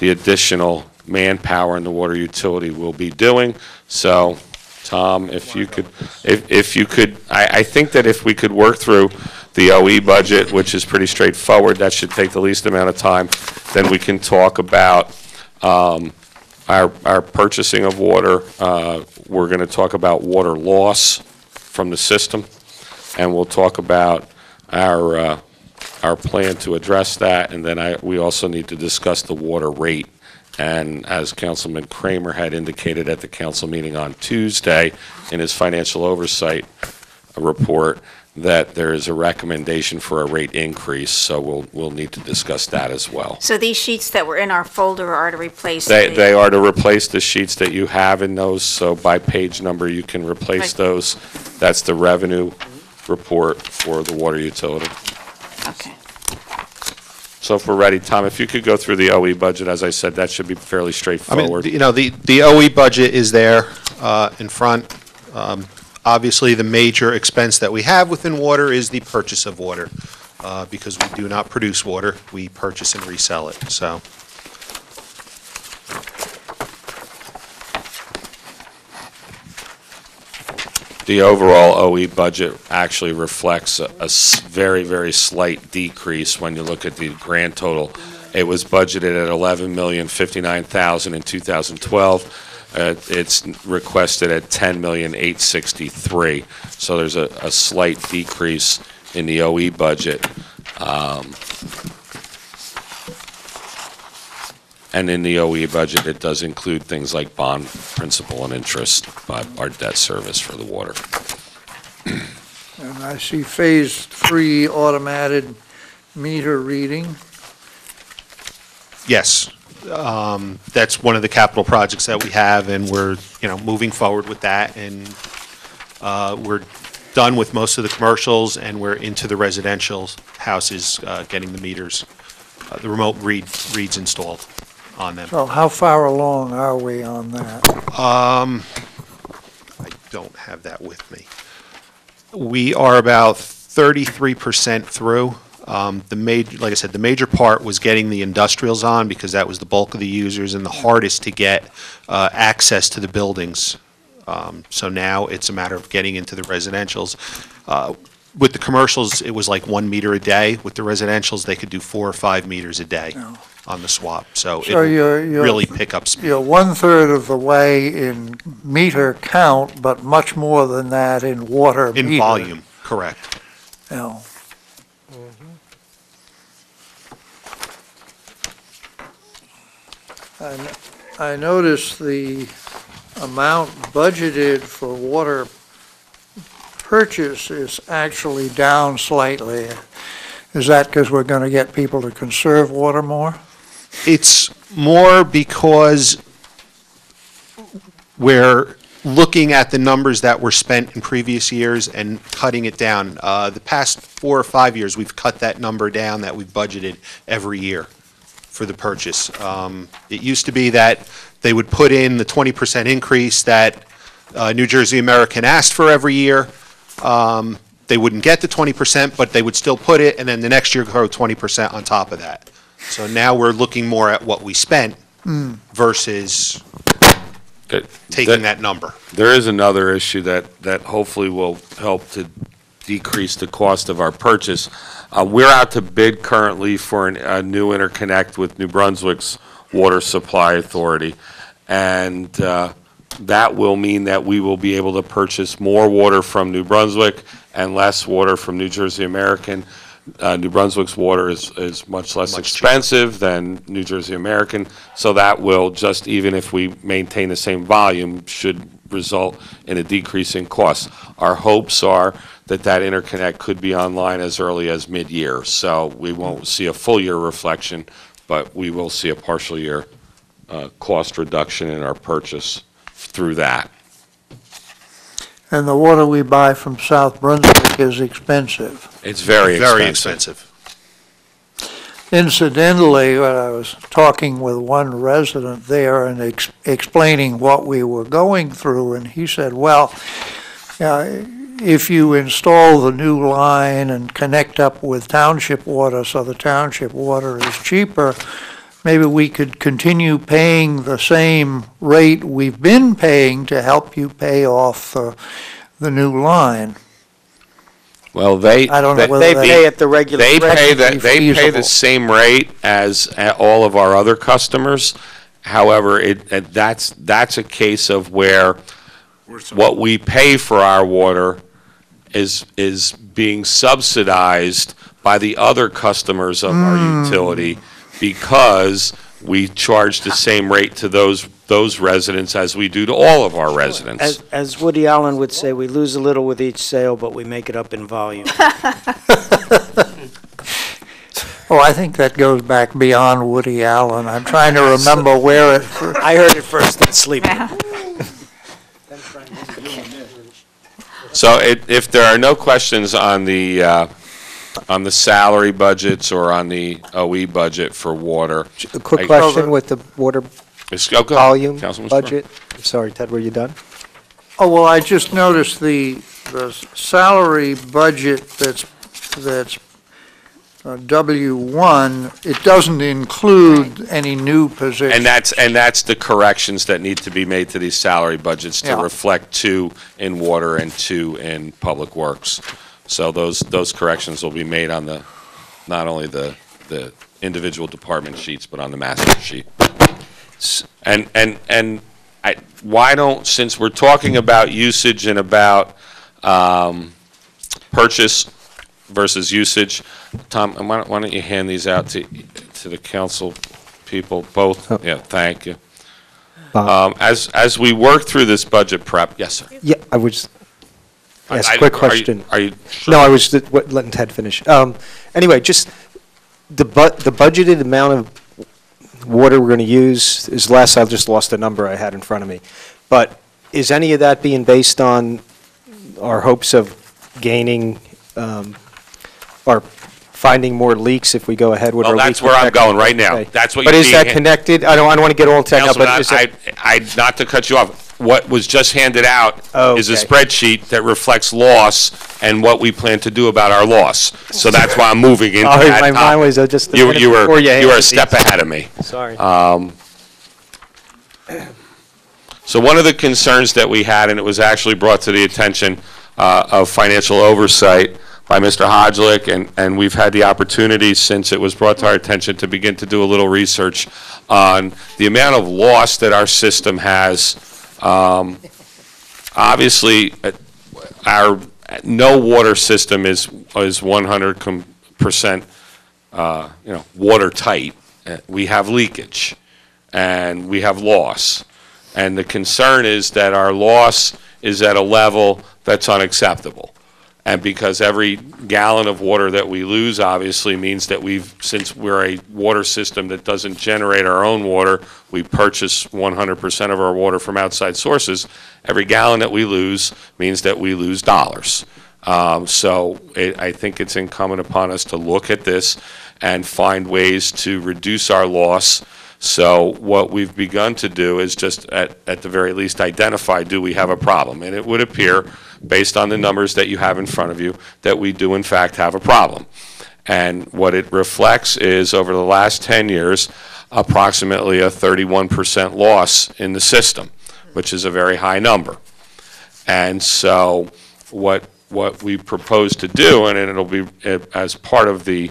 additional manpower in the water utility will be doing. So, Tom, if you could, I think that if we could work through the OE budget, which is pretty straightforward, that should take the least amount of time, then we can talk about our purchasing of water. We're going to talk about water loss from the system, and we'll talk about our plan to address that, and then we also need to discuss the water rate. And as Councilman Kramer had indicated at the council meeting on Tuesday in his financial oversight report, that there is a recommendation for a rate increase, so we'll need to discuss that as well. So these sheets that were in our folder are to replace They are to replace the sheets that you have in those, so by page number, you can replace Right. those. That's the revenue report for the water utility. Okay. So if we're ready, Tom, if you could go through the OE budget, as I said, that should be fairly I straightforward. mean, the OE budget is there in front. Obviously, the major expense that we have within water is the purchase of water, because we do not produce water, we purchase and resell it, so. The overall OE budget actually reflects a very, very slight decrease when you look at the grand total. It was budgeted at $11,059,000 in 2012. It's requested at $10,863,000. So there's a slight decrease in the OE budget. And in the OE budget, it does include things like bond principal and interest, our debt service for the water. And I see Phase 3 automated meter reading. Yes. That's one of the capital projects that we have, and we're, moving forward with that. And we're done with most of the commercials, and we're into the residential houses, getting the meters, the remote reads installed on them. So how far along are we on that? I don't have that with me. We are about 33% through. Like I said, the major part was getting the industrials on because that was the bulk of the users and the hardest to get access to the buildings. So now it's a matter of getting into the residentials. With the commercials, it was like 1 meter a day. With the residentials, they could do 4 or 5 meters a day on the swap. So it you're really pick up speed. You're 1/3 of the way in meter count, but much more than that in water meter. In volume, correct. Yeah. I noticed the amount budgeted for water purchase is actually down slightly. Is that because we're going to get people to conserve water more? It's more because we're looking at the numbers that were spent in previous years and cutting it down. The past 4 or 5 years, we've cut that number down that we've budgeted every year for the purchase. It used to be that they would put in the 20% increase that New Jersey American asked for every year. They wouldn't get the 20%, but they would still put it, and then the next year grow 20% on top of that. So now we're looking more at what we spent versus taking that number. There is another issue that hopefully will help to decrease the cost of our purchase. We're out to bid currently for a new interconnect with New Brunswick's Water Supply Authority, and that will mean that we will be able to purchase more water from New Brunswick and less water from New Jersey American. New Brunswick's water is much less expensive than New Jersey American, so that will just, even if we maintain the same volume, should result in a decrease in costs. Our hopes are that interconnect could be online as early as mid-year, so we won't see a full year reflection, but we will see a partial year cost reduction in our purchase through that. And the water we buy from South Brunswick is expensive. It's very expensive. Incidentally, when I was talking with one resident there and explaining what we were going through, and he said, well, if you install the new line and connect up with township water so the township water is cheaper, maybe we could continue paying the same rate we've been paying to help you pay off the new line. Well, I don't know whether they pay at the regular They rate. pay the same rate as all of our other customers. However, that's a case of where what we pay for our water is being subsidized by the other customers of our utility, because we charge the same rate to those residents as we do to all of our residents. As Woody Allen would say, we lose a little with each sale, but we make it up in volume. Oh, I think that goes back beyond Woody Allen. I'm trying to remember where it. I heard it first in sleep. So if there are no questions on the salary budgets or on the OE budget for water. A quick question with the water volume Councilman budget. Sorry, Ted, were you done? Oh, well, I just noticed the salary budget that's W1, it doesn't include any new positions. And that's the corrections that need to be made to these salary budgets to reflect 2 in water and 2 in public works. So those corrections will be made on not only the individual department sheets, but on the master sheet. And why don't, since we're talking about usage and about purchase versus usage, Tom, why don't you hand these out to the council people, both, Oh. yeah, thank you. Bob? As we work through this budget prep, yes, sir. Yeah, I would just ask I- a quick are you- question. are you sure? No, I was letting Ted finish. Anyway, just the budgeted amount of water we're going to use is less. I just lost the number I had in front of me. But is any of that being based on our hopes of gaining, or finding more leaks if we go ahead with our Well, leak that's where I'm protection? going right now. Okay. That's what But you're is that seeing. connected? I don't want to get all technical, but Councilman, is that? not to cut you off, what was just handed out is a Okay. spreadsheet that reflects loss and what we plan to do about our loss. So that's why I'm moving into Oh, that my topic. mind was just a You minute you were before you you were a handed step these. ahead of me. Sorry. So one of the concerns that we had, and it was actually brought to the attention of financial oversight by Mr. Hodgelick, and we've had the opportunity since it was brought to our attention to begin to do a little research on the amount of loss that our system has. Obviously, our no water system is 100% watertight. We have leakage, and we have loss. And the concern is that our loss is at a level that's unacceptable. And because every gallon of water that we lose obviously means that since we're a water system that doesn't generate our own water, we purchase 100% of our water from outside sources, every gallon that we lose means that we lose dollars. I think it's incumbent upon us to look at this and find ways to reduce our loss. So what we've begun to do is just, at the very least, identify, do we have a problem? And it would appear, based on the numbers that you have in front of you, that we do in fact have a problem. And what it reflects is, over the last 10 years, approximately a 31% loss in the system, which is a very high number. And so what we propose to do, and it'll be as part of the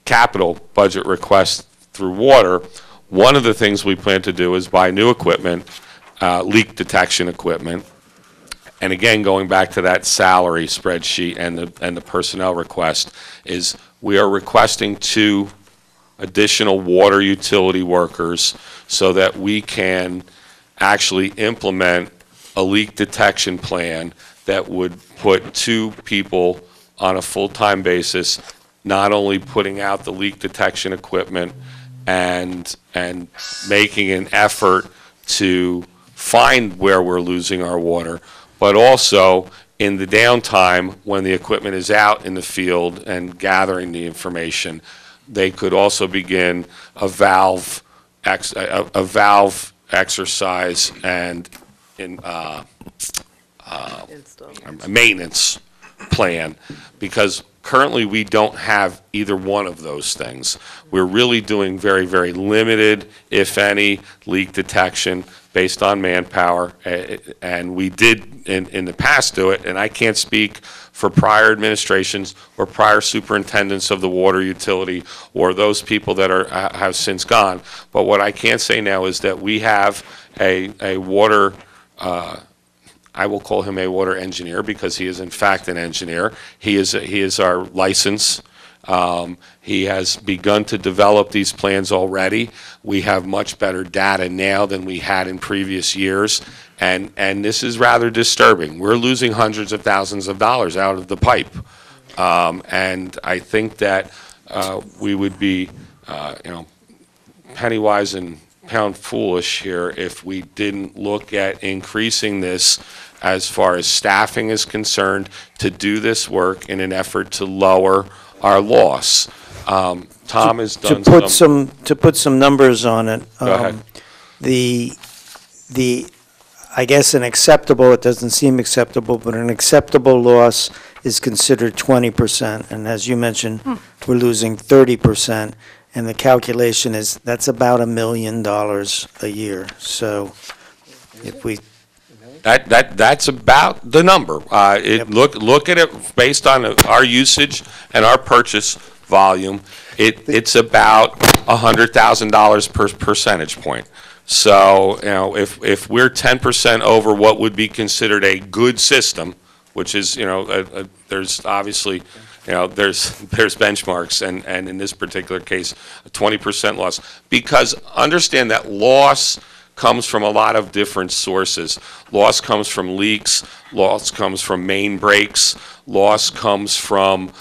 capital budget request through water, one of the things we plan to do is buy new equipment, leak detection equipment. And again, going back to that salary spreadsheet and the personnel request, is we are requesting 2 additional water utility workers so that we can actually implement a leak detection plan that would put 2 people on a full-time basis, not only putting out the leak detection equipment and making an effort to find where we're losing our water, but also in the downtime when the equipment is out in the field and gathering the information, they could also begin a valve exercise and a maintenance plan, because currently we don't have either one of those things. We're really doing very, very limited, if any, leak detection based on manpower, and we did in the past do it, and I can't speak for prior administrations or prior superintendents of the water utility or those people that have since gone. But what I can say now is that we have a water, I will call him a water engineer because he is in fact an engineer. He is our license. He has begun to develop these plans already. We have much better data now than we had in previous years, and this is rather disturbing. We're losing hundreds of thousands of dollars out of the pipe, and I think that we would be, penny wise and pound foolish here if we didn't look at increasing this as far as staffing is concerned to do this work in an effort to lower our loss. Tom has done To put some numbers on it. Go ahead. I guess an acceptable, it doesn't seem acceptable, but an acceptable loss is considered 20%. And as you mentioned, we're losing 30%. And the calculation is, that's about $1 million a year. So if we That's about the number. Look at it based on our usage and our purchase volume. It's about $100,000 per percentage point. So if we're 10% over what would be considered a good system, which is there's obviously there's benchmarks, and in this particular case, a 20% loss. Because understand that loss comes from a lot of different sources. Loss comes from leaks, loss comes from main breaks, loss comes from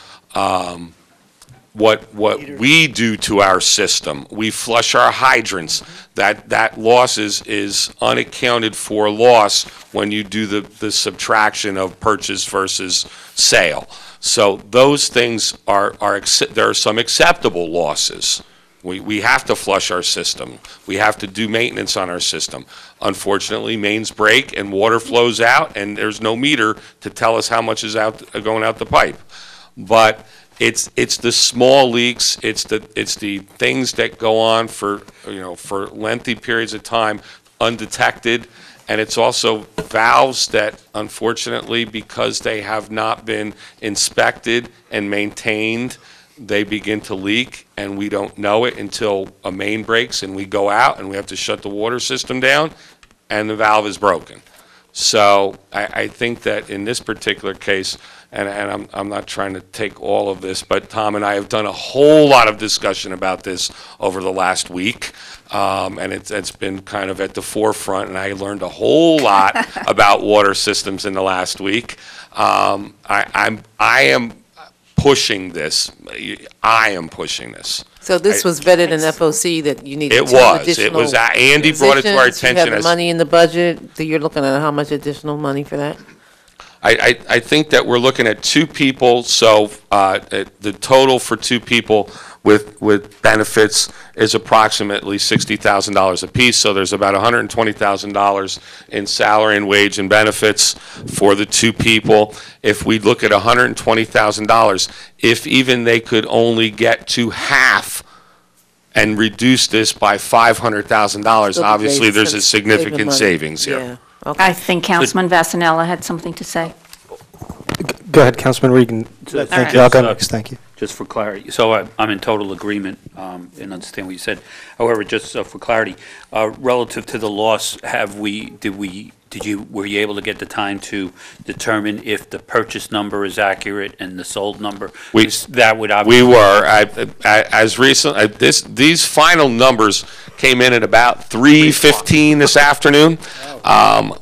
what we do to our system. We flush our hydrants. That loss is unaccounted for loss when you do the subtraction of purchase versus sale. So those things there are some acceptable losses. We have to flush our system. We have to do maintenance on our system. Unfortunately, mains break and water flows out, and there's no meter to tell us how much is going out the pipe. But it's the small leaks, it's the things that go on for lengthy periods of time undetected, and it's also valves that, unfortunately, because they have not been inspected and maintained, they begin to leak, and we don't know it until a main breaks and we go out and we have to shut the water system down and the valve is broken. So I think that in this particular case, and I'm not trying to take all of this, but Tom and I have done a whole lot of discussion about this over the last week, and it's been kind of at the forefront, and I learned a whole lot about water systems in the last week. I am pushing this. I am pushing this. So this was vetted in FOC that you needed It two was. additional It was. Andy brought it to our positions. You attention have the money in the budget, that you're looking at how much additional money for that? I think that we're looking at two people, so the total for two people with benefits is approximately $60,000 apiece, so there's about $120,000 in salary and wage and benefits for the two people. If we look at $120,000, if even they could only get to half and reduce this by $500,000, obviously there's a significant savings here. Yeah. I think Councilman Vasanella had something to say. Go ahead, Councilman Regan. Thank you. I'll go next. Thank you. Just for clarity, so I'm in total agreement and understand what you said. However, just for clarity, relative to the loss, were you able to get the time to determine if the purchase number is accurate and the sold number? That would obviously. We were. These final numbers came in at about 3:15 this afternoon.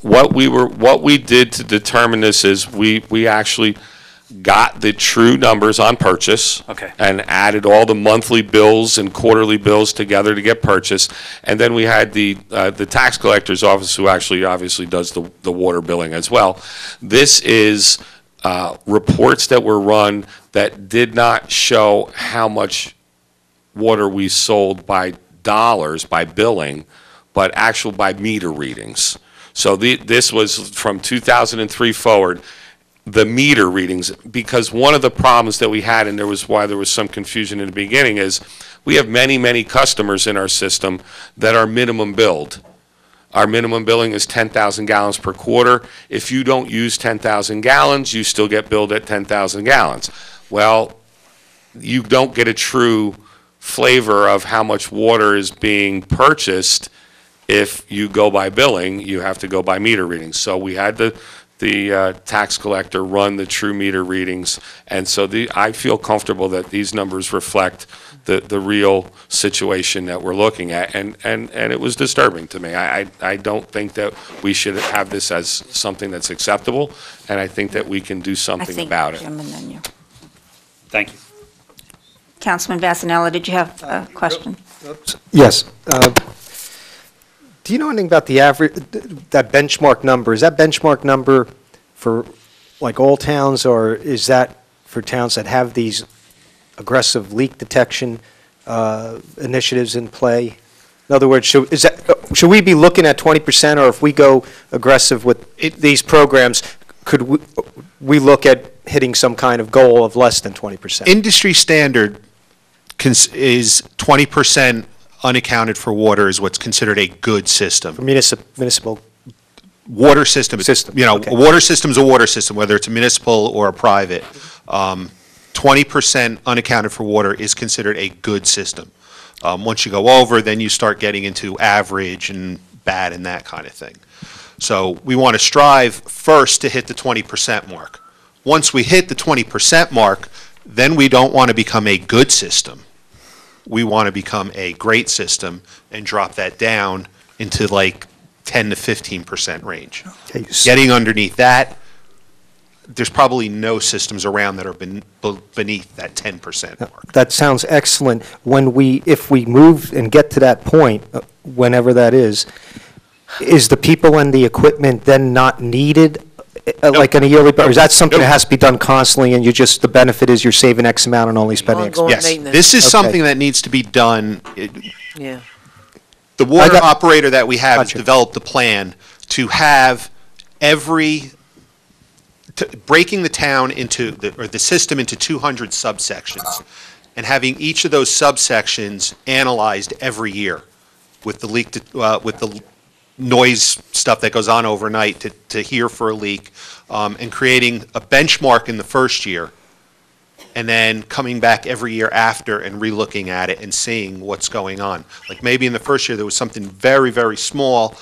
What we did to determine this is we actually got the true numbers on purchase. Okay. And added all the monthly bills and quarterly bills together to get purchase. And then we had the tax collector's office, who actually obviously does the water billing as well. This is reports that were run that did not show how much water we sold by dollars, by billing, but actual by meter readings. So this was from 2003 forward, the meter readings, because one of the problems that we had, and there was some confusion in the beginning, is we have many customers in our system that are minimum billed. Our minimum billing is 10,000 gallons per quarter. If you don't use 10,000 gallons, you still get billed at 10,000 gallons. Well, you don't get a true flavor of how much water is being purchased if you go by billing. You have to go by meter readings. So we had the tax collector run the true meter readings, and so I feel comfortable that these numbers reflect the real situation that we're looking at, and it was disturbing to me. I don't think that we should have this as something that's acceptable, and I think that we can do something about it. Jim, and then you. Thank you. Councilman Vasanella, did you have a question? Yes. Do you know anything about the average, that benchmark number? Is that benchmark number for like all towns, or is that for towns that have these aggressive leak detection initiatives in play? In other words, should we be looking at 20%, or if we go aggressive with these programs, could we look at hitting some kind of goal of less than 20%? Industry standard is 20% unaccounted for water is what's considered a good system. For municipal water system. Okay. A water system's a water system, whether it's a municipal or a private. 20% unaccounted for water is considered a good system. Once you go over, then you start getting into average and bad and that kind of thing. So we want to strive first to hit the 20% mark. Once we hit the 20% mark, then we don't want to become a good system. We want to become a great system and drop that down into like 10 to 15% range. Okay, Getting underneath that, there's probably no systems around that are beneath that 10% mark. That sounds excellent. If we move and get to that point, whenever that is the people and the equipment then not needed, like on a yearly, or is that something that has to be done constantly, and the benefit is you're saving X amount and only spending X? Ongoing Yes, maintenance. this is Okay. something that needs to be done. Yeah. The water got- operator that we have has Gotcha. developed a plan to have breaking the town or the system into 200 subsections, and having each of those subsections analyzed every year with the with the noise stuff that goes on overnight to hear for a leak, and creating a benchmark in the first year, and then coming back every year after and re-looking at it and seeing what's going on. Like maybe in the first year there was something very, very small,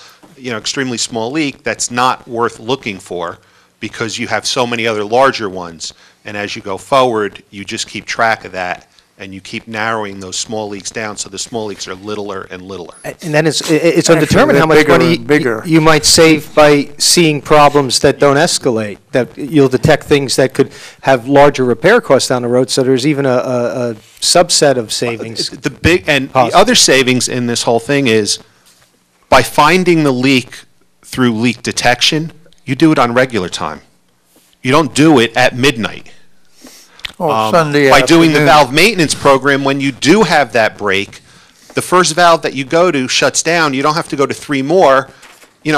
extremely small leak that's not worth looking for because you have so many other larger ones. And as you go forward, you just keep track of that and you keep narrowing those small leaks down so the small leaks are littler and littler. And then it's undetermined how much bigger money and bigger. you might save by seeing problems that don't escalate, that you'll detect things that could have larger repair costs down the road, so there's even a subset of savings. The other savings in this whole thing is by finding the leak through leak detection, you do it on regular time. You don't do it at midnight. Or Sunday By doing the afternoon. valve maintenance program, when you do have that break, the first valve that you go to shuts down. You don't have to go to 3 more.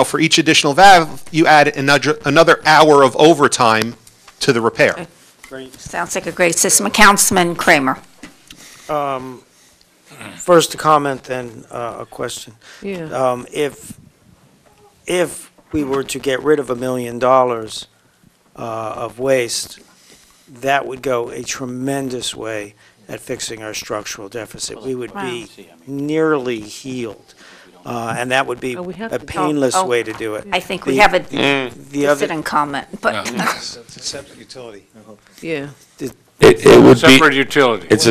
For each additional valve, you add another hour of overtime to the repair. Sounds like a great system. Councilman Kramer. First a comment, then a question. Yeah. If we were to get rid of $1 million of waste, that would go a tremendous way at fixing our structural deficit. We would be nearly healed, and that would be we have a to talk- painless oh, way to do it. I think we have a The other, dissident comment, but It's a separate utility. Yeah. It would be, Separate utility. it's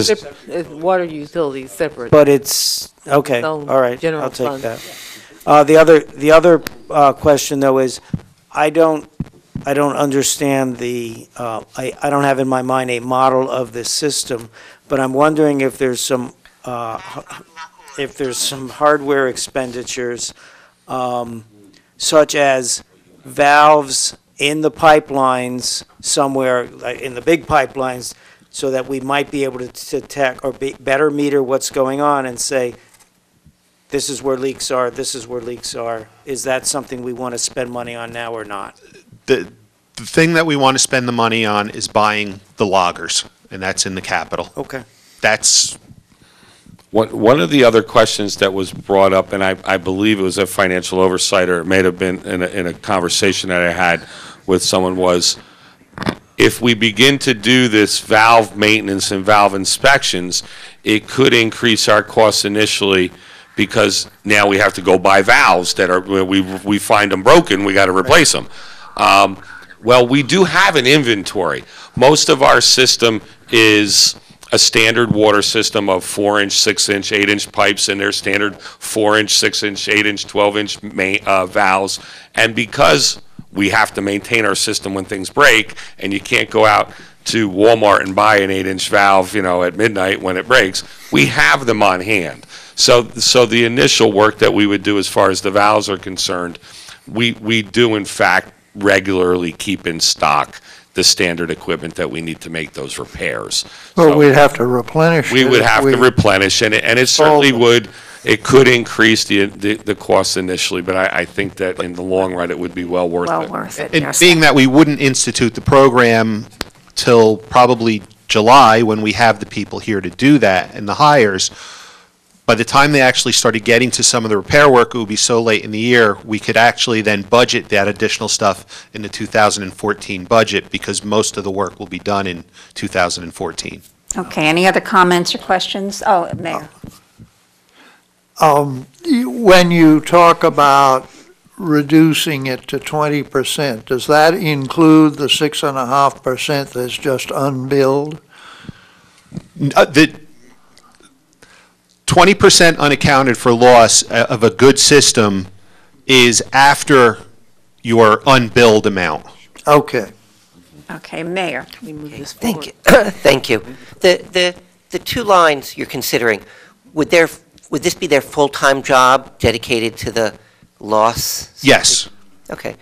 a, Water utilities separate. but it's, okay, So, all right, general I'll take fund. that. The other question, though, is I don't understand I don't have in my mind a model of this system, but I'm wondering if there's some hardware expenditures, such as valves in the pipelines somewhere, like in the big pipelines, so that we might be able to detect or better meter what's going on and say, this is where leaks are, this is where leaks are. Is that something we want to spend money on now or not? The thing that we want to spend the money on is buying the loggers, and that's in the capital. Okay. That's one of the other questions that was brought up, and I believe it was a financial oversight, or it may have been in a conversation that I had with someone, was if we begin to do this valve maintenance and valve inspections, it could increase our costs initially because now we have to go buy valves that are, we find them broken, we got to replace them. Well, we do have an inventory. Most of our system is a standard water system of 4-inch, 6-inch, 8-inch pipes, and their standard 4-inch, 6-inch, 8-inch, 12-inch valves. And because we have to maintain our system when things break, and you can't go out to Walmart and buy an 8-inch valve, at midnight when it breaks, we have them on hand. So the initial work that we would do as far as the valves are concerned, we do in fact regularly keep in stock the standard equipment that we need to make those repairs. Well, So we'd have to replenish. we it would if have we- to replenish, and it certainly would, it could increase the cost initially, but I think that in the long run, it would be well worth well it. worth it. And yes. being that we wouldn't institute the program till probably July, when we have the people here to do that and the hires, by the time they actually started getting to some of the repair work, it would be so late in the year, we could actually then budget that additional stuff in the 2014 budget, because most of the work will be done in 2014. Okay, any other comments or questions? Oh, Mayor. When you talk about reducing it to 20%, does that include the 6.5% that's just unbilled? The 20% unaccounted for loss of a good system is after your unbilled amount. Okay. Okay, Mayor. Thank you. Thank you. The two lines you're considering, would this be their full-time job dedicated to the loss? Yes. Okay.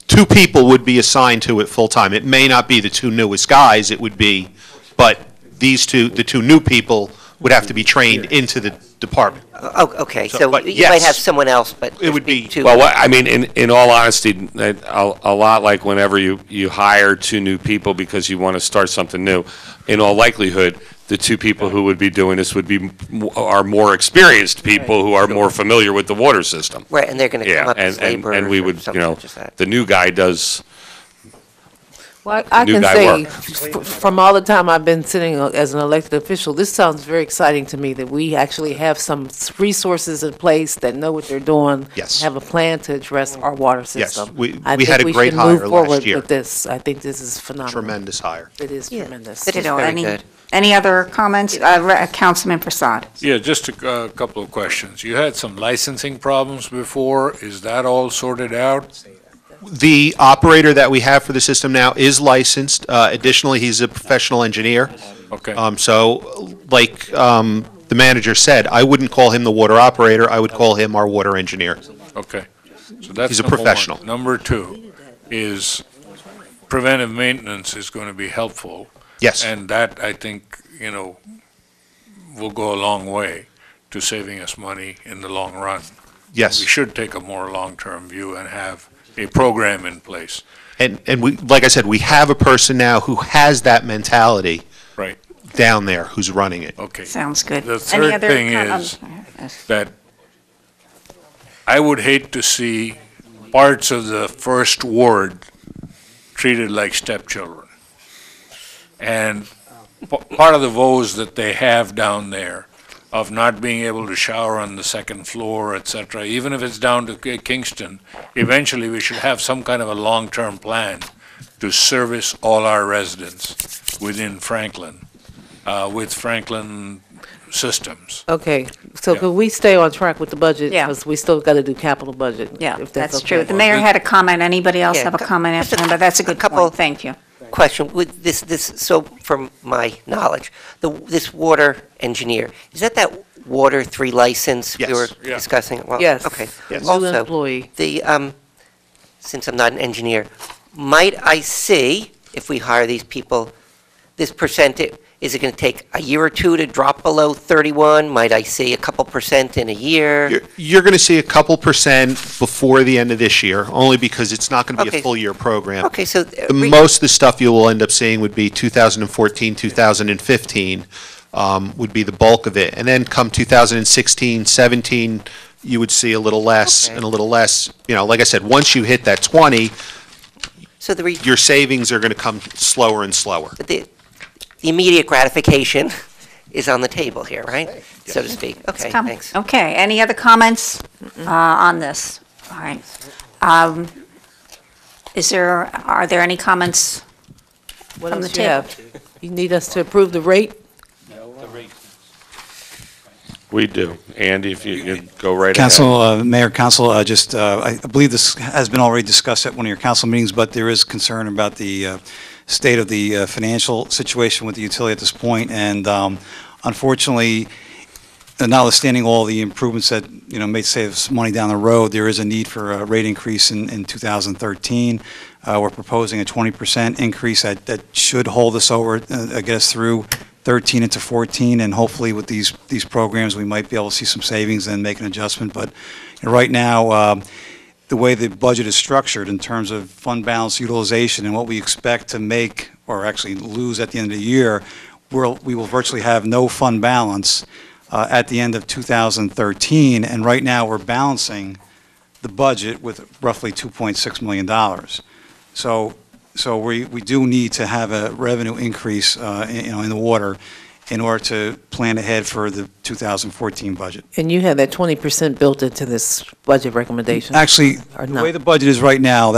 Two people would be assigned to it full-time. It may not be the two newest guys, it would be, but the two new people would have to be trained into the department. Oh, okay, so but you yes. might have someone else, but It would be, two. Well, I mean, in all honesty, a lot like whenever you hire two new people because you want to start something new, in all likelihood, the two people who would be doing this are more experienced people who are more familiar with the water system. Right, and they're going to come Yeah, up as laborers and we or would, something such as that. the new guy does. Well, I New can guy say, work. from all the time I've been sitting as an elected official, this sounds very exciting to me, that we actually have some resources in place that know what they're doing. Yes. Have a plan to address our water Yes, system. we I had think a we great should hire move last forward year. with this. I think this is phenomenal. Tremendous hire. It is tremendous. Ditto. very good. Any other comments? Councilman Prasad. Yeah, just a couple of questions. You had some licensing problems before. Is that all sorted out? The operator that we have for the system now is licensed. Additionally, he's a professional engineer. Okay. So, like the manager said, I wouldn't call him the water operator, I would call him our water engineer. Okay. So that's He's a number one. professional. Number two is preventive maintenance is going to be helpful. Yes. And that, I think, will go a long way to saving us money in the long run. Yes. We should take a more long-term view and have a program in place. And we, like I said, we have a person now who has that mentality Right. down there who's running it. Okay. Sounds good. The Any third other thing com- is that I would hate to see parts of the first ward treated like stepchildren. And part of the woes that they have down there of not being able to shower on the second floor, et cetera, even if it's down to Kingston, eventually we should have some kind of a long-term plan to service all our residents within Franklin, with Franklin systems. Okay, so Yeah. could we stay on track with the budget? Yeah. Because we still got to do capital budget. Yeah, if that's true. okay. The mayor had a comment. Anybody else Yeah, have a comment after him? But that's a good couple- point. Thank you. Question, with this, so from my knowledge, this water engineer, is that Water 3 license we Yes. were Yeah. discussing? Well, Yes. Okay. Yes. New Also, employee. since I'm not an engineer, might I see, if we hire these people, this percentage, is it going to take a year or two to drop below 31? Might I see a couple percent in a year? You're going to see a couple percent before the end of this year, only because it's not going to be Okay. a full year program. Okay, so. Most of the stuff you will end up seeing would be 2014, 2015 would be the bulk of it. And then come 2016, 17, you would see a little less Okay. and a little less. Like I said, once you hit that 20, So your savings are going to come slower and slower. the immediate gratification is on the table here, right? So to speak. Okay, Come. thanks. Okay, any other comments on this? All right. Are there any comments What from the else you table? have? You need us to approve the rate? We do. Andy, if you could go right ahead. Council, Mayor, Council, I believe this has been already discussed at one of your council meetings, but there is concern about the state of the financial situation with the utility at this point, and unfortunately, notwithstanding all the improvements that, may save us money down the road, there is a need for a rate increase in 2013. We're proposing a 20% increase that should hold us over, get us through 13 into 14, and hopefully with these programs, we might be able to see some savings and make an adjustment. But right now, the way the budget is structured in terms of fund balance utilization and what we expect to make, or actually lose at the end of the year, we will virtually have no fund balance at the end of 2013, and right now we're balancing the budget with roughly $2.6 million. So we do need to have a revenue increase, in the water in order to plan ahead for the 2014 budget. And you have that 20% built into this budget recommendation? Actually, Or the no? way the budget is right now,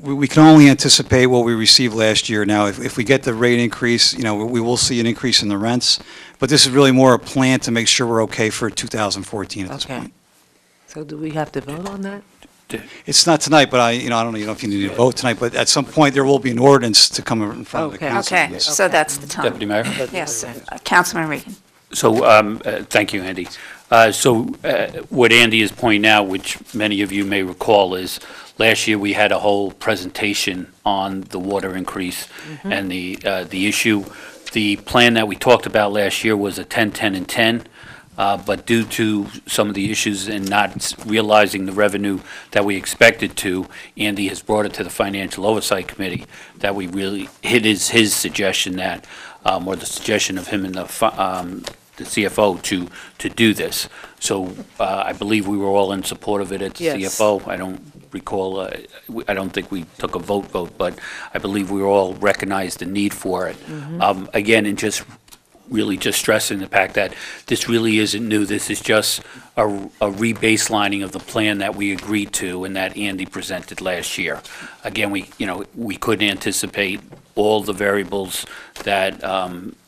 we can only anticipate what we received last year. Now, if we get the rate increase, we will see an increase in the rents, but this is really more a plan to make sure we're okay for 2014 at this point. So do we have to vote on that? It's not tonight, but I don't know if you need to vote tonight, but at some point, there will be an ordinance to come in front of the council. Okay, so that's the time. Deputy Mayor? Yes, Councilman Regan. So, thank you, Andy. What Andy is pointing out, which many of you may recall, is last year we had a whole presentation on the water increase and the issue. The plan that we talked about last year was a 10, 10, and 10. But due to some of the issues and not realizing the revenue that we expected to, Andy has brought it to the Financial Oversight Committee that we really, it is his suggestion that, or the suggestion of him and the CFO to do this. So I believe we were all in support of it at the CFO. I don't recall, I don't think we took a vote, but I believe we all recognized the need for it. Again, and just really just stressing the fact that this really isn't new. This is just a rebaselining of the plan that we agreed to and that Andy presented last year. Again, we couldn't anticipate all the variables that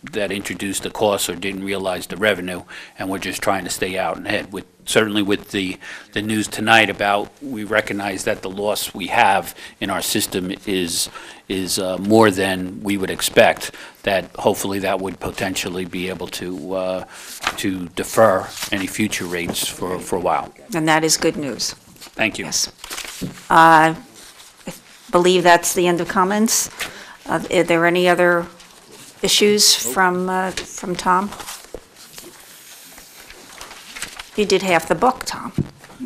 that introduced the costs or didn't realize the revenue, and we're just trying to stay out ahead. Certainly with the news tonight about, we recognize that the loss we have in our system is more than we would expect, that hopefully that would potentially be able to defer any future rates for a while. And that is good news. Thank you. Yes. I believe that's the end of comments. Are there any other issues from Tom? You did half the book, Tom.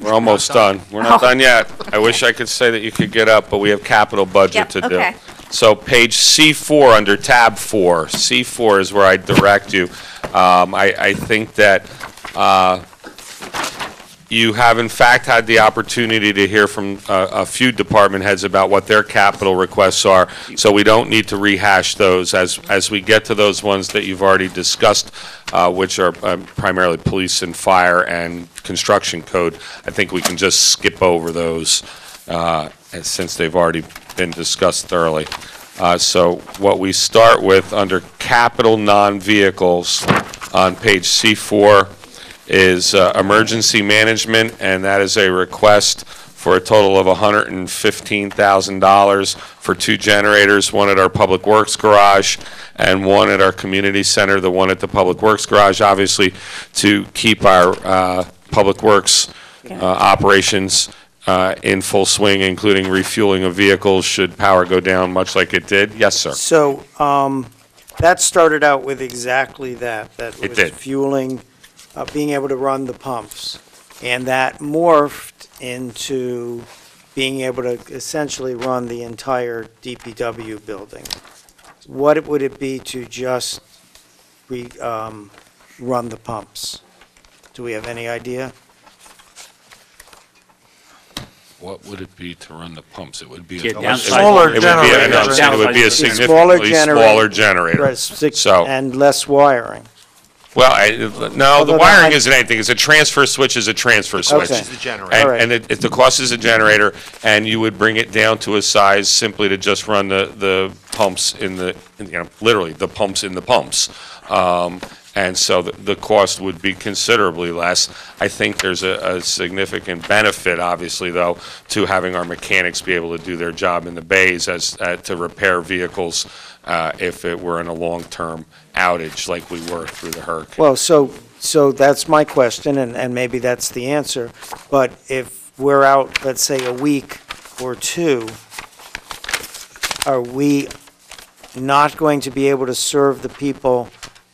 We're almost done. We're not done yet. I wish I could say that you could get up, but we have capital budget to do. Okay. So page C4 under tab 4, C4 is where I direct you. I think that you have in fact had the opportunity to hear from a few department heads about what their capital requests are, so we don't need to rehash those. As we get to those ones that you've already discussed, which are primarily police and fire and construction code, I think we can just skip over those since they've already been discussed thoroughly. So what we start with under capital non-vehicles on page C4 is emergency management, and that is a request for a total of $115,000 for 2 generators, one at our Public Works garage and one at our community center. The one at the Public Works garage, obviously, to keep our Public Works operations in full swing, including refueling of vehicles should power go down, much like it did. Yes, sir. So that started out with exactly that. That was fueling, being able to run the pumps. And that morphed into being able to essentially run the entire DPW building. What would it be to just run the pumps? Do we have any idea? What would it be to run the pumps? It would be a smaller generator. It would be a significantly smaller generator. Right, and less wiring. Well, no, the wiring isn't anything. It's a transfer switch is a transfer switch. Okay. It's the generator. And if the cost is a generator, and you would bring it down to a size simply to just run the pumps literally the pumps in the pumps. And so the cost would be considerably less. I think there's a significant benefit, obviously, though, to having our mechanics be able to do their job in the bays to repair vehicles if it were in a long-term outage like we were through the hurricane. Well, so that's my question, and maybe that's the answer. But if we're out, let's say, a week or two, are we not going to be able to serve the people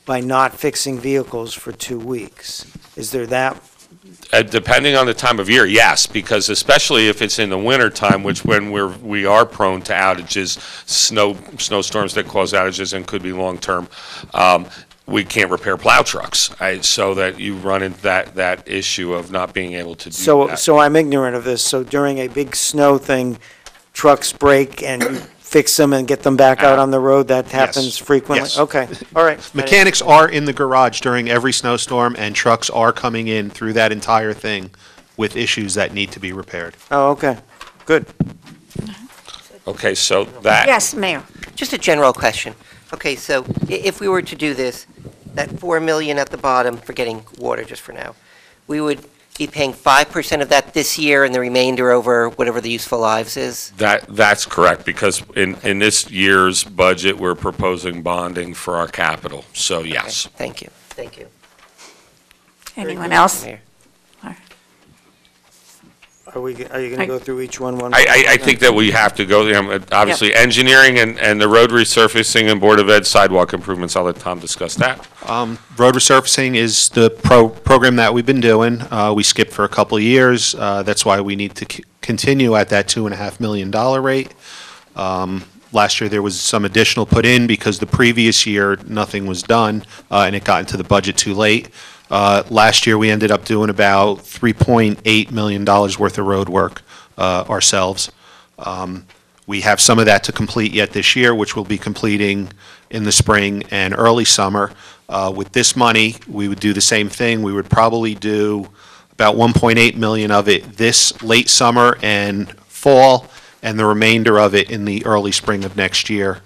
by not fixing vehicles for 2 weeks? Is there that? Depending on the time of year, yes, because especially if it's in the wintertime, which when we are prone to outages, snowstorms that cause outages and could be long-term, we can't repair plow trucks, so that you run into that issue of not being able to do that. So I'm ignorant of this. So during a big snow thing, trucks break and you fix them and get them back out on the road? That happens frequently? Yes. Okay, all right. Mechanics are in the garage during every snowstorm, and trucks are coming in through that entire thing with issues that need to be repaired. Oh, okay, good. Okay, so that. Yes, Mayor. Just a general question. Okay, so if we were to do this, that 4 million at the bottom for getting water just for now, we would be paying 5% of that this year and the remainder over whatever the useful lives is? That's correct, because in this year's budget, we're proposing bonding for our capital, so yes. Okay, thank you. Thank you. Anyone else? Mayor. Are you going to go through each one? I think that we have to go, obviously, engineering and the road resurfacing and Board of Ed sidewalk improvements, I'll let Tom discuss that. Road resurfacing is the program that we've been doing. We skipped for a couple of years. That's why we need to continue at that $2.5 million rate. Last year, there was some additional put in because the previous year, nothing was done, and it got into the budget too late. Last year, we ended up doing about $3.8 million worth of road work ourselves. We have some of that to complete yet this year, which we'll be completing in the spring and early summer. With this money, we would do the same thing. We would probably do about 1.8 million of it this late summer and fall, and the remainder of it in the early spring of next year,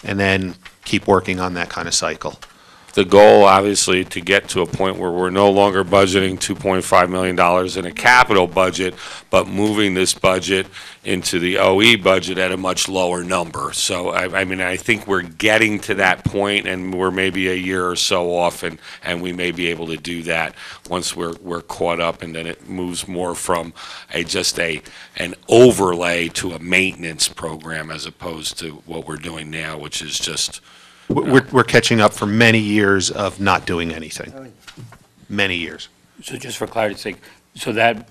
and then keep working on that kind of cycle. The goal, obviously, to get to a point where we're no longer budgeting $2.5 million in a capital budget, but moving this budget into the OE budget at a much lower number. So, I mean, I think we're getting to that point, and we're maybe a year or so off, and we may be able to do that once we're caught up, and then it moves more from just an overlay to a maintenance program as opposed to what we're doing now, which is just... We're catching up for many years of not doing anything. Many years. So just for clarity's sake, so that,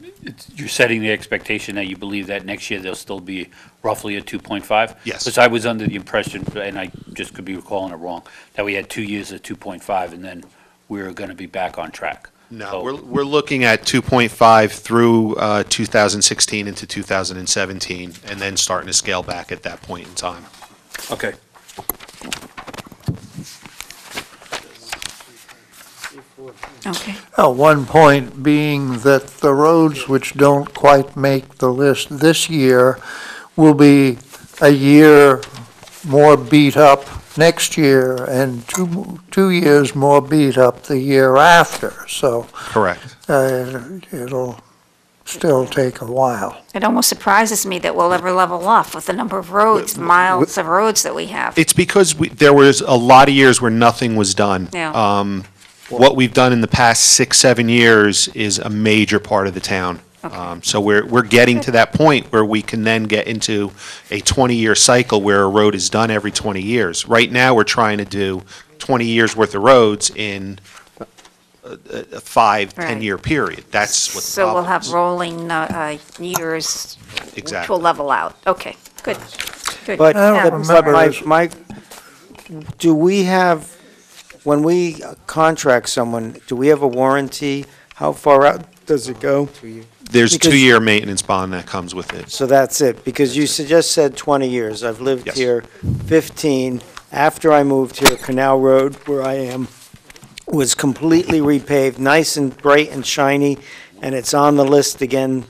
you're setting the expectation that you believe that next year there'll still be roughly a 2.5? Yes. Because I was under the impression, and I just could be recalling it wrong, that we had 2 years of 2.5 and then we were going to be back on track. No, we're looking at 2.5 through 2016 into 2017, and then starting to scale back at that point in time. Okay. Okay. One point being that the roads which don't quite make the list this year will be a year more beat up next year and 2 years more beat up the year after. So correct. It'll still take a while. It almost surprises me that we'll ever level off with the number of roads, miles of roads that we have. It's because there was a lot of years where nothing was done. Yeah. What we've done in the past 6, 7 years is a major part of the town. So we're getting to that point where we can then get into a 20-year cycle where a road is done every 20 years. Right now, we're trying to do 20 years worth of roads in a 5, 10-year period. That's what the So we'll problem have is. rolling years, which Exactly. will level out. Okay, good, good. But, Yeah. do we have, when we contract someone, do we have a warranty? How far out does it go? There's a Because- 2-year maintenance bond that comes with it. So that's it, because you just said 20 years. I've lived Yes. here 15. After I moved here, Canal Road, where I am, was completely repaved, nice and bright and shiny, and it's on the list again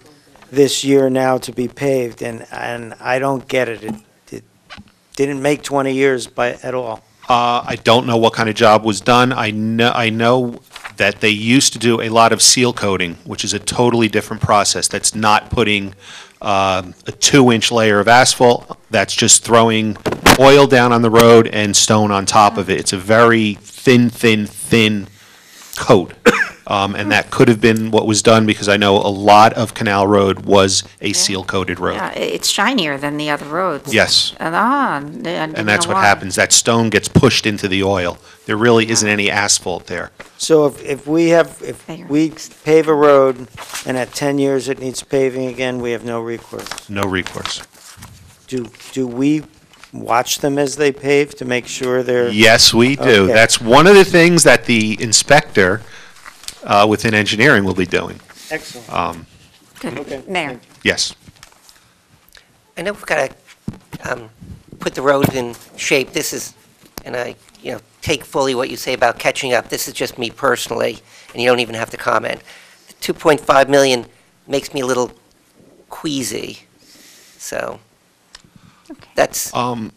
this year now to be paved, and I don't get it. It didn't make 20 years at all. I don't know what kind of job was done. I know that they used to do a lot of seal coating, which is a totally different process. That's not putting a 2-inch layer of asphalt. That's just throwing oil down on the road and stone on top of it. It's a very thin coat. And that could have been what was done because I know a lot of Canal Road was a seal-coated road. Yeah, it's shinier than the other roads. Yes. And that's what happens. That stone gets pushed into the oil. There really isn't any asphalt there. So if we pave a road, and at 10 years it needs paving again, we have no recourse? No recourse. Do we watch them as they pave to make sure they're? Yes, we do. Okay. That's one of the things that the inspector within engineering will be doing. Excellent. Good. Okay. Mayor. Yes. I know we've got to put the roads in shape. This is, and I, take fully what you say about catching up. This is just me personally, and you don't even have to comment. The 2.5 million makes me a little queasy, so. That's, I've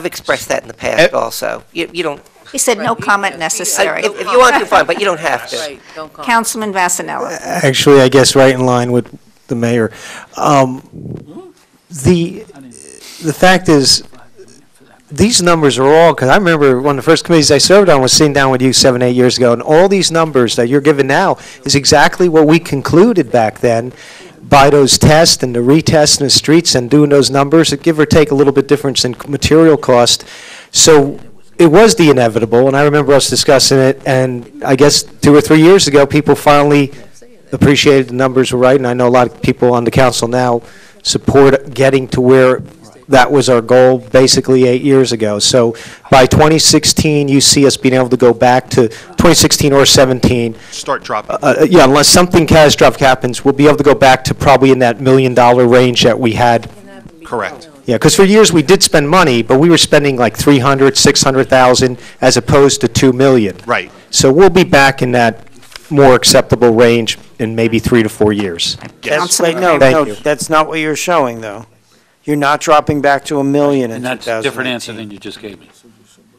expressed that in the past also. You don't, He said no comment necessary. if you want to, fine, but you don't have to. Councilman Vasanella. Actually, I guess right in line with the mayor. The fact is, these numbers are all, because I remember one of the first committees I served on was sitting down with you 7, 8 years ago, and all these numbers that you're given now is exactly what we concluded back then by those tests and the retests in the streets and doing those numbers, give or take a little bit difference in material cost. So it was the inevitable, and I remember us discussing it, and I guess 2 or 3 years ago, people finally appreciated the numbers were right, and I know a lot of people on the council now support getting to where that was our goal basically 8 years ago. So by 2016, you see us being able to go back to 2016 or 17. Start dropping. Yeah, unless something catastrophic happens, we'll be able to go back to probably in that $1 million range that we had. Correct. Yeah, because for years we did spend money, but we were spending like 300, 600,000 as opposed to 2 million. Right. So we'll be back in that more acceptable range in maybe 3 to 4 years. Wait, no, Thank no, you. that's not what you're showing, though. You're not dropping back to 1 million in And that's a 2018. different answer than you just gave me.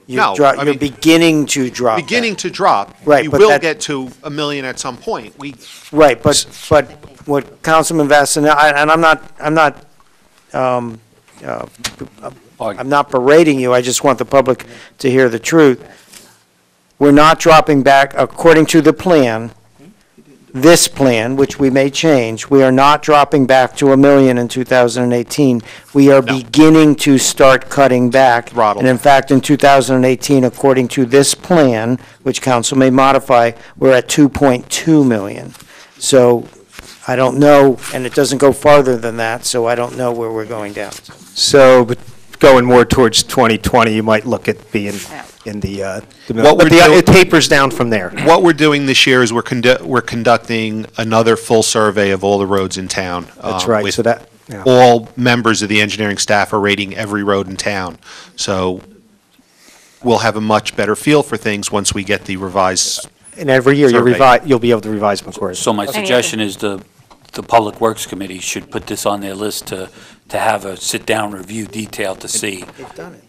No, I You're mean- beginning to drop. Beginning to drop. Right, We but will that- get to 1 million at some point. Right, but what Councilman Vasanella, and I'm not berating you, I just want the public to hear the truth. We're not dropping back, according to the plan, this plan, which we may change, we are not dropping back to 1 million in 2018. We are beginning to start cutting back. And in fact, in 2018, according to this plan, which council may modify, we're at 2.2 million. So I don't know, and it doesn't go farther than that, so I don't know where we're going down. So, but going more towards 2020, you might look at being in the middle. What But we're doing- it tapers down from there. What we're doing this year is we're conducting another full survey of all the roads in town. That's right, with so that, yeah. all members of the engineering staff are rating every road in town. So we'll have a much better feel for things once we get the revised. And every year survey. you'll be able to revise them, of course. So my suggestion is the Public Works Committee should put this on their list to have a sit-down review detail to see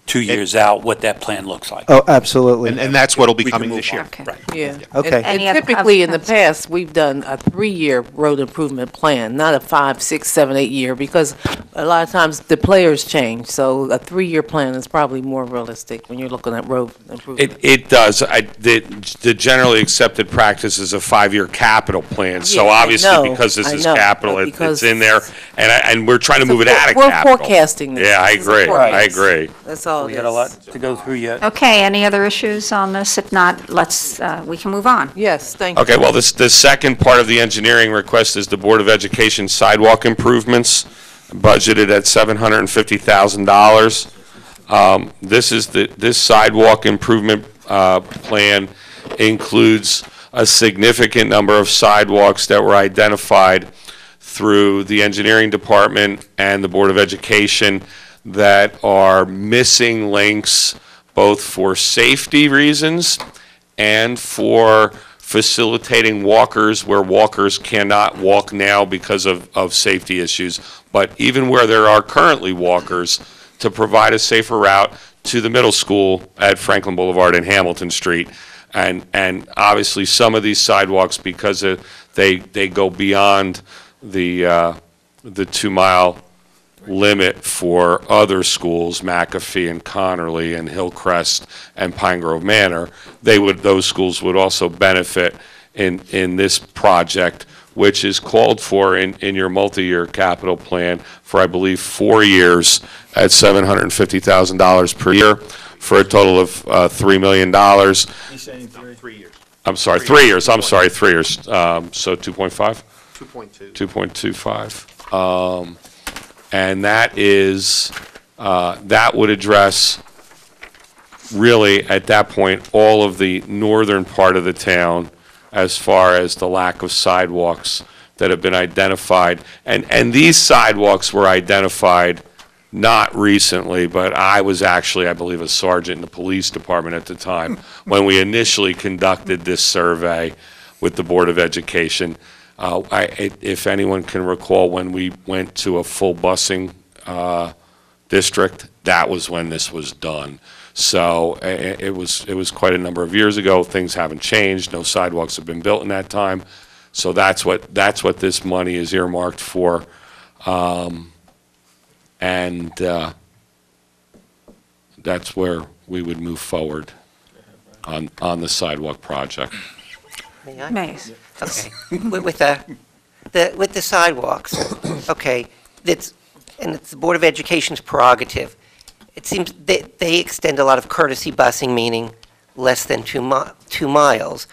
2 years out what that plan looks like. Oh, absolutely. And that's what'll be We can coming move this year. on. Right. Yeah. Okay. And typically, in the past, we've done a 3-year road improvement plan, not a 5, 6, 7, 8 year, because a lot of times the players change. So a 3-year plan is probably more realistic when you're looking at road improvement. It does. The generally accepted practice is a 5-year capital plan. So Yeah, I obviously, know, because this I is know, capital, but it's because in there, and we're trying to move it out of We're capital. forecasting this. Yeah, I This is agree. I forecast. agree. That's all We it got a is. lot to go through yet. Okay, any other issues on this? If not, we can move on. Yes, thank you. Okay, well, the second part of the engineering request is the Board of Education sidewalk improvements, budgeted at $750,000. This sidewalk improvement plan includes a significant number of sidewalks that were identified through the engineering department and the Board of Education that are missing links, both for safety reasons and for facilitating walkers where walkers cannot walk now because of safety issues. But even where there are currently walkers, to provide a safer route to the middle school at Franklin Boulevard and Hamilton Street. And obviously, some of these sidewalks, because they go beyond the 2-mile limit for other schools, McAfee and Connerly and Hillcrest and Pine Grove Manor, those schools would also benefit in this project, which is called for in your multi-year capital plan for, I believe, 4 years at $750,000 per year for a total of $3 million. He's saying 3 years. I'm sorry, 3 years. I'm sorry, 3 years. So 2.5? 2.2. 2.25. And that is, that would address, really, at that point, all of the northern part of the town as far as the lack of sidewalks that have been identified. And these sidewalks were identified not recently, but I was actually, I believe, a sergeant in the police department at the time when we initially conducted this survey with the Board of Education. If anyone can recall when we went to a full busing district, that was when this was done. So it was quite a number of years ago. Things haven't changed. No sidewalks have been built in that time. So that's what this money is earmarked for. And that's where we would move forward on the sidewalk project. May I? May. Okay. With the sidewalks, okay, it's the Board of Education's prerogative. It seems they extend a lot of courtesy busing, meaning less than 2 miles.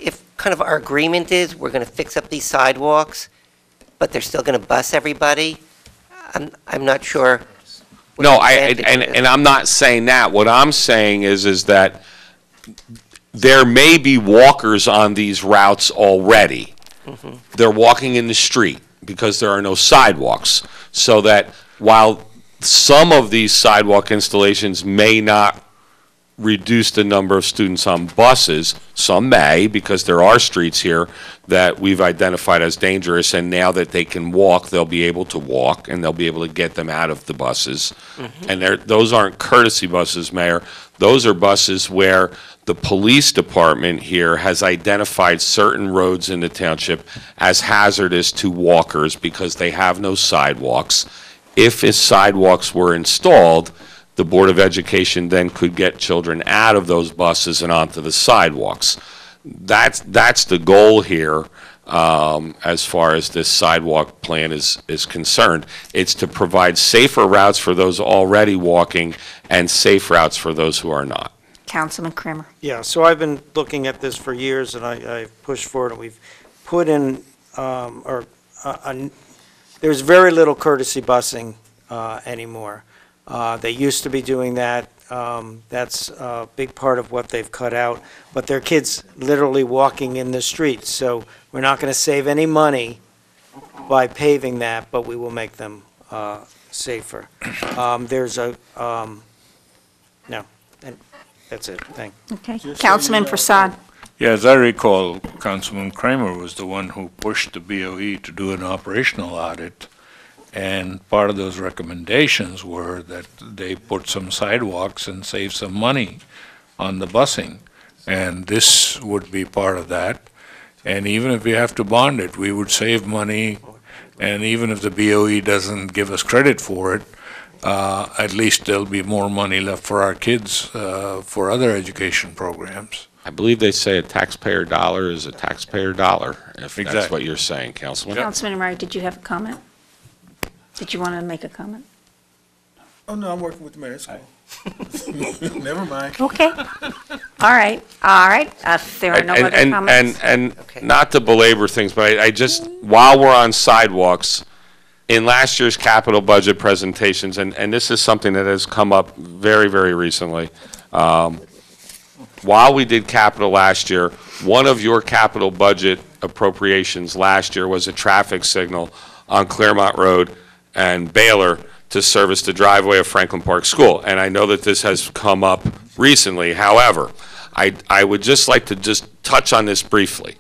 If kind of our agreement is we're going to fix up these sidewalks, but they're still going to bus everybody, I'm not sure. No, and I'm not saying that. What I'm saying is that there may be walkers on these routes already. Mm-hmm. They're walking in the street because there are no sidewalks. So that while some of these sidewalk installations may not reduce the number of students on buses, some may, because there are streets here that we've identified as dangerous, and now that they can walk, they'll be able to walk, and they'll be able to get them out of the buses. Mm-hmm. And those aren't courtesy buses, Mayor. Those are buses where the police department here has identified certain roads in the township as hazardous to walkers because they have no sidewalks. If sidewalks were installed, the Board of Education then could get children out of those buses and onto the sidewalks. That's the goal here as far as this sidewalk plan is concerned. It's to provide safer routes for those already walking and safe routes for those who are not. Councilman Kramer. Yeah, so I've been looking at this for years, and I've pushed for it, and we've put in, there's very little courtesy busing anymore. They used to be doing that. That's a big part of what they've cut out. But they're kids literally walking in the streets. So we're not going to save any money by paving that, but we will make them safer. No, and that's it. Thank you. Okay. Councilman Prasad. Yeah, as I recall, Councilman Kramer was the one who pushed the BOE to do an operational audit. And part of those recommendations were that they put some sidewalks and save some money on the busing. And this would be part of that. And even if we have to bond it, we would save money. And even if the BOE doesn't give us credit for it, at least there'll be more money left for our kids for other education programs. I believe they say a taxpayer dollar is a taxpayer dollar, if that's what you're saying, Councilman. Councilman Murray, did you have a comment? Did you want to make a comment? Oh, no, I'm working with the mayor, it's cool. Never mind. Okay. All right. If there are no other comments. And not to belabor things, but I just, while we're on sidewalks, in last year's capital budget presentations, and this is something that has come up very, very recently, while we did capital last year, one of your capital budget appropriations last year was a traffic signal on Claremont Road and Baylor to service the driveway of Franklin Park School. And I know that this has come up recently. However, I would just like to just touch on this briefly.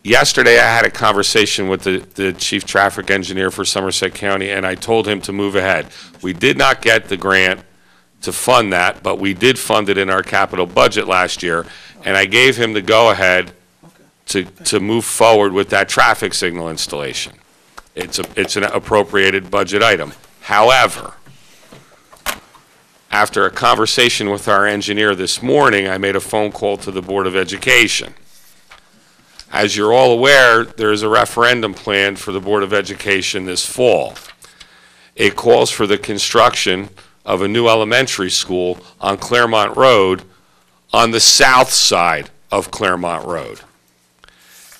Yesterday, I had a conversation with the chief traffic engineer for Somerset County, and I told him to move ahead. We did not get the grant to fund that, but we did fund it in our capital budget last year, and I gave him the go-ahead to move forward with that traffic signal installation. It's an appropriated budget item. However, after a conversation with our engineer this morning, I made a phone call to the Board of Education. As you're all aware, there is a referendum planned for the Board of Education this fall. It calls for the construction of a new elementary school on Claremont Road on the south side of Claremont Road.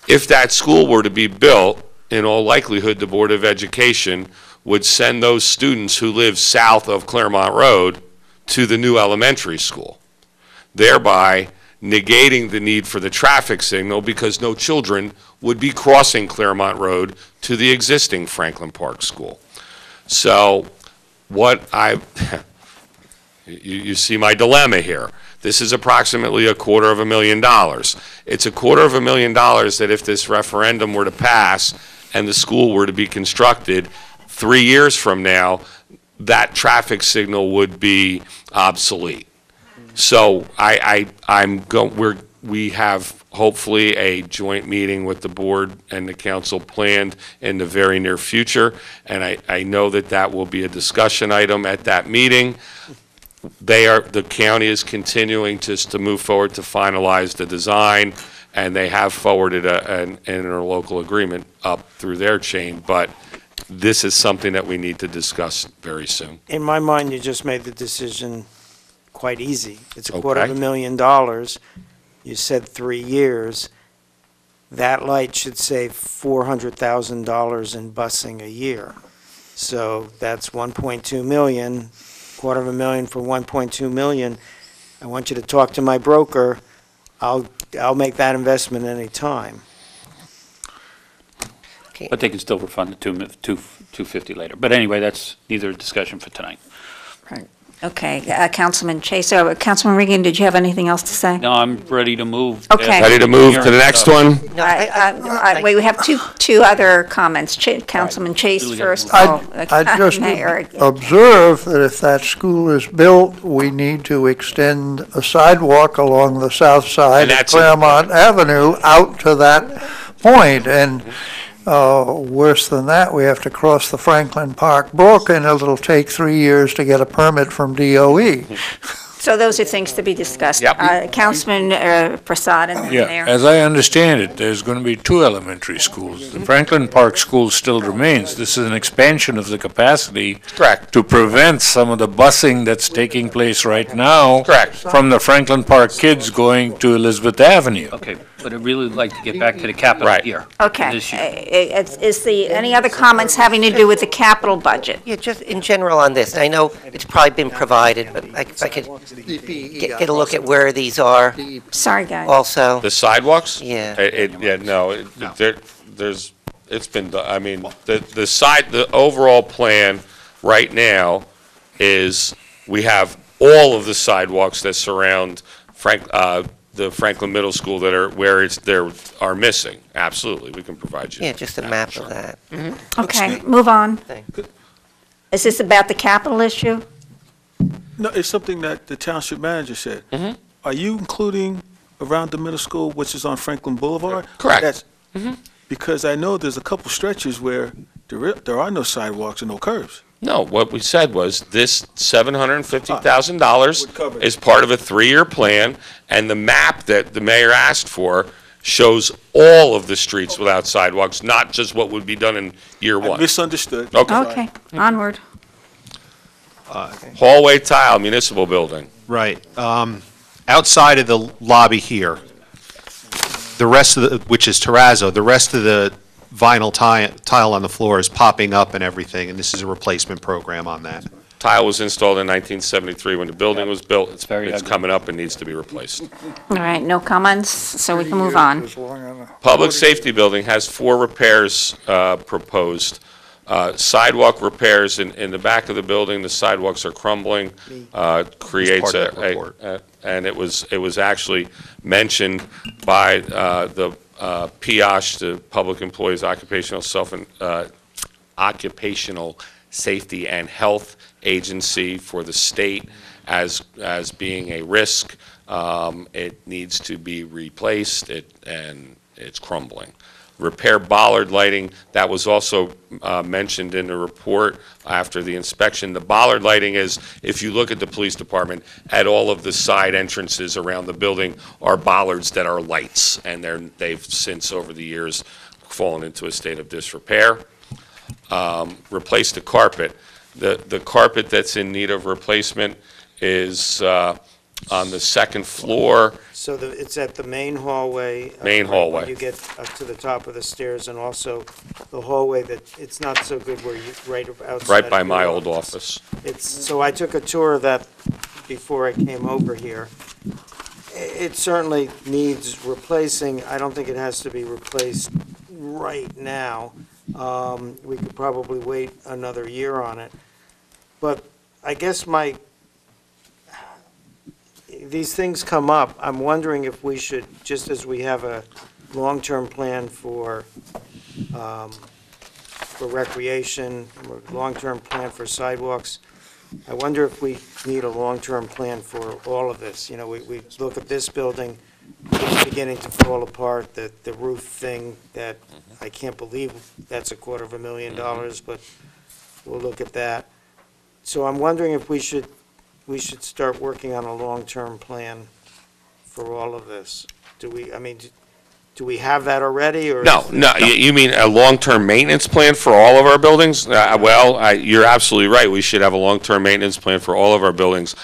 If that school were to be built, in all likelihood, the Board of Education would send those students who live south of Claremont Road to the new elementary school, thereby negating the need for the traffic signal because no children would be crossing Claremont Road to the existing Franklin Park School. So you see my dilemma here. This is approximately $250,000. It's $250,000 that if this referendum were to pass and the school were to be constructed, 3 years from now, that traffic signal would be obsolete. So we have hopefully a joint meeting with the board and the council planned in the very near future, and I know that will be a discussion item at that meeting. The county is continuing to move forward to finalize the design, and they have forwarded an interlocal agreement up through their chain, but this is something that we need to discuss very soon. In my mind, you just made the decision quite easy. It's $250,000. You said 3 years. That light should save $400,000 in busing a year. So that's 1.2 million, $250,000 for 1.2 million. I want you to talk to my broker. I'll make that investment any time. But they can still refund the $250 later. But anyway, that's neither a discussion for tonight. Right. Okay, Councilman Chase. So, Councilman Regan, did you have anything else to say? No, I'm ready to move. Okay. Ready to move to the next one? Wait, we have two other comments. Councilman Chase first. I just Mayor. observe that if that school is built, we need to extend a sidewalk along the south side of Claremont Avenue out to that point. And worse than that, we have to cross the Franklin Park Brook, and it'll take 3 years to get a permit from DOE. So those are things to be discussed. Yep. Councilman Prasad and the Yeah, mayor. as I understand it, there's going to be 2 elementary schools. The Franklin Park School still remains. This is an expansion of the capacity. Correct. To prevent some of the busing that's taking place right now. Correct. From the Franklin Park kids going to Elizabeth Avenue. Okay, but I'd really like to get back to the capital Right. here. Okay. This year. Any other comments having to do with the capital budget? Yeah, just in general on this, I know it's probably been provided, but if I could get a look at where these are Sorry, guys. also. The sidewalks? Yeah. It's been, I mean, the overall plan right now is we have all of the sidewalks that surround the Franklin Middle School that are missing. Absolutely, we can provide you. Yeah, just a map of that. Okay, move on. Thanks. Is this about the capital issue? No, it's something that the township manager said. Are you including around the middle school, which is on Franklin Boulevard? Correct. Because I know there's a couple stretches where there are no sidewalks and no curbs. No, what we said was this $750,000 is part of a 3-year plan, and the map that the mayor asked for shows all of the streets without sidewalks, not just what would be done in year 1. I misunderstood. Okay, onward. Hallway tile, municipal building. Right. Outside of the lobby here, the rest of which is terrazzo, the rest of the vinyl tile on the floor is popping up and everything, and this is a replacement program on that. Tile was installed in 1973 when the building was built. It's ugly. coming up and needs to be replaced. All right, no comments, so we can move on. Public safety building has 4 repairs proposed. Sidewalk repairs in the back of the building. The sidewalks are crumbling. Creates and it was actually mentioned by the PIOSH, the Public Employees Occupational Safety and Health Agency for the state as being a risk. It needs to be replaced, and it's crumbling. Repair bollard lighting, that was also mentioned in the report after the inspection. The bollard lighting is, if you look at the police department, at all of the side entrances around the building are bollards that are lights, and they've since, over the years, fallen into a state of disrepair. Replace the carpet. The carpet that's in need of replacement is on the second floor. So it's at the main hallway. Main hallway. When you get up to the top of the stairs, and also the hallway that, it's not so good where you, right outside. Right by of my your old office. So I took a tour of that before I came over here. It certainly needs replacing. I don't think it has to be replaced right now. We could probably wait another year on it. But I guess these things come up. I'm wondering if we should, just as we have a long-term plan for for recreation, long-term plan for sidewalks. I wonder if we need a long-term plan for all of this. You know, we look at this building, it's beginning to fall apart, the roof thing that I can't believe that's $250,000, but we'll look at that. So I'm wondering if we should start working on a long-term plan for all of this. Do we have that already, or? No, you mean a long-term maintenance plan for all of our buildings? Well, you're absolutely right. We should have a long-term maintenance plan for all of our buildings.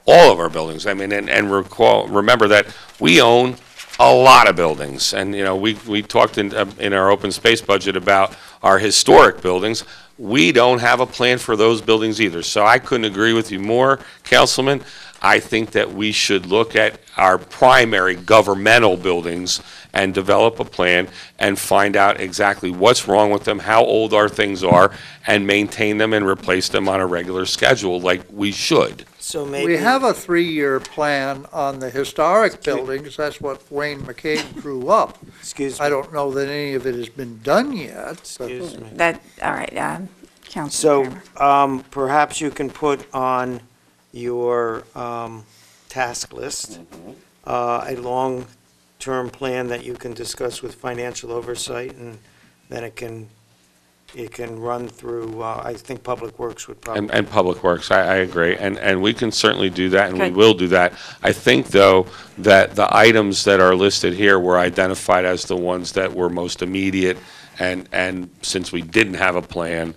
All of our buildings. I mean, and remember that we own a lot of buildings. And, you know, we talked in our open space budget about our historic buildings. We don't have a plan for those buildings either. So I couldn't agree with you more, Councilman. I think that we should look at our primary governmental buildings and develop a plan and find out exactly what's wrong with them, how old our things are, and maintain them and replace them on a regular schedule like we should. So maybe. We have a 3-year plan on the historic buildings. That's what Wayne McCabe drew up. Excuse me. I don't know that any of it has been done yet. Excuse me. All right, Councilman Kramer. So perhaps you can put on your task list a long-term plan that you can discuss with financial oversight, and then it can run through, I think Public Works would probably. And Public Works, I agree. And we can certainly do that, and we Good. will do that. I think, though, that the items that are listed here were identified as the ones that were most immediate, and since we didn't have a plan,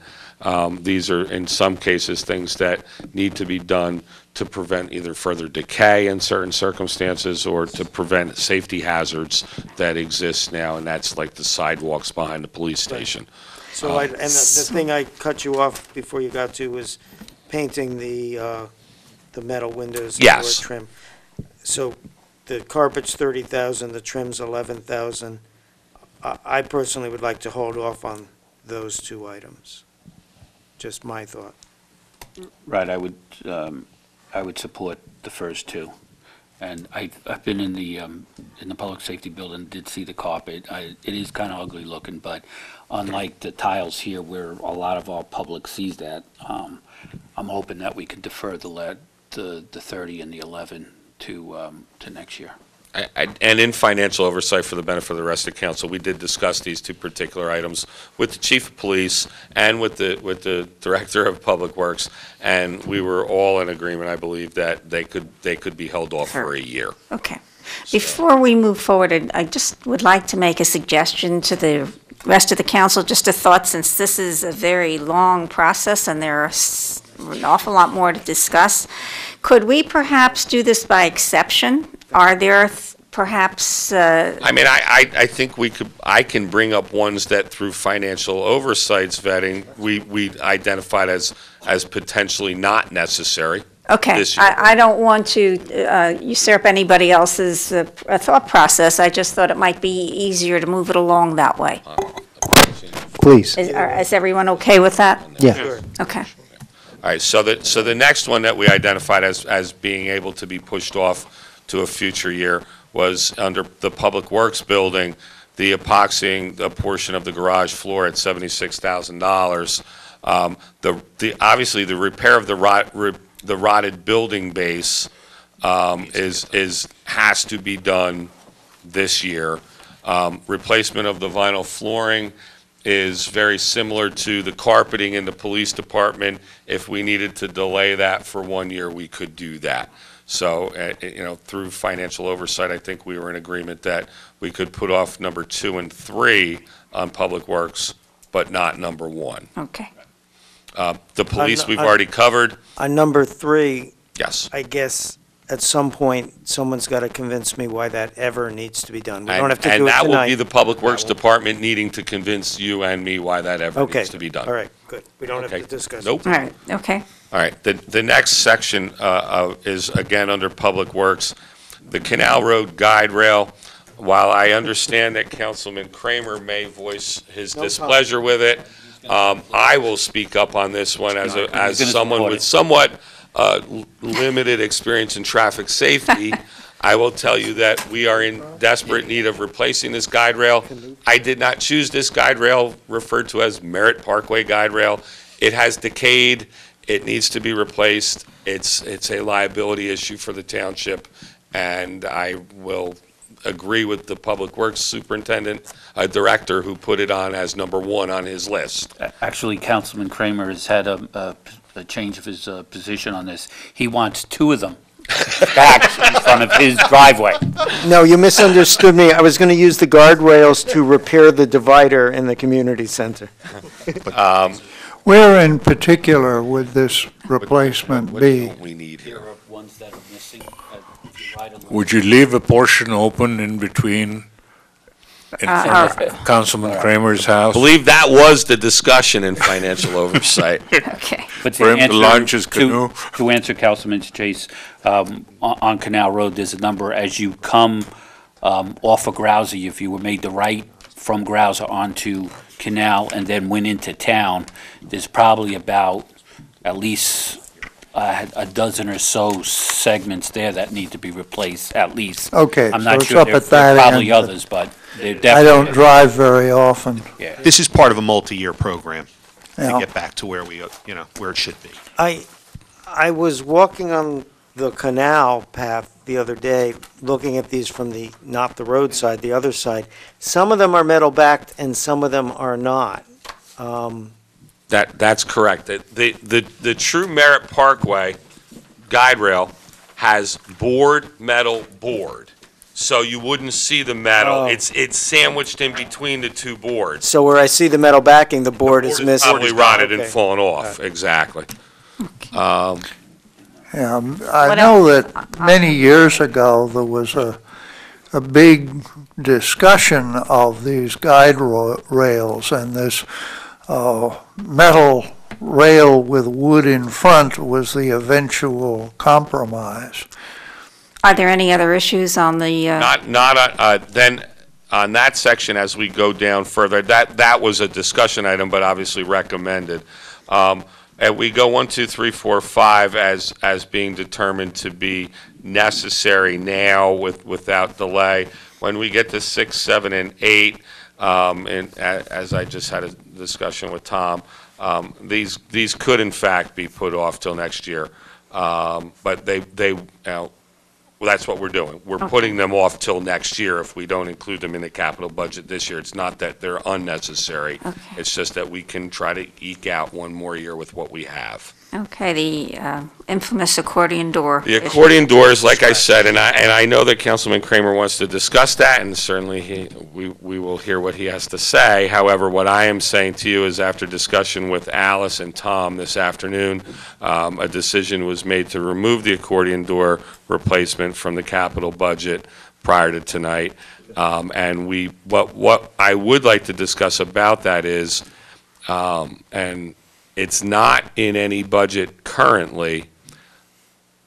these are, in some cases, things that need to be done to prevent either further decay in certain circumstances or to prevent safety hazards that exist now, and that's like the sidewalks behind the police station. So and the thing I cut you off before you got to was painting the metal windows. Yes. Trim. So the carpet's 30,000, the trim's 11,000. I personally would like to hold off on those two items. Just my thought. Right, I would support the first two. And I've been in the public safety building, did see the carpet. It is kind of ugly looking, but unlike the tiles here where a lot of our public sees that, I'm hoping that we can defer the 30 and the 11 to next year. And in financial oversight, for the benefit of the rest of the council, we did discuss these two particular items with the chief of police and with the director of public works, and we were all in agreement, I believe, that they could be held off for a year. Okay. Before we move forward, I just would like to make a suggestion to the rest of the council, just a thought, since this is a very long process and there are an awful lot more to discuss. Could we perhaps do this by exception? Are there perhaps? I mean, I think I can bring up ones that through financial oversight's vetting, we identified as potentially not necessary. Okay, I don't want to usurp anybody else's thought process. I just thought it might be easier to move it along that way. Please. Is everyone okay with that? Yeah. Okay. All right, so the next one that we identified as being able to be pushed off to a future year was under the Public Works building, the epoxying a portion of the garage floor at $76,000. Obviously the repair of the rotted building base has to be done this year. Replacement of the vinyl flooring is very similar to the carpeting in the police department. If we needed to delay that for 1 year, we could do that. So, through financial oversight, I think we were in agreement that we could put off number 2 and 3 on Public Works, but not number 1. Okay. The police we've already covered. On number 3. Yes. I guess at some point, someone's got to convince me why that ever needs to be done. We don't have to do it tonight. And that will be the Public Works Department needing to convince you and me why that ever needs to be done. All right, good. We don't have to discuss it. Nope. All right, okay. All right, the next section is, again, under Public Works, the Canal Road Guide Rail. While I understand that Councilman Kramer may voice his displeasure with it, I will speak up on this one as someone with somewhat limited experience in traffic safety. I will tell you that we are in desperate need of replacing this guide rail. I did not choose this guide rail, referred to as Merritt Parkway guide rail. It has decayed. It needs to be replaced. It's a liability issue for the township, and I will agree with the Public Works Superintendent, Director, who put it on as number 1 on his list. Actually, Councilman Kramer has had a change of his position on this. He wants 2 of them back in front of his driveway. No, you misunderstood me. I was going to use the guardrails to repair the divider in the community center. Where in particular would this replacement be? We need here. There are ones that are missing. Would you leave a portion open in between, in front of Councilman Kramer's house? I believe that was the discussion in financial oversight. Okay. But For him to launch his canoe? To answer Councilman Chase, on Canal Road, there's a number as you come off of Grouzy, if you were made the right from Grouzy onto Canal and then went into town, there's probably about at least a dozen or so segments there that need to be replaced, at least. Okay, I'm so not it's sure up there at are that probably end, but others, but they're I definitely. don't drive very often. Yeah. This is part of a multi-year program to Yeah. get back to where we, where it should be. I was walking on the canal path the other day, looking at these from not the roadside, the other side. Some of them are metal backed and some of them are not. That's correct. The true Merritt Parkway guide rail has metal board. So you wouldn't see the metal. Oh. It's sandwiched in between the 2 boards. So where I see the metal backing, the board is missing. Probably rotted and Okay. fallen off, exactly. Yeah, I know that many years ago, there was a big discussion of these guide rails, and this metal rail with wood in front was the eventual compromise. Are there any other issues on the, Then on that section, as we go down further, that was a discussion item, but obviously recommended. And we go 1, 2, 3, 4, 5 as being determined to be necessary now without delay. When we get to 6, 7, and 8, and as I just had a discussion with Tom, these could in fact be put off till next year. But well, that's what we're doing. We're putting them off till next year if we don't include them in the capital budget this year. It's not that they're unnecessary. Okay. It's just that we can try to eke out one more year with what we have. okay, the infamous accordion door? The issue. accordion doors, like I said, and I know that Councilman Kramer wants to discuss that, and certainly we will hear what he has to say. However, what I am saying to you is after discussion with Alice and Tom this afternoon, a decision was made to remove the accordion door replacement from the capital budget prior to tonight. And what I would like to discuss about that is, and it's not in any budget currently.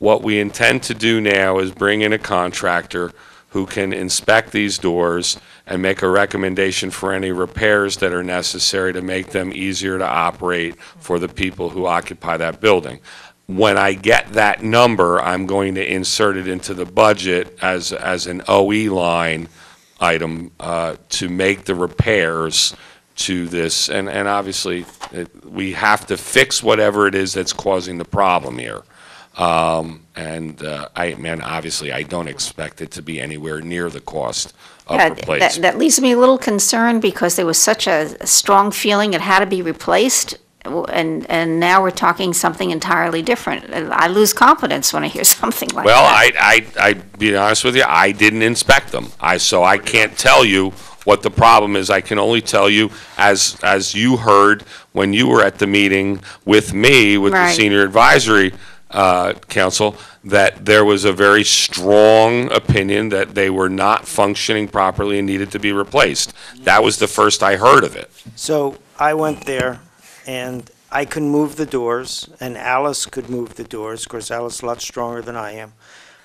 What we intend to do now is bring in a contractor who can inspect these doors and make a recommendation for any repairs that are necessary to make them easier to operate for the people who occupy that building. When I get that number, I'm going to insert it into the budget as an OE line item to make the repairs to this, and obviously, we have to fix whatever it is that's causing the problem here. Obviously, I don't expect it to be anywhere near the cost of Yeah, replacement. that leaves me a little concerned because there was such a strong feeling it had to be replaced, and now we're talking something entirely different. I lose confidence when I hear something like Well, that. I be honest with you, I didn't inspect them. So I can't tell you what the problem is. I can only tell you, as you heard when you were at the meeting with me, with the Right. Senior Advisory Council, that there was a very strong opinion that they were not functioning properly and needed to be replaced. That was the first I heard of it. So I went there, and I can move the doors, and Alice could move the doors. Of course, Alice is a lot stronger than I am.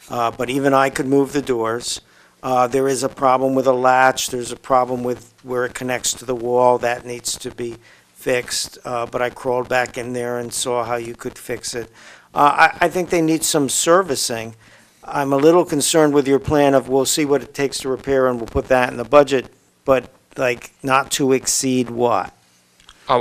But even I could move the doors. There is a problem with a latch. There's a problem with where it connects to the wall. That needs to be fixed. But I crawled back in there and saw how you could fix it. I think they need some servicing. I'm a little concerned with your plan of, we'll see what it takes to repair and we'll put that in the budget, but like not to exceed what? Oh,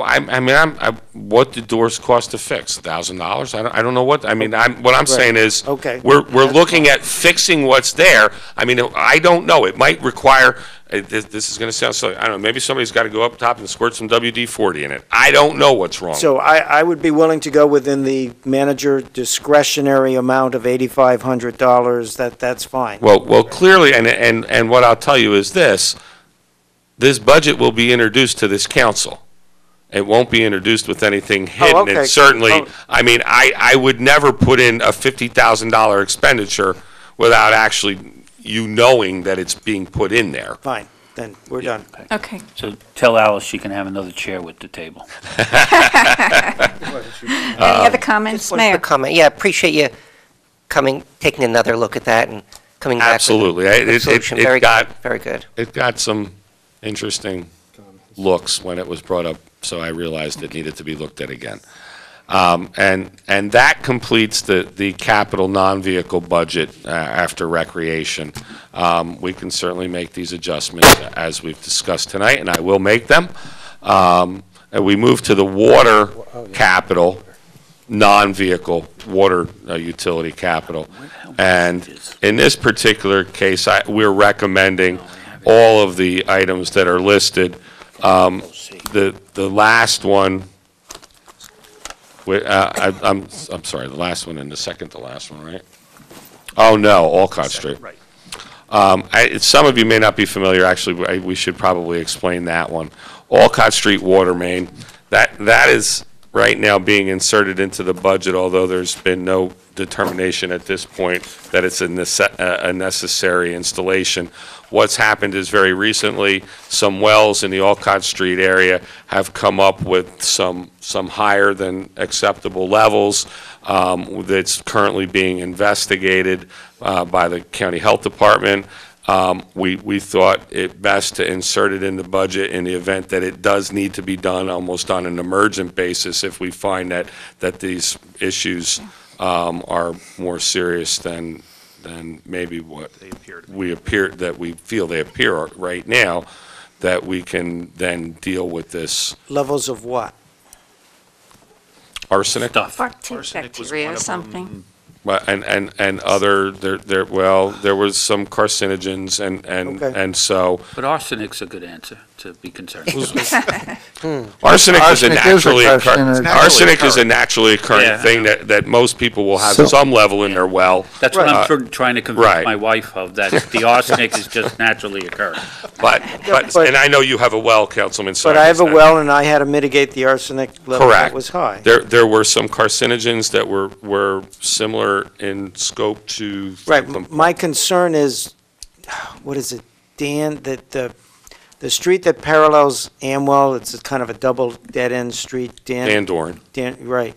what do doors cost to fix? $1,000? I don't know what, what I'm saying is, Okay. we're looking at fixing what's there. I mean, I don't know, it might require, this is gonna sound so, I don't know, maybe somebody's gotta go up top and squirt some WD-40 in it. I don't know what's wrong. So I would be willing to go within the manager discretionary amount of $8,500, that's fine. Well, clearly, and what I'll tell you is this budget will be introduced to this council. It won't be introduced with anything hidden. okay. And certainly, Oh. I would never put in a $50,000 expenditure without actually you knowing that it's being put in there. Fine, then we're done. Okay. So tell Alice she can have another chair with the table. Any other comments, Just one quick Mayor? comment. Yeah, appreciate you taking another look at that and coming back with a- Absolutely. with a solution. Very very good. It got some interesting looks when it was brought up, so I realized it needed to be looked at again. And that completes the capital non-vehicle budget after recreation. We can certainly make these adjustments as we've discussed tonight, and I will make them. And we move to the water capital, non-vehicle water utility capital. And in this particular case, we're recommending all of the items that are listed. The last one, I'm sorry, the last one and the second to last one, right? Oh, no, Alcott Street. Some of you may not be familiar, actually, we should probably explain that one. Alcott Street water main, that is right now being inserted into the budget, although there's been no determination at this point that it's a necessary installation. What's happened is very recently, some wells in the Alcott Street area have come up with some higher than acceptable levels. That's currently being investigated by the county health department. We thought it best to insert it in the budget in the event that it does need to be done almost on an emergent basis if we find that these issues are more serious than maybe what we feel they appear right now, that we can then deal with this. Levels of what? Arsenic? Bacteria or something. And other, there was some carcinogens and so. But arsenic's a good answer to be concerned. Arsenic is a naturally occurring Yeah. thing that most people will have So- some level in their well. That's what I'm trying to convince right. my wife of, that the arsenic is just naturally occurring. But, and I know you have a well, Councilman But I have a Simons. well and I had to mitigate the arsenic level that Correct. was high. There were some carcinogens that were similar in scope to. Right, my concern is, what is it, Dan, that the street that parallels Amwell, it's a kind of a double dead-end street, Dan Doran. Right.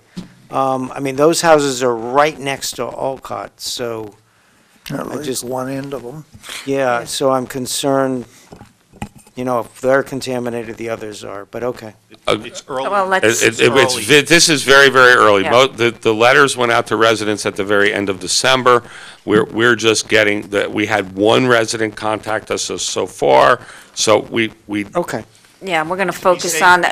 I mean, those houses are right next to Alcott, so. At least one end of them. Yeah, so I'm concerned, if they're contaminated, the others are, but okay. It's early. Well, let's. This is very, very early. Yeah. The letters went out to residents at the very end of December. We're just getting, we had one resident contact us so far, so we. Okay. Yeah, we're going to focus on,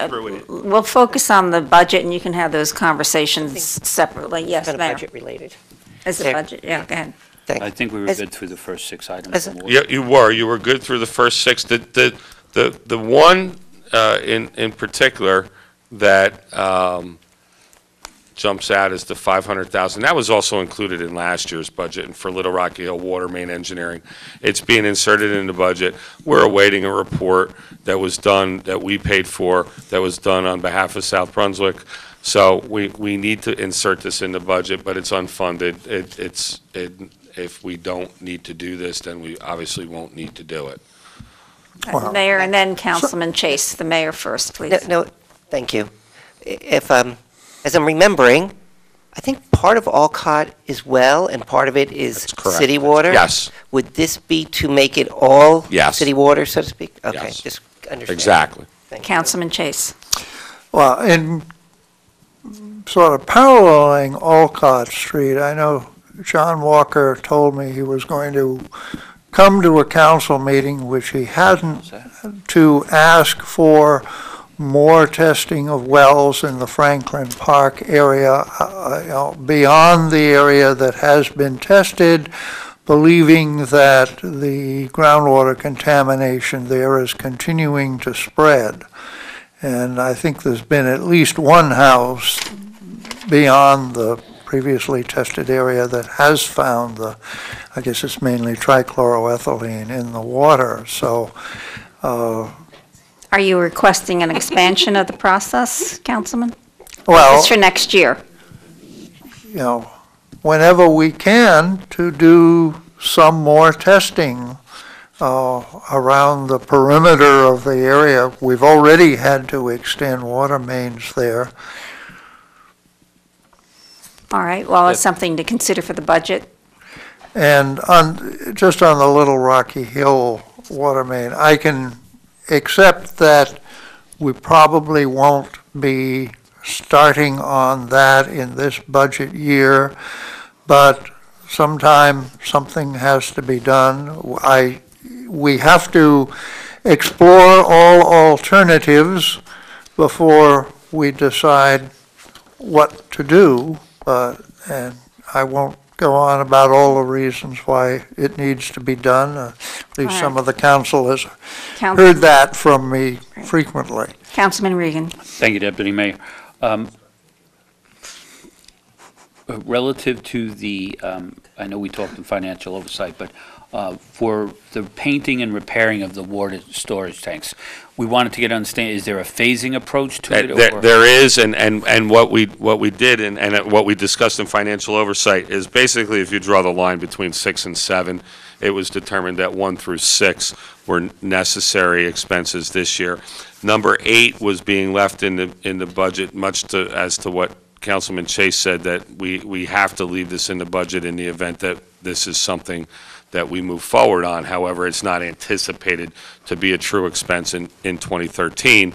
we'll focus on the budget, and you can have those conversations separately. Yes, Kind of Mayor. budget related. As a There. budget, yeah, go ahead. I think we were good through the first 6 items. Yeah, you were good through the first 6. The one in particular that jumps out is the $500,000. That was also included in last year's budget, and for Little Rocky Hill Water Main Engineering. It's being inserted in the budget. We're awaiting a report that was done, that we paid for, that was done on behalf of South Brunswick. So we need to insert this in the budget, but it's unfunded. If we don't need to do this, then we obviously won't need to do it. Mayor, and then Councilman Chase. The mayor first, please. No, thank you. If, as I'm remembering, I think part of Alcott is well and part of it is correct. city water? Yes. Would this be to make it all Yes. city water, so to speak? Okay, Yes. just understand. Exactly. Councilman Chase. Well, in sort of paralleling Alcott Street, I know John Walker told me he was going to come to a council meeting, which he hadn't, to ask for more testing of wells in the Franklin Park area, beyond the area that has been tested, believing that the groundwater contamination there is continuing to spread. And I think there's been at least one house beyond the previously tested area that has found the, I guess it's mainly trichloroethylene in the water. So, Are you requesting an expansion of the process, Councilman? well, It's for next year. you know, whenever we can, to do some more testing around the perimeter of the area. We've already had to extend water mains there. All right, well, it's something to consider for the budget. And just on the Little Rocky Hill water main, I can accept that we probably won't be starting on that in this budget year, but sometime something has to be done. We have to explore all alternatives before we decide what to do, and I won't go on about all the reasons why it needs to be done. I believe All some right. of the council has Council- heard that from me frequently. Councilman Regan. Thank you, Deputy Mayor. Relative to the, I know we talked in financial oversight, but for the painting and repairing of the water storage tanks, we wanted to get understand, is there a phasing approach to it? or- There is, and what we did, and what we discussed in financial oversight is basically if you draw the line between 6 and 7, it was determined that 1 through 6 were necessary expenses this year. Number 8 was being left in the budget, as to what Councilman Chase said, that we have to leave this in the budget in the event that this is something that we move forward on. However, it's not anticipated to be a true expense in 2013.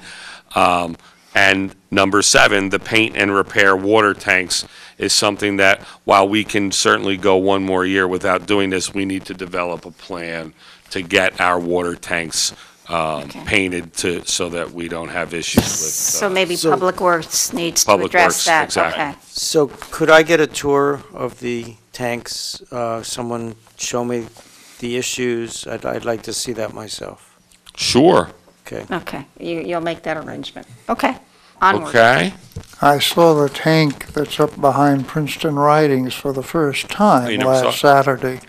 And number 7, the paint and repair water tanks is something that, while we can certainly go one more year without doing this, we need to develop a plan to get our water tanks painted so that we don't have issues with. So maybe Public Works needs to Public address Works, that. exactly. Okay. So could I get a tour of the tanks? Someone show me the issues? I'd like to see that myself. Sure. Okay. Okay, you'll make that arrangement. Okay, onward. Okay. I saw the tank that's up behind Princeton Ridings for the first Oh, time you never saw last it? Saturday.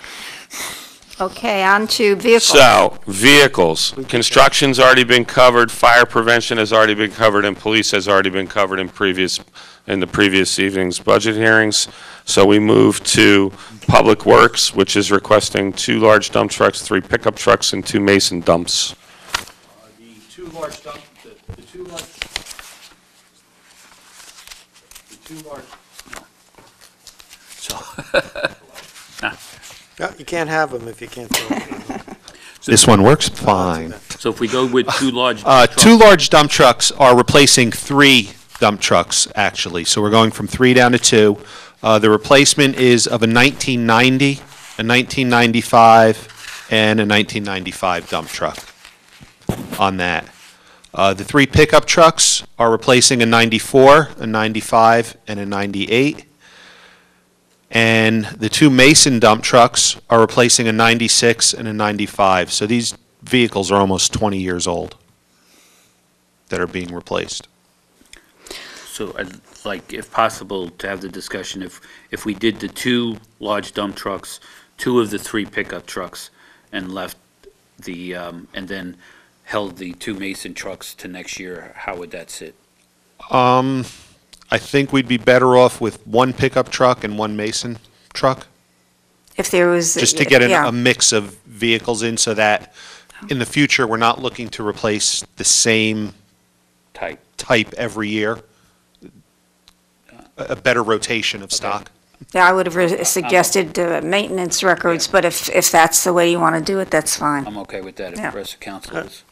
Okay, on to vehicles. So, vehicles. Construction's already been covered, fire prevention has already been covered, and police has already been covered in the previous evening's budget hearings. So we move to Public Works, which is requesting 2 large dump trucks, 3 pickup trucks, and 2 mason dumps. The 2 large dump, the 2 large, No, you can't have them if you can't throw them. This one works fine. So if we go with 2 large. 2 large dump trucks are replacing 3 dump trucks, actually. So we're going from 3 down to 2. The replacement is of a 1990, a 1995, and a 1995 dump truck on that. The 3 pickup trucks are replacing a 94, a 95, and a 98. And the 2 Mason dump trucks are replacing a 96 and a 95. So these vehicles are almost 20 years old that are being replaced. So I'd like, if possible, to have the discussion, if we did the 2 large dump trucks, 2 of the 3 pickup trucks, and left the, and then held the 2 Mason trucks to next year, how would that sit? I think we'd be better off with 1 pickup truck and 1 Mason truck, If there was. just to get yeah. a mix of vehicles in so that in the future, we're not looking to replace the same type every year. A better rotation of stock. Yeah, I would have suggested maintenance records, but if that's the way you want to do it, that's fine. I'm okay with that if Yeah. the rest of council is.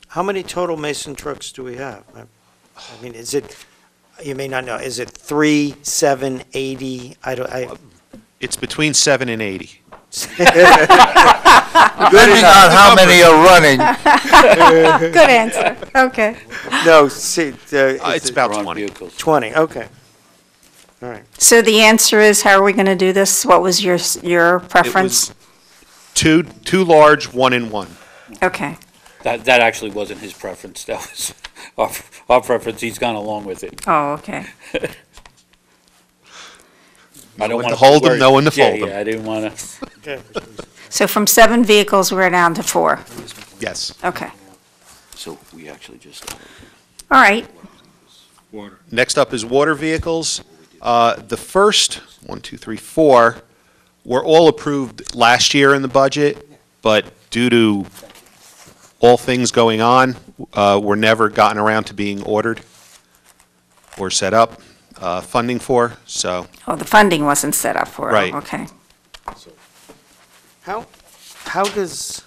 How many total Mason trucks do we have? I mean, is it, you may not know, is it 3, 7, 80? It's between 7 and 80. Depending on how many are running. Good answer, okay. No, see, It's about 20. 20, okay. All right. So the answer is, how are we going to do this? What was your preference? Two large, 1 and 1. Okay, That actually wasn't his preference, that was our preference, he's gone along with it. oh, okay. I don't When want to hold 'em, know when to fold 'em. Yeah, I didn't want to. Okay. So from 7 vehicles, we're down to 4. Yes. Okay, So we actually just. all right. Next up is water vehicles. The first, 1, 2, 3, 4, were all approved last year in the budget, but due to all things going on, were never gotten around to being ordered or set up, funding for, so. Oh, the funding wasn't set up for it. Right. Okay. How does,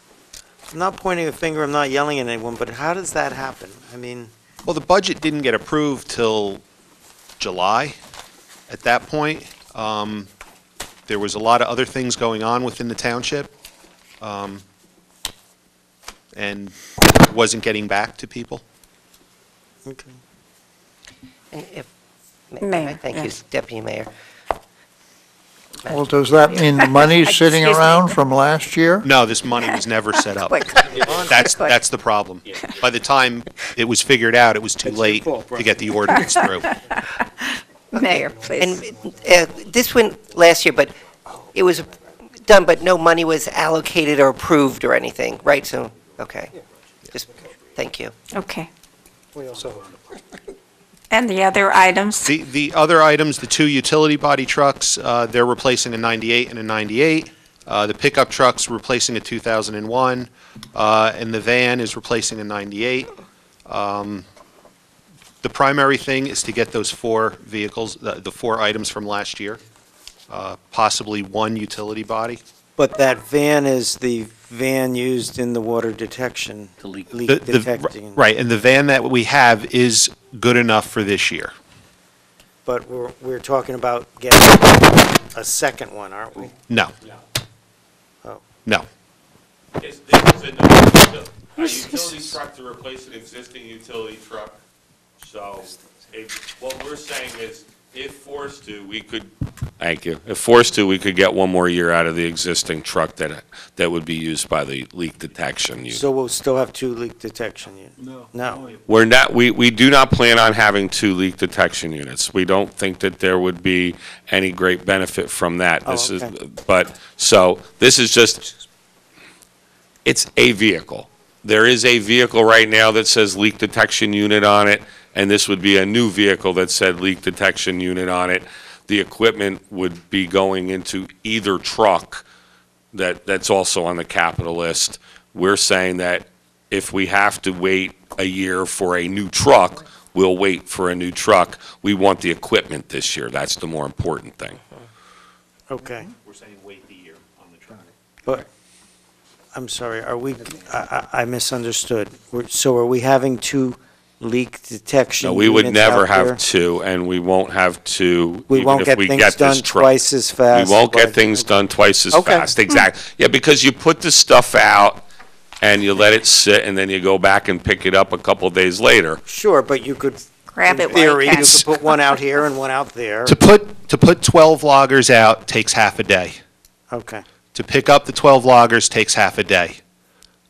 I'm not pointing a finger, I'm not yelling at anyone, but how does that happen? I mean, Well, the budget didn't get approved till July. At that point, there was a lot of other things going on within the township, and wasn't getting back to people. okay. And if, Mayor, thank you, yes. Deputy Mayor. Well, does that mean the money's sitting Excuse me. around from last year? No, this money was never set up. Quick. That's the problem. By the time it was figured out, it was too late to get the ordinance through. Mayor, please. And this went last year, but it was done, but no money was allocated or approved or anything, right? So, okay. Just, thank you. Okay. And the other items? The other items, the 2 utility body trucks, they're replacing a 98 and a 98. The pickup truck's replacing a 2001, and the van is replacing a 98. The primary thing is to get those 4 vehicles, the 4 items from last year, possibly 1 utility body. But that van is the van used in the water detection, leak detecting. Right, and the van that we have is good enough for this year. But we're talking about getting a second one, aren't we? No. Oh. No. This is a utility truck to replace an existing utility truck. So what we're saying is, if forced to, we could. Thank you. If forced to, we could get 1 more year out of the existing truck that would be used by the leak detection unit. So we'll still have 2 leak detection units? No. We're not, we do not plan on having 2 leak detection units. We don't think that there would be any great benefit from that. This is, but, so, this is just, it's a vehicle. There is a vehicle right now that says leak detection unit on it, and this would be a new vehicle that said leak detection unit on it. The equipment would be going into either truck that's also on the capital list. We're saying that if we have to wait a year for a new truck, we'll wait for a new truck. We want the equipment this year. That's the more important thing. Okay. We're saying wait the year on the truck. But, I'm sorry, are we, I misunderstood. So are we having 2 leak detection No, units we would never out there? have 2, and we won't have 2 We even won't if get we things get this done truck. twice as fast. We won't like- get things done twice as Okay. fast, exactly. Yeah, because you put the stuff out and you let it sit, and then you go back and pick it up a couple days later. Sure, but you could, Grab in it while you theory, you can. could put one out here and one out there. To put 12 loggers out takes half a day. Okay. To pick up the 12 loggers takes half a day.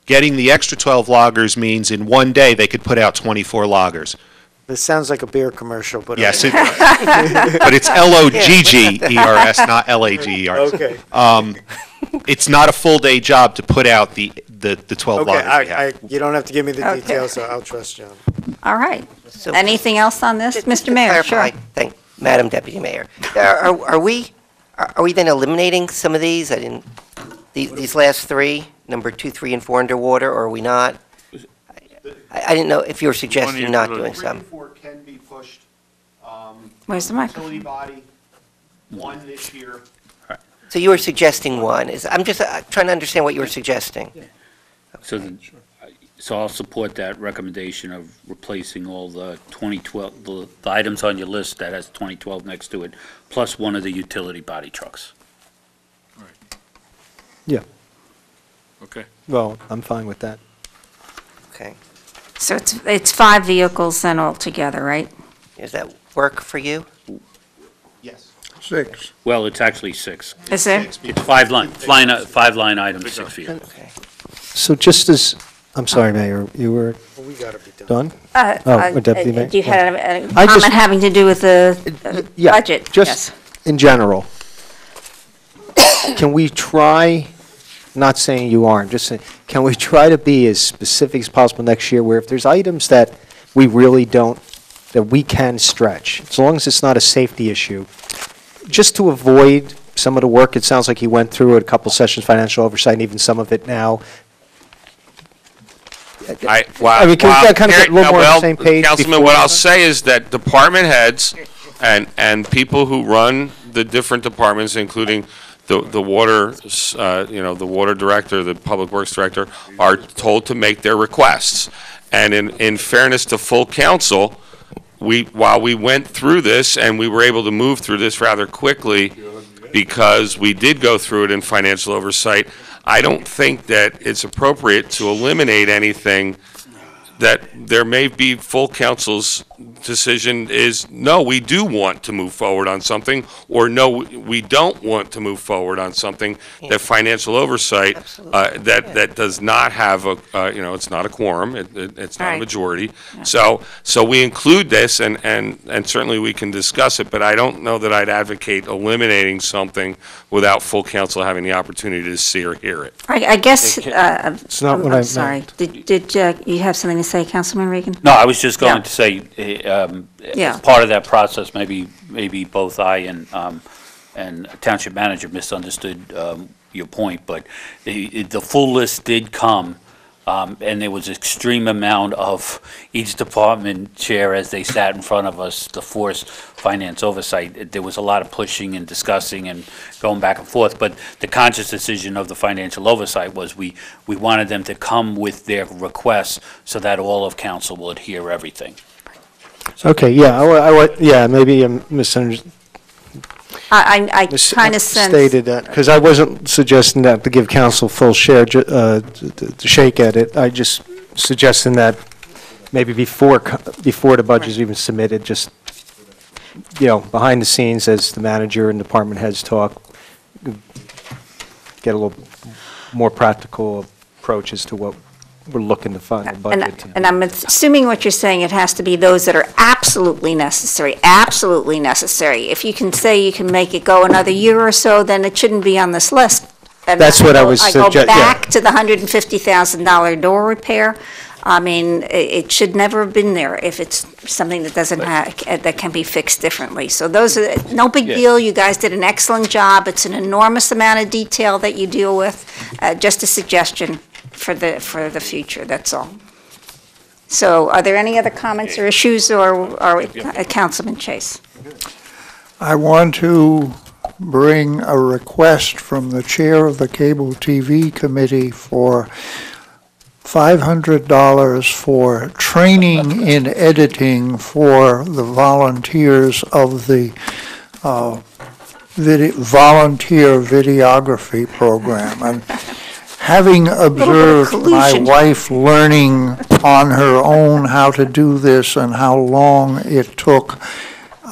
Getting the extra 12 loggers means in one day they could put out 24 loggers. This sounds like a beer commercial, but. Yes, it does. But it's L-O-G-G-E-R-S, not L-A-G-E-R-S. Okay. It's not a full-day job to put out the 12 loggers we have. You don't have to give me the Okay. details, so I'll trust you. All right. So- Anything else on this? Just Mr. to Mayor, sure. clarify, thank, Madam Deputy Mayor. Are we then eliminating some of these? These last 3, number 2, 3, and 4 underwater, or are we not? I didn't know if you were suggesting not doing some. 3 and 4 can be pushed. Where's the microphone? Utility body, 1 this year. So you were suggesting 1. I'm just trying to understand what you were suggesting. So I'll support that recommendation of replacing all the 2012, the items on your list that has 2012 next to it, plus 1 of the utility body trucks. Yeah, Okay. well, I'm fine with that. Okay. So it's 5 vehicles then altogether, right? Does that work for you? Yes. 6. Well, it's actually 6. Is there? It's 5-line items, 6 vehicles. So just as, I'm sorry, Mayor, you were done? Oh, Deputy Mayor? Do you have a I just- comment having to do with the Yeah, budget? just in general, can we try, not saying you aren't, just saying, can we try to be as specific as possible next year where if there's items that we really don't, that we can stretch, as long as it's not a safety issue, just to avoid some of the work, it sounds like he went through it, a couple sessions, financial oversight, and even some of it now. I mean, can we kind of get a little more on the same page? Councilman, what I'll say is that department heads and people who run the different departments, including the water, the water director, the public works director, are told to make their requests. And in fairness to full council, while we went through this and we were able to move through this rather quickly because we did go through it in financial oversight, I don't think that it's appropriate to eliminate anything that there may be full council's decision is, no, we do want to move forward on something, or no, we don't want to move forward on something that financial oversight, that does not have a, it's not a quorum, it's not a majority. So we include this, and certainly we can discuss it, but I don't know that I'd advocate eliminating something without full council having the opportunity to see or hear it. I guess, It's not what I I'm meant. sorry. Did you have something to say, Councilman Regan? No, I was just Yeah. going to say, Yeah. as part of that process, maybe both I and Township Manager misunderstood your point, but the full list did come, and there was extreme amount of each department chair as they sat in front of us to force finance oversight. There was a lot of pushing and discussing and going back and forth, but the conscious decision of the financial oversight was we wanted them to come with their requests so that all of council would hear everything. Okay, yeah, yeah, maybe I misunderstood. I kind of sense. Stated that, because I wasn't suggesting that to give council full share, to shake at it. I just suggesting that maybe before the budget's even submitted, just, behind the scenes as the manager and department heads talk, get a little more practical approach as to what we're looking to fund the budget. And I'm assuming what you're saying, it has to be those that are absolutely necessary, absolutely necessary. If you can say you can make it go another year or so, then it shouldn't be on this list. And That's what I was I go yeah. back to the $150,000 door repair. I mean, it should never have been there if it's something that doesn't that can be fixed differently. So those are, no big deal. You guys did an excellent job. It's an enormous amount of detail that you deal with. Just a suggestion for the future, that's all. So are there any other comments or issues, or Councilman Chase? I want to bring a request from the chair of the Cable TV Committee for $500 for training in editing for the volunteers of the volunteer videography program. And having observed my wife learning on her own how to do this and how long it took,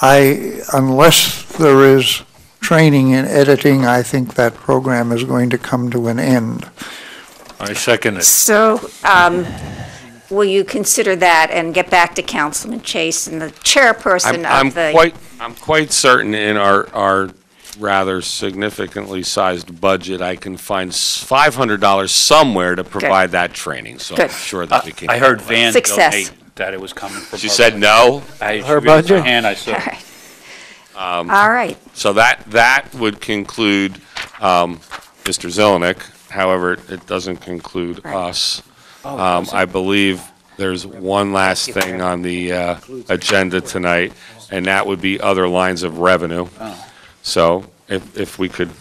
unless there is training in editing, I think that program is going to come to an end. I second it. So, will you consider that and get back to Councilman Chase and the chairperson of the... I'm quite certain in our rather significantly sized budget, I can find $500 somewhere to provide that training, so I'm sure that we can. I heard Van Success. donate that it was coming from She said no? Her budget? My hand, I saw. All right. So that would conclude Mr. Zelenik. However, it doesn't conclude us. I believe there's one last thing on the agenda tonight, and that would be other lines of revenue. So if we could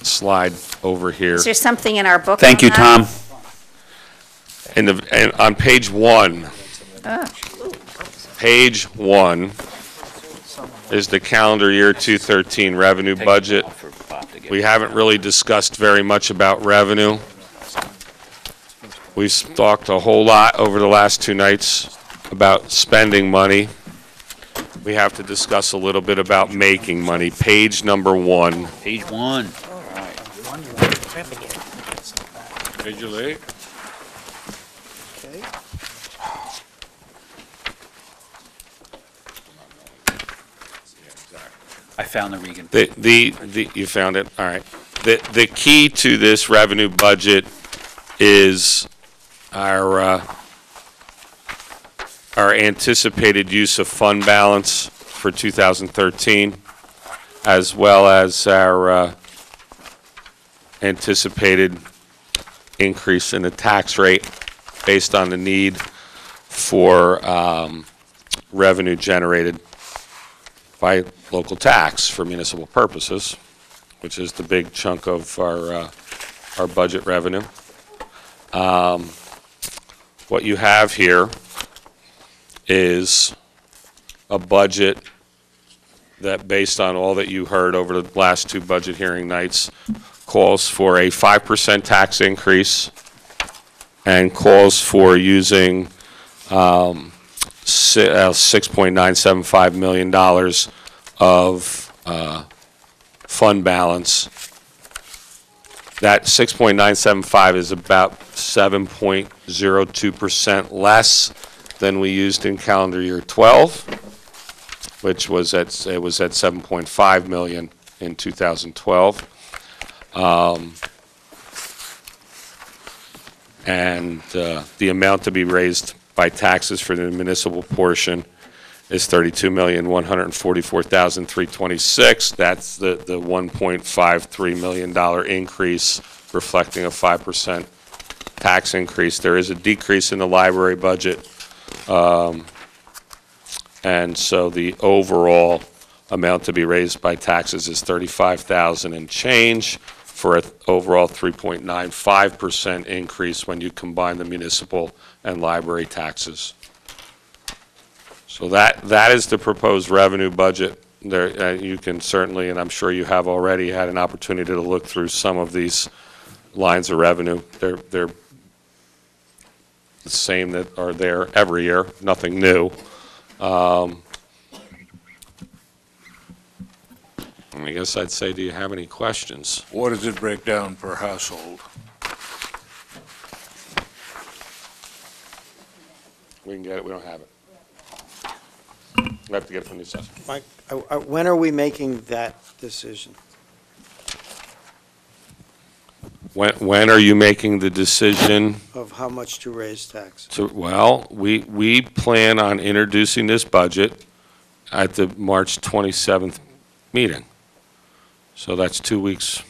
slide over here. Is there something in our book? Thank you, Tom. And on page 1. Page 1 is the calendar year 2013 revenue budget. We haven't really discussed very much about revenue. We've talked a whole lot over the last 2 nights about spending money. We have to discuss a little bit about making money. Page number 1. Page 1. Page you late? Okay. I found the Regan. You found it? All right. The key to this revenue budget is our anticipated use of fund balance for 2013, as well as our anticipated increase in the tax rate based on the need for revenue generated by local tax for municipal purposes, which is the big chunk of our budget revenue. What you have here is a budget that, based on all that you heard over the last 2 budget hearing nights, calls for a 5% tax increase and calls for using $6.975 million of fund balance. That 6.975 is about 7.02% less than we used in calendar year 12, which was at 7.5 million in 2012. And the amount to be raised by taxes for the municipal portion is $32,144,326. That's the $1.53 million increase, reflecting a 5% tax increase. There is a decrease in the library budget, and so the overall amount to be raised by taxes is $35,000 and change, for an overall 3.95% increase when you combine the municipal and library taxes. So that is the proposed revenue budget. There, you can certainly, and I'm sure you have already had an opportunity to look through some of these lines of revenue. They're the same that are there every year, nothing new. I guess I'd say, do you have any questions? What does it break down per household? We can get it, we don't have it. We have to get it from the assessor. Mike, when are we making that decision? When are you making the decision? Of how much to raise tax? Well, we plan on introducing this budget at the March 27th meeting. So that's 2 weeks,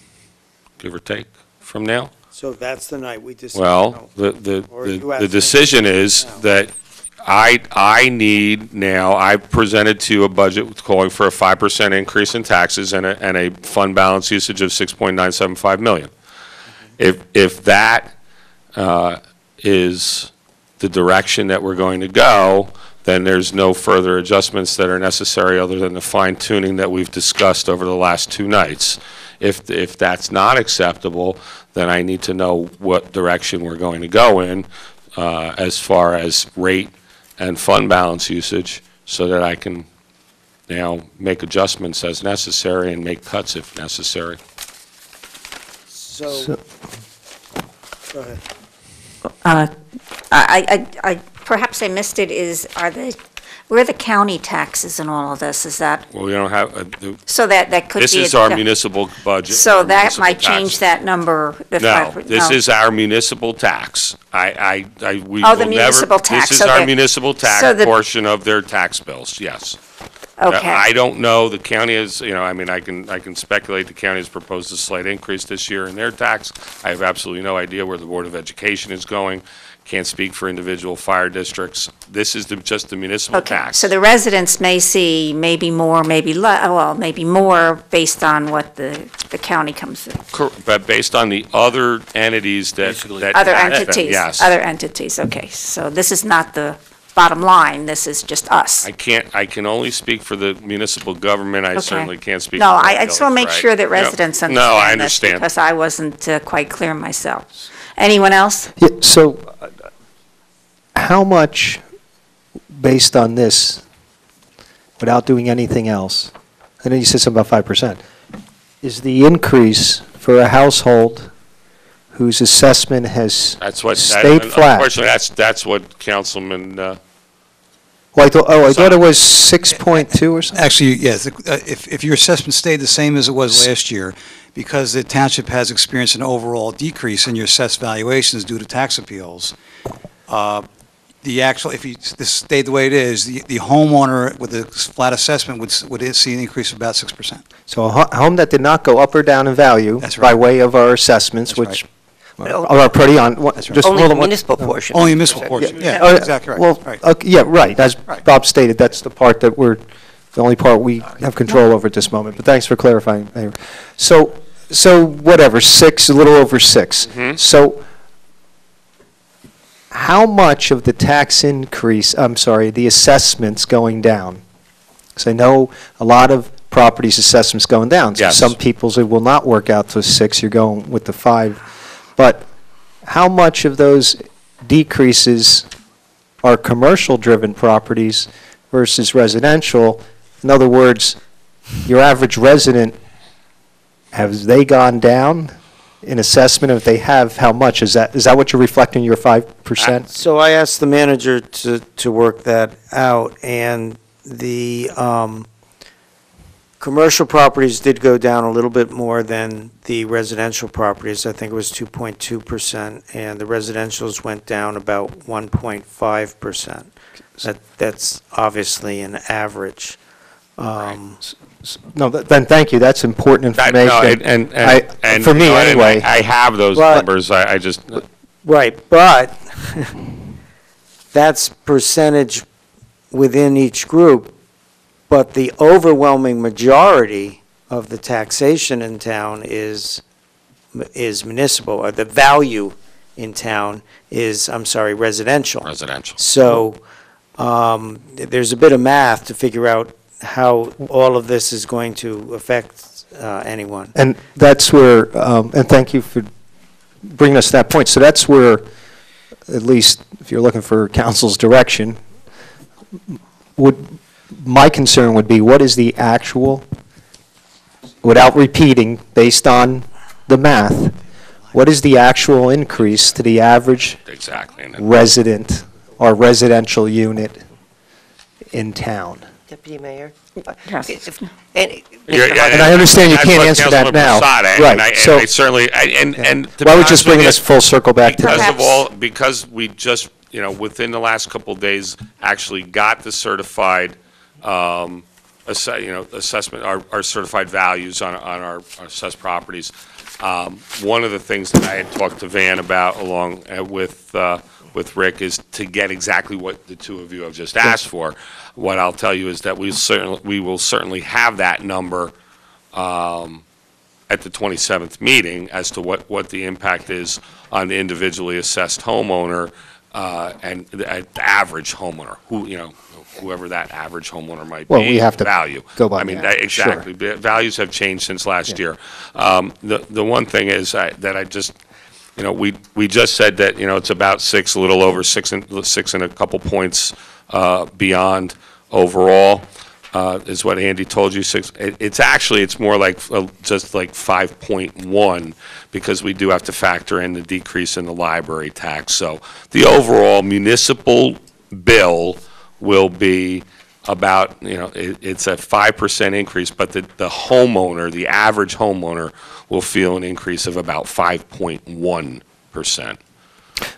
give or take, from now. So that's the night we decide? Well, the decision is that I need now, I presented to you a budget calling for a 5% increase in taxes and a fund balance usage of 6.975 million. If that is the direction that we're going to go, then there's no further adjustments that are necessary other than the fine tuning that we've discussed over the last 2 nights. If that's not acceptable, then I need to know what direction we're going to go in as far as rate and fund balance usage, so that I can now make adjustments as necessary and make cuts if necessary. So go ahead. Perhaps I missed it, where are the county taxes in all of this? Is that, Well, we don't have, so that could be. this is our municipal budget. So our that municipal might change taxes. that number. No, this is our municipal tax. We Oh, will the never- municipal tax, This is so our the- municipal so tax the- portion of their tax bills, yes. Okay. I don't know, the county is, I mean, I can speculate the county has proposed a slight increase this year in their tax. I have absolutely no idea where the Board of Education is going. Can't speak for individual fire districts. This is just the municipal Okay, tax. so the residents may see maybe more, maybe maybe more based on what the county comes in. But based on the other entities that Other tax them, entities, yes. other entities, okay. So this is not the bottom line. This is just us. I can only speak for the municipal government. I Okay. certainly can't speak. No, for the I just want to make village, sure right? that Yep. residents No, I understand this, understand. because I wasn't quite clear myself. Anyone else? Yeah, so, how much, based on this, without doing anything else, I know you said something about 5%, is the increase for a household whose assessment has That's what, stayed flat? unfortunately, that's what Councilman, Well, I thought it was 6.2 or something? Actually, yes, if your assessment stayed the same as it was last year, because the township has experienced an overall decrease in your assessed valuations due to tax appeals, if this stayed the way it is, the homeowner with a flat assessment would see an increase of about 6%. So a home that did not go up or down in value by way of our assessments, which are pretty on, just Only more the than one- municipal portion. Only a municipal portion, yeah, Oh, exactly right. Well, right. okay, yeah, right, as Bob stated, that's the part that the only part we have control over at this moment, but thanks for clarifying, Mayor. So whatever, a little over 6. So how much of the tax increase, the assessments going down? Because I know a lot of properties assessments going down. So Yes. some people's it will not work out to 6, you're going with the 5. But how much of those decreases are commercial-driven properties versus residential? In other words, your average resident, have they gone down in assessment? If they have, how much? Is that what you're reflecting, your 5%? So I asked the manager to work that out, and the commercial properties did go down a little bit more than the residential properties. I think it was 2.2%, and the residentials went down about 1.5%. That's obviously an average. No, then thank you, that's important no, information. and For me, no, and anyway. I have those But- numbers. I just, Right, but that's percentage within each group, but the overwhelming majority of the taxation in town is municipal, or the value in town is, residential. residential. So there's a bit of math to figure out how all of this is going to affect anyone. And that's where, and thank you for bringing us to that point. So that's where, at least if you're looking for council's direction, my concern would be, what is the actual, without repeating, based on the math, what is the actual increase to the average Exactly. resident or residential unit in town? Deputy Mayor? Yes. And And I understand you That's can't what answer Councilman that now. Prasad, Right, And I so- certainly, and to be Why would honest just with bring you, us full circle back to because that? because we just, within the last couple of days, actually got the certified, assessment, our certified values on our assessed properties. One of the things that I had talked to Van about along with Rick is to get exactly what the two of you have just asked for. What I'll tell you is that we will certainly have that number at the 27th meeting as to what the impact is on the individually assessed homeowner and the average homeowner, whoever that average homeowner might be. Well, we have to value. go by I mean, that, exactly. The values have changed since last year. The one thing is that I just, we just said that, it's about 6, a little over 6 and a couple points beyond overall, is what Andy told you. 6. It's more like just like 5.1, because we do have to factor in the decrease in the library tax. So the overall municipal bill will be about, it's a 5% increase, but the homeowner, the average homeowner, will feel an increase of about 5.1%.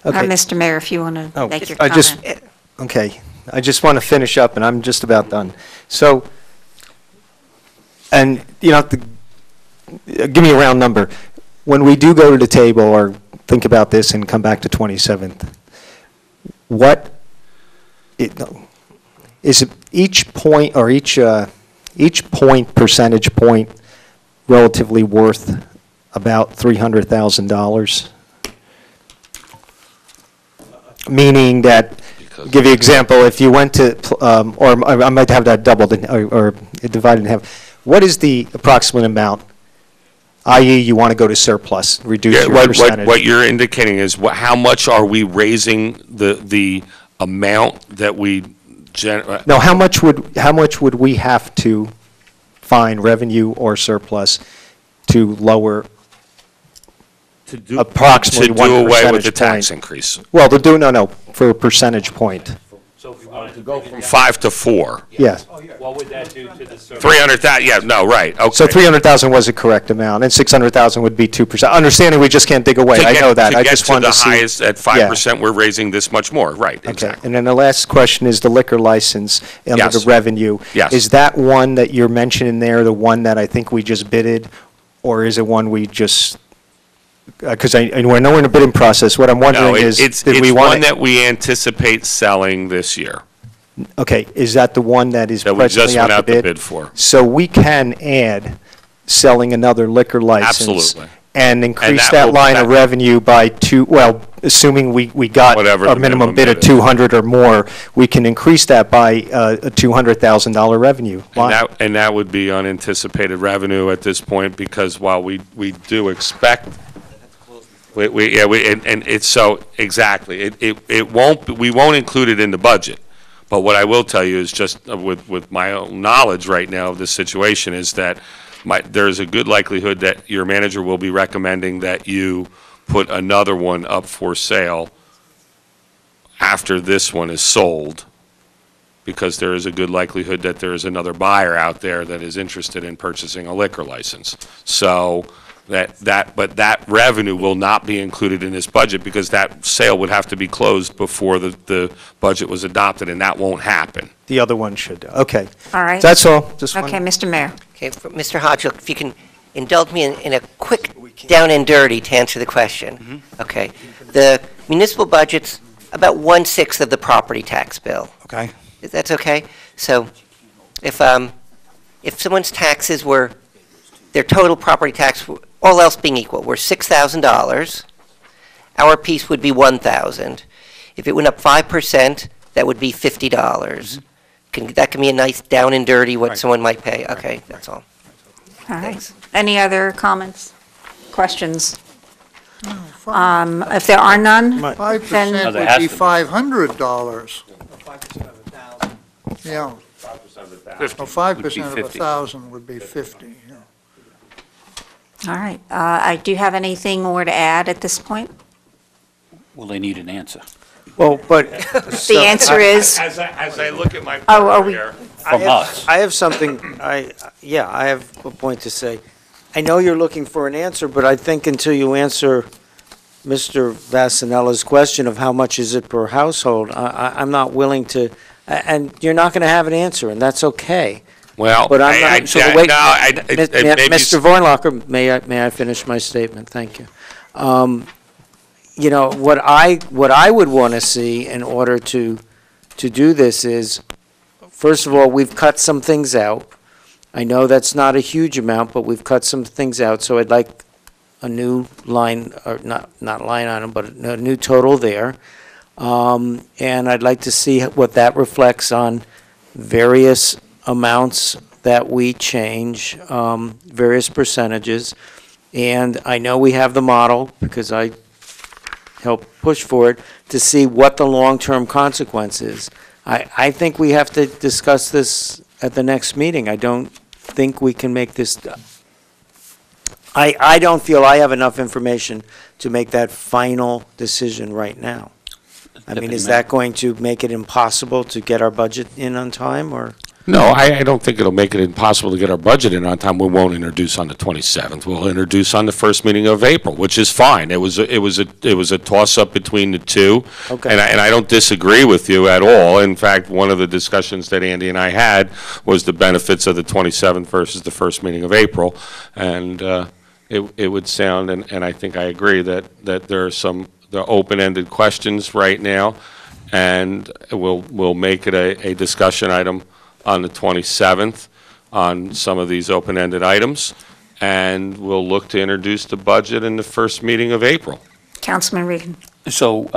Okay. Mr. Mayor, if you want to Oh, make your I just- comment. Okay, I just want to finish up, and I'm just about done. So, and you don't have to give me a round number. When we do go to the table or think about this and come back to 27th, is each point or each percentage point relatively worth about $300,000? Meaning that give you an example. If you went to, or I might have that doubled or divided in half. What is the approximate amount, i.e. you want to go to surplus, reduce your percentage? What you're indicating is how much are we raising the amount that we No, how much would we have to find revenue or surplus to lower approximately 1 to do away with percentage the tax point? increase? Well, no, for a percentage point. So if we wanted to go from 5 to 4. Yeah. What would that do to the 300,000, yeah, no, right, okay. So 300,000 was the correct amount, and 600,000 would be 2%. Understanding we just can't dig away, I know that. I just wanted to see. To get to the highest, at 5%, we're raising this much more, right, exactly. Okay, and then the last question is the liquor license and the Yes. revenue. Yes. Is that one that you're mentioning there, the one that I think we just bidded, or is it one we just, because I know we're in the bidding process, what I'm wondering is, It's did we one want that we anticipate selling this year. Okay, is that the one that is That we just presently went out out to to bid? bid for. So we can add selling another liquor license. Absolutely. And increase that that will- line of revenue by assuming we got Whatever a the minimum minimum bid bid of is. 200 or more, we can increase that by a $200,000 revenue line. And that would be unanticipated revenue at this point, because while we do expect, and it's so, exactly, it won't, we won't include it in the budget. But what I will tell you is just with my own knowledge right now of this situation is that there's a good likelihood that your manager will be recommending that you put another one up for sale after this one is sold, because there is a good likelihood that there is another buyer out there that is interested in purchasing a liquor license. So but that revenue will not be included in this budget, because that sale would have to be closed before the budget was adopted, and that won't happen. The other one should, okay. All right. That's all, just Okay, Mr. Mayor. Okay, Mr. Hodge, if you can indulge me in a quick down and dirty to answer the question. Okay. The municipal budget's about 1/6 of the property tax bill. Okay. That's okay? So if someone's taxes were, their total property tax, all else being equal, were $6,000, our piece would be $1,000. If it went up 5%, that would be $50. That can be a nice down and dirty what someone might pay. Okay, that's all. All right. Any other comments, questions? If there are none, 5% then, would be $500. Yeah. So 5% of 1,000 would be 50, yeah. all right. Do you have anything more to add at this point? Well, they need an answer. Well, but. The answer is, As I look at my Oh, are we- here. From us. I have something, I have a point to say. I know you're looking for an answer, but I think until you answer Mr. Vassinella's question of how much is it per household, I'm not willing to, and you're not going to have an answer, and that's okay. Well, But I'm not, so wait, maybe Mr. Vornlocker, may I finish my statement? Thank you. You know, what I would want to see in order to do this is, first of all, we've cut some things out. I know that's not a huge amount, but we've cut some things out, so I'd like a new line, or not line item, but a new total there. And I'd like to see what that reflects on various amounts that we change, various percentages. And I know we have the model, because I helped push for it, to see what the long-term consequence is. I think we have to discuss this at the next meeting. I don't think we can make this, I don't feel I have enough information to make that final decision right now. I mean, is that going to make it impossible to get our budget in on time, or? No, I don't think it'll make it impossible to get our budget in on time. We won't introduce on the 27th. We'll introduce on the first meeting of April, which is fine. It was a toss-up between the two. Okay. And I don't disagree with you at all. In fact, one of the discussions that Andy and I had was the benefits of the 27th versus the first meeting of April. And it would sound, and I think I agree, that there are open-ended questions right now, and we'll make it a discussion item on the 27th on some of these open-ended items, and we'll look to introduce the budget in the first meeting of April. Councilman Regan. So,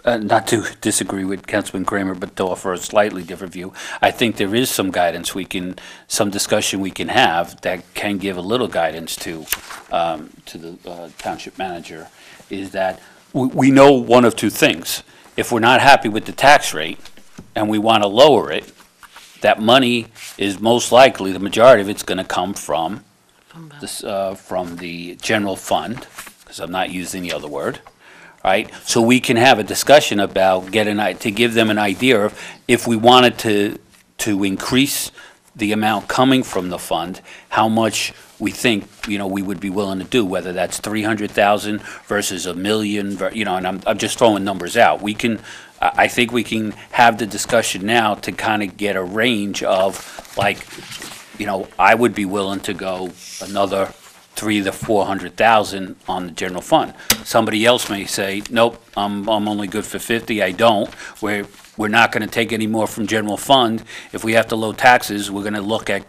not to disagree with Councilman Kramer, but to offer a slightly different view, I think there is some guidance some discussion we can have that can give a little guidance to the township manager, is that we know one of two things. If we're not happy with the tax rate and we want to lower it, that money is most likely, the majority of it's going to come from the general fund, because I'm not using the other word, right? So we can have a discussion about to give them an idea of if we wanted to increase the amount coming from the fund, how much we think, we would be willing to do, whether that's 300,000 versus $1 million, and I'm just throwing numbers out. I think we can have the discussion now to kind of get a range of, I would be willing to go another 300,000 to 400,000 on the general fund. Somebody else may say, nope, I'm only good for 50. I don't. We're not going to take any more from general fund. If we have to load taxes, we're going to look at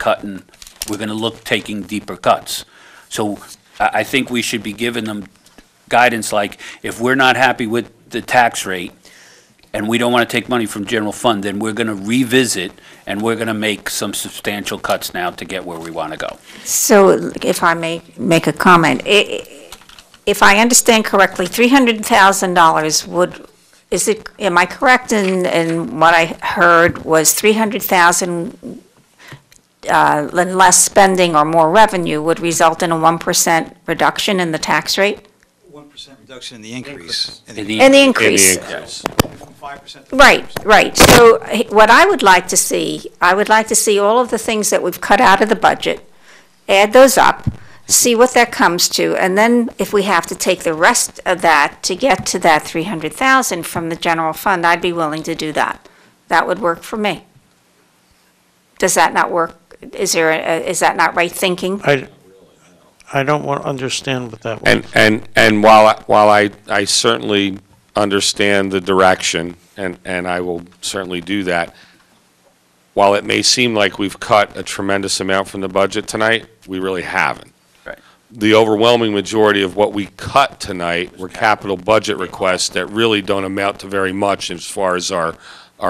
taking deeper cuts. So I think we should be giving them guidance like, if we're not happy with the tax rate and we don't want to take money from general fund, then we're going to revisit and we're going to make some substantial cuts now to get where we want to go. So if I may make a comment, if I understand correctly, $300,000 am I correct in what I heard was 300,000 less spending or more revenue would result in a 1% reduction in the tax rate? 1% reduction in the increase. In the increase. Right. So what I would like to see all of the things that we've cut out of the budget, add those up, see what that comes to, and then if we have to take the rest of that to get to that 300,000 from the general fund, I'd be willing to do that. That would work for me. Does that not work? Is that not right thinking? I don't understand what that was. And while I certainly understand the direction, and I will certainly do that, while it may seem like we've cut a tremendous amount from the budget tonight, we really haven't. Right. The overwhelming majority of what we cut tonight were capital budget requests that really don't amount to very much as far as our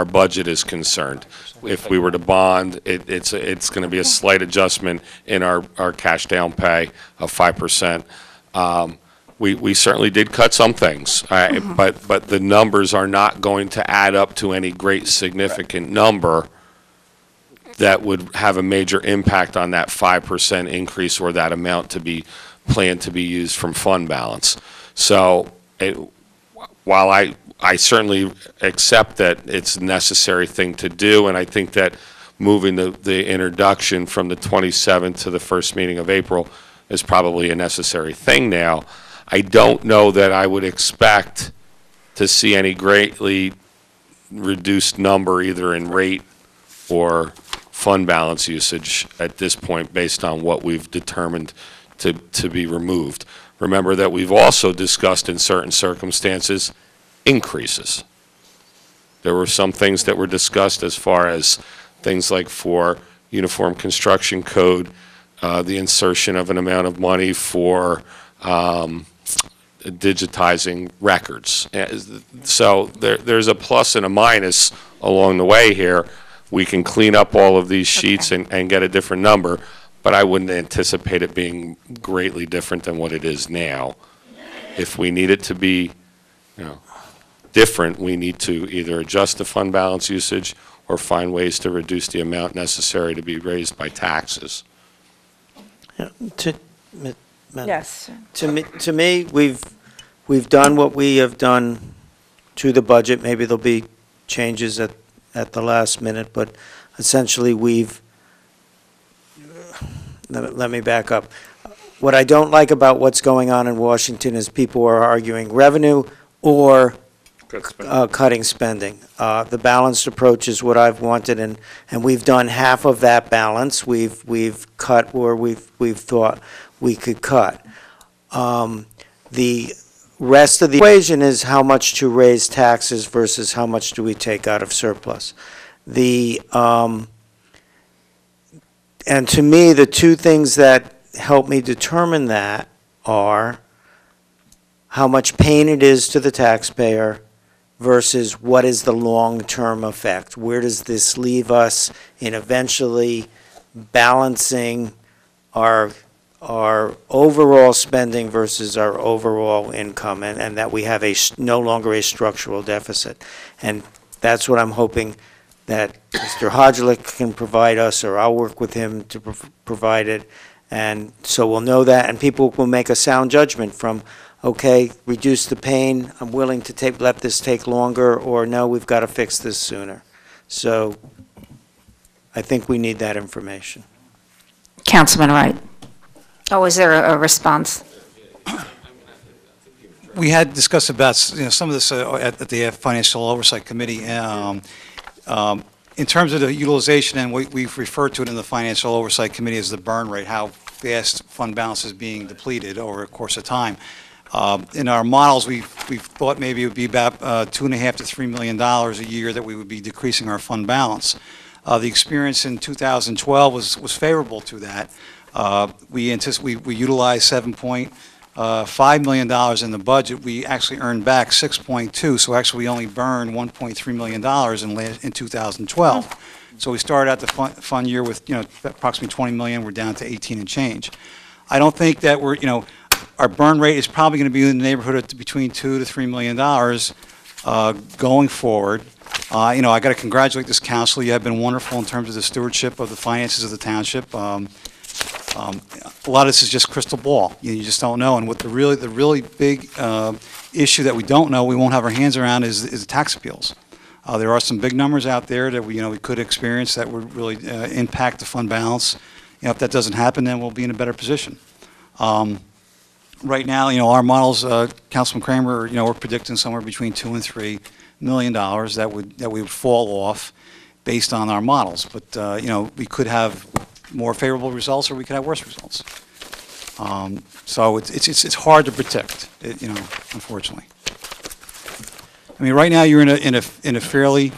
budget is concerned. If we were to bond, it's going to be a slight adjustment in our cash down pay of 5%. We certainly did cut some things, but the numbers are not going to add up to any great significant number that would have a major impact on that 5% increase or that amount to be planned to be used from fund balance. So while I certainly accept that it's a necessary thing to do, and I think that moving the introduction from the 27th to the first meeting of April is probably a necessary thing now, I don't know that I would expect to see any greatly reduced number either in rate or fund balance usage at this point based on what we've determined to be removed. Remember that we've also discussed in certain circumstances increases. There were some things that were discussed as far as things like for Uniform Construction Code, the insertion of an amount of money for digitizing records. So there's a plus and a minus along the way here. We can clean up all of these sheets and get a different number, but I wouldn't anticipate it being greatly different than what it is now. If we need it to be, different, we need to either adjust the fund balance usage or find ways to reduce the amount necessary to be raised by taxes. Yes. To me, we've done what we have done to the budget. Maybe there'll be changes at the last minute, but essentially let me back up. What I don't like about what's going on in Washington is people are arguing revenue or cutting spending. The balanced approach is what I've wanted, and we've done half of that balance. We've cut where we've thought we could cut. The rest of the equation is how much to raise taxes versus how much do we take out of surplus. And to me, the two things that help me determine that are how much pain it is to the taxpayer versus what is the long-term effect? Where does this leave us in eventually balancing our overall spending versus our overall income, and that we have no longer a structural deficit? And that's what I'm hoping that Mr. Hodgelick can provide us, or I'll work with him to provide it. And so we'll know that, and people will make a sound judgment from, okay, reduce the pain, I'm willing to let this take longer, or no, we've got to fix this sooner. So I think we need that information. Councilman Wright. Oh, is there a response? We had discussed about, some of this at the Financial Oversight Committee. In terms of the utilization, and we've referred to it in the Financial Oversight Committee as the burn rate, how fast fund balance is being depleted over a course of time. In our models, we've thought maybe it would be about $2.5 to $3 million a year that we would be decreasing our fund balance. The experience in 2012 was favorable to that. We utilized $7.5 million in the budget. We actually earned back 6.2, so actually we only burned $1.3 million in 2012. So we started out the fund year with approximately 20 million. We're down to 18 and change. I don't think that our burn rate is probably going to be in the neighborhood of between $2 to $3 million going forward. I got to congratulate this council. You have been wonderful in terms of the stewardship of the finances of the township. A lot of this is just crystal ball. You just don't know. And what the really big issue that we don't know, we won't have our hands around is the tax appeals. There are some big numbers out there that we could experience that would really impact the fund balance. If that doesn't happen, then we'll be in a better position. Right now, our models, Councilman Kramer, we're predicting somewhere between $2 and $3 million that we would fall off based on our models. But we could have more favorable results, or we could have worse results. So it's hard to predict, unfortunately. I mean, right now you're in a fairly,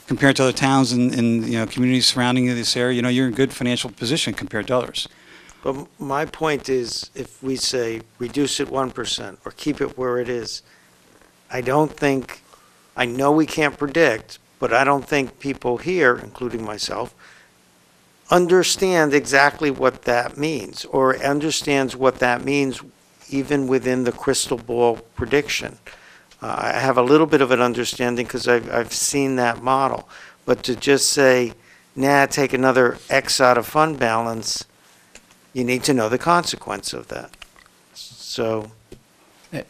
compared to other towns and communities surrounding this area, you're in good financial position compared to others. But my point is, if we say reduce it 1% or keep it where it is, I know we can't predict, but I don't think people here, including myself, understand exactly what that means, or understands what that means even within the crystal ball prediction. I have a little bit of an understanding because I've seen that model, but to just say, take another X out of fund balance, you need to know the consequence of that. So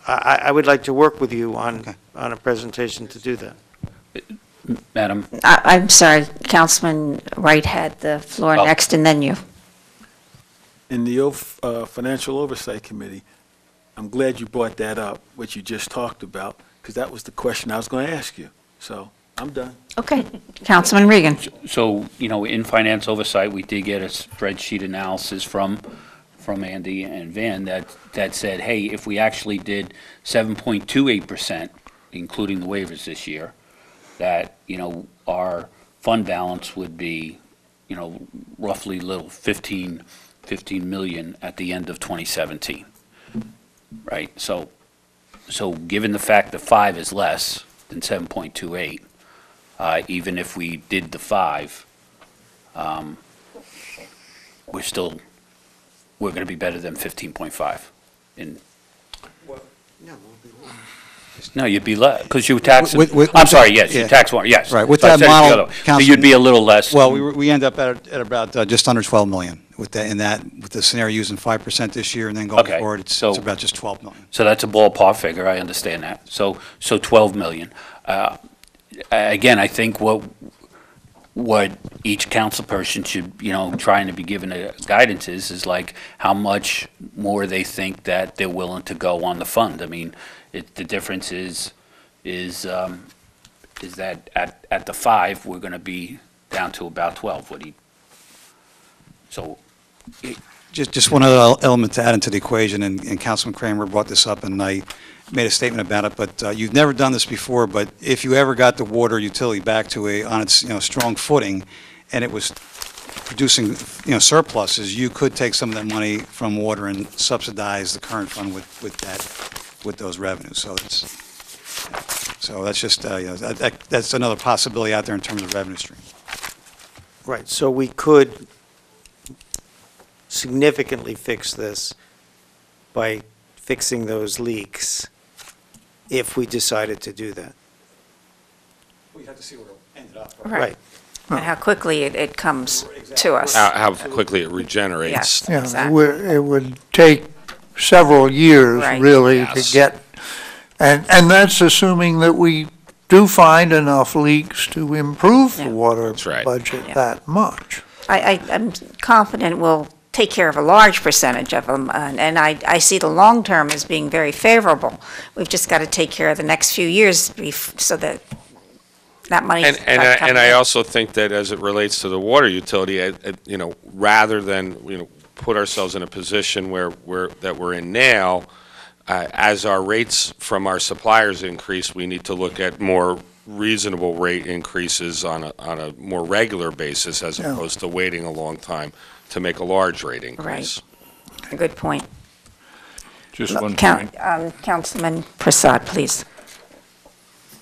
I would like to work with you on a presentation to do that. Madam? I'm sorry, Councilman Wright had the floor next, and then you. In the Financial Oversight Committee, I'm glad you brought that up, what you just talked about, because that was the question I was going to ask you. So I'm done. Okay. Councilman Regan. So, in finance oversight, we did get a spreadsheet analysis from Andy and Van that said, hey, if we actually did 7.28%, including the waivers this year, that, our fund balance would be, roughly 15 million at the end of 2017. Right? So given the fact that 5 is less than 7.28, even if we did the 5, we're going to be better than 15.5 in. No, you'd be less, because you tax, I'm sorry, yes, you tax more, yes. Right, with So I that said it the model, other way. So Councilman- you'd be a little less. Well, we end up at about just under 12 million with the scenario using 5% this year, and then going Okay, forward, it's so- about just 12 million. So that's a ballpark figure, I understand that. So 12 million. Again, I think what each council person should, trying to be given a guidance is like how much more they think that they're willing to go on the fund. I mean, the difference is that at the 5, we're going to be down to about 12. Just one other element to add into the equation, and Councilman Kramer brought this up, and I made a statement about it, but you've never done this before, but if you ever got the water utility back to on its strong footing, and it was producing, surpluses, you could take some of that money from water and subsidize the current fund with those revenues. So that's just, that's another possibility out there in terms of revenue stream. Right, so we could significantly fix this by fixing those leaks if we decided to do that. We have to see where it ended up. Right. And how quickly it comes to us. How quickly it regenerates. Yes, Yeah, exactly. it would take several years, Right. really, to Yes. get, and that's assuming that we do find enough leaks to improve the Yeah. water That's right. budget Yeah. that much. I'm confident we'll take care of a large percentage of them, and I see the long term as being very favorable. We've just got to take care of the next few years so that money. And I also think that as it relates to the water utility, rather than, put ourselves in a position where we're in now, as our rates from our suppliers increase, we need to look at more reasonable rate increases on a more regular basis as opposed to waiting a long time to make a large rate increase. Right. Good point. Just one point. Councilman Prasad, please.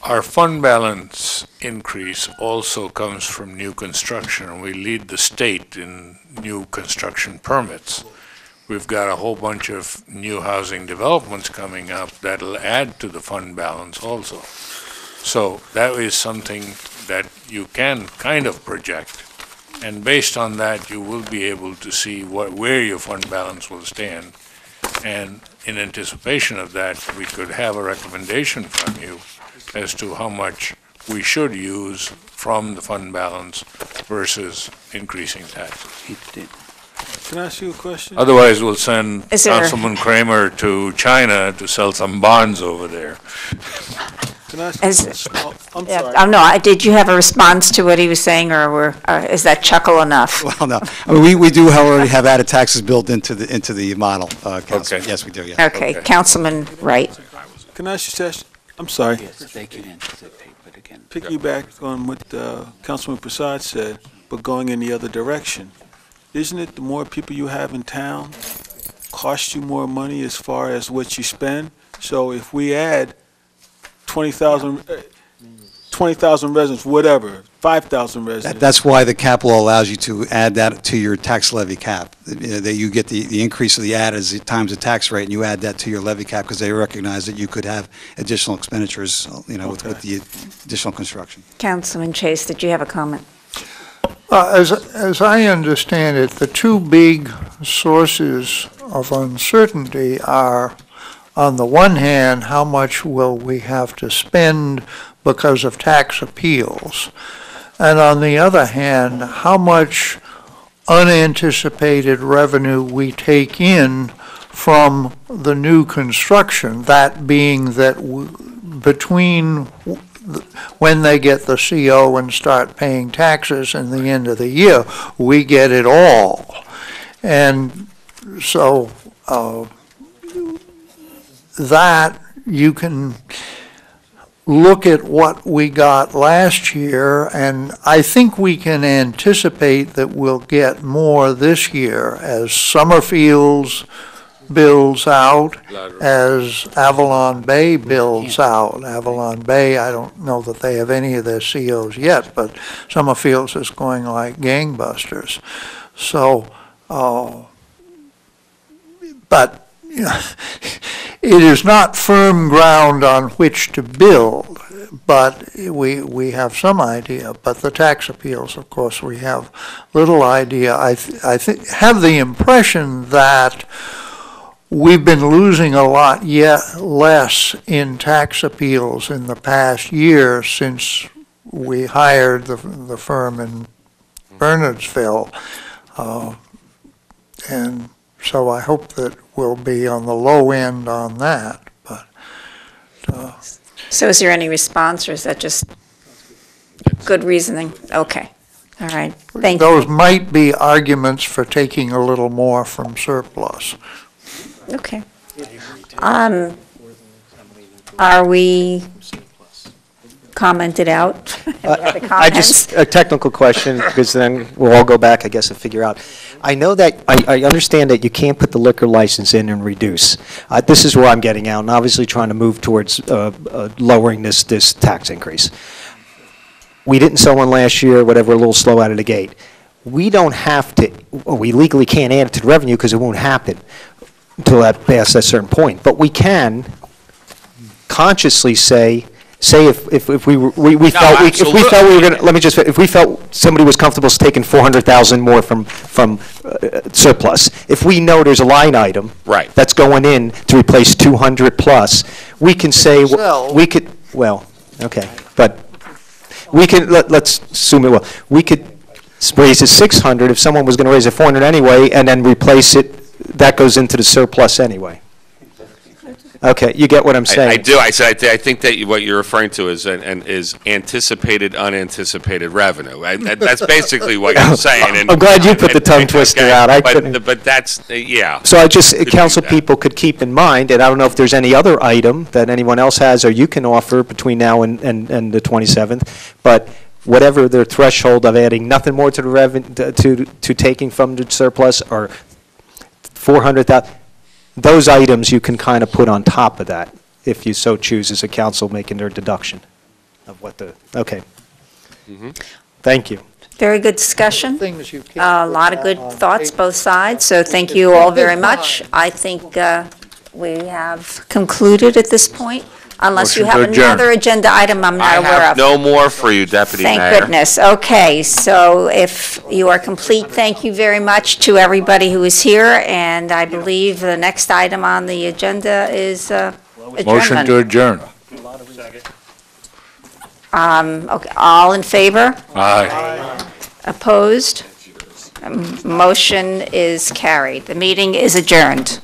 Our fund balance increase also comes from new construction, and we lead the state in new construction permits. We've got a whole bunch of new housing developments coming up that'll add to the fund balance also. So that is something that you can kind of project. And based on that, you will be able to see where your fund balance will stand. And in anticipation of that, we could have a recommendation from you as to how much we should use from the fund balance versus increasing taxes. Can I ask you a question? Otherwise, we'll send Is there- Councilman Kramer to China to sell some bonds over there. Can I ask you a As- question? I'm Yeah, sorry. no, did you have a response to what he was saying, or is that chuckle enough? Well, no, I mean, we do already have added taxes built into the model, Councilman. Okay. Yes, we do, yeah. Okay, Councilman Wright. Can I ask you a question? I'm sorry. They can anticipate, but again. Piggyback on what Councilman Prasad said, but going in the other direction. Isn't it the more people you have in town, cost you more money as far as what you spend? So if we add 20,000 residents, whatever, 5,000 residents. That's why the cap law allows you to add that to your tax levy cap. That you get the increase of the add as times the tax rate, and you add that to your levy cap because they recognize that you could have additional expenditures, with the additional construction. Councilman Chase, did you have a comment? As I understand it, the two big sources of uncertainty are, on the one hand, how much will we have to spend because of tax appeals? And on the other hand, how much unanticipated revenue we take in from the new construction, that being that between when they get the CO and start paying taxes in the end of the year, we get it all. And so that you can look at what we got last year, and I think we can anticipate that we'll get more this year as Summerfield's builds out, as Avalon Bay builds out. Avalon Bay, I don't know that they have any of their COs yet, but Summerfield's is going like gangbusters. So, but it is not firm ground on which to build, but we have some idea. But the tax appeals, of course, we have little idea. I have the impression that we've been losing a lot yet less in tax appeals in the past year since we hired the firm in Bernardsville. And so I hope that we'll be on the low end on that, but. So is there any response, or is that just good reasoning? Okay, all right, thank you. Those might be arguments for taking a little more from surplus. Okay. Are we comment it out? Any other I just, comments? a technical question, because then we'll all go back, I guess, and figure out. I know that, I understand that you can't put the liquor license in and reduce. This is where I'm getting out, and obviously trying to move towards lowering this tax increase. We didn't sell one last year, whatever, a little slow out of the gate. We don't have to, we legally can't add it to the revenue because it won't happen until that past that certain point. But we can consciously say if we felt we were going to, let me just, if we felt somebody was comfortable taking 400,000 more from surplus, if we know there's a line item Right. that's going in to replace 200 plus, we can say, we could, well, okay, but we can, let's assume it will, we could raise it 600 if someone was going to raise it 400 anyway, and then replace it, that goes into the surplus anyway. Okay, you get what I'm saying? I do. I think that what you're referring to is anticipated, unanticipated revenue. That's basically what you're saying. I'm glad you put the tongue twister out. I couldn't. But that's, yeah. So I just, council people could keep in mind, and I don't know if there's any other item that anyone else has or you can offer between now and the 27th, but whatever their threshold of adding nothing more to the to taking from the surplus, or 400,000, those items you can kind of put on top of that, if you so choose as a council making their deduction of what the, okay. Thank you. Very good discussion. A lot of good thoughts, both sides, so thank you all very much. I think we have concluded at this point, unless you Motion have to adjourn. another agenda item I'm not I aware have of. no more for you, Deputy Mayor. Thank goodness. Okay, so if you are complete, thank you very much to everybody who is here, and I believe the next item on the agenda is adjournment. Motion to adjourn. Okay, all in favor? Aye. Opposed? Motion is carried. The meeting is adjourned.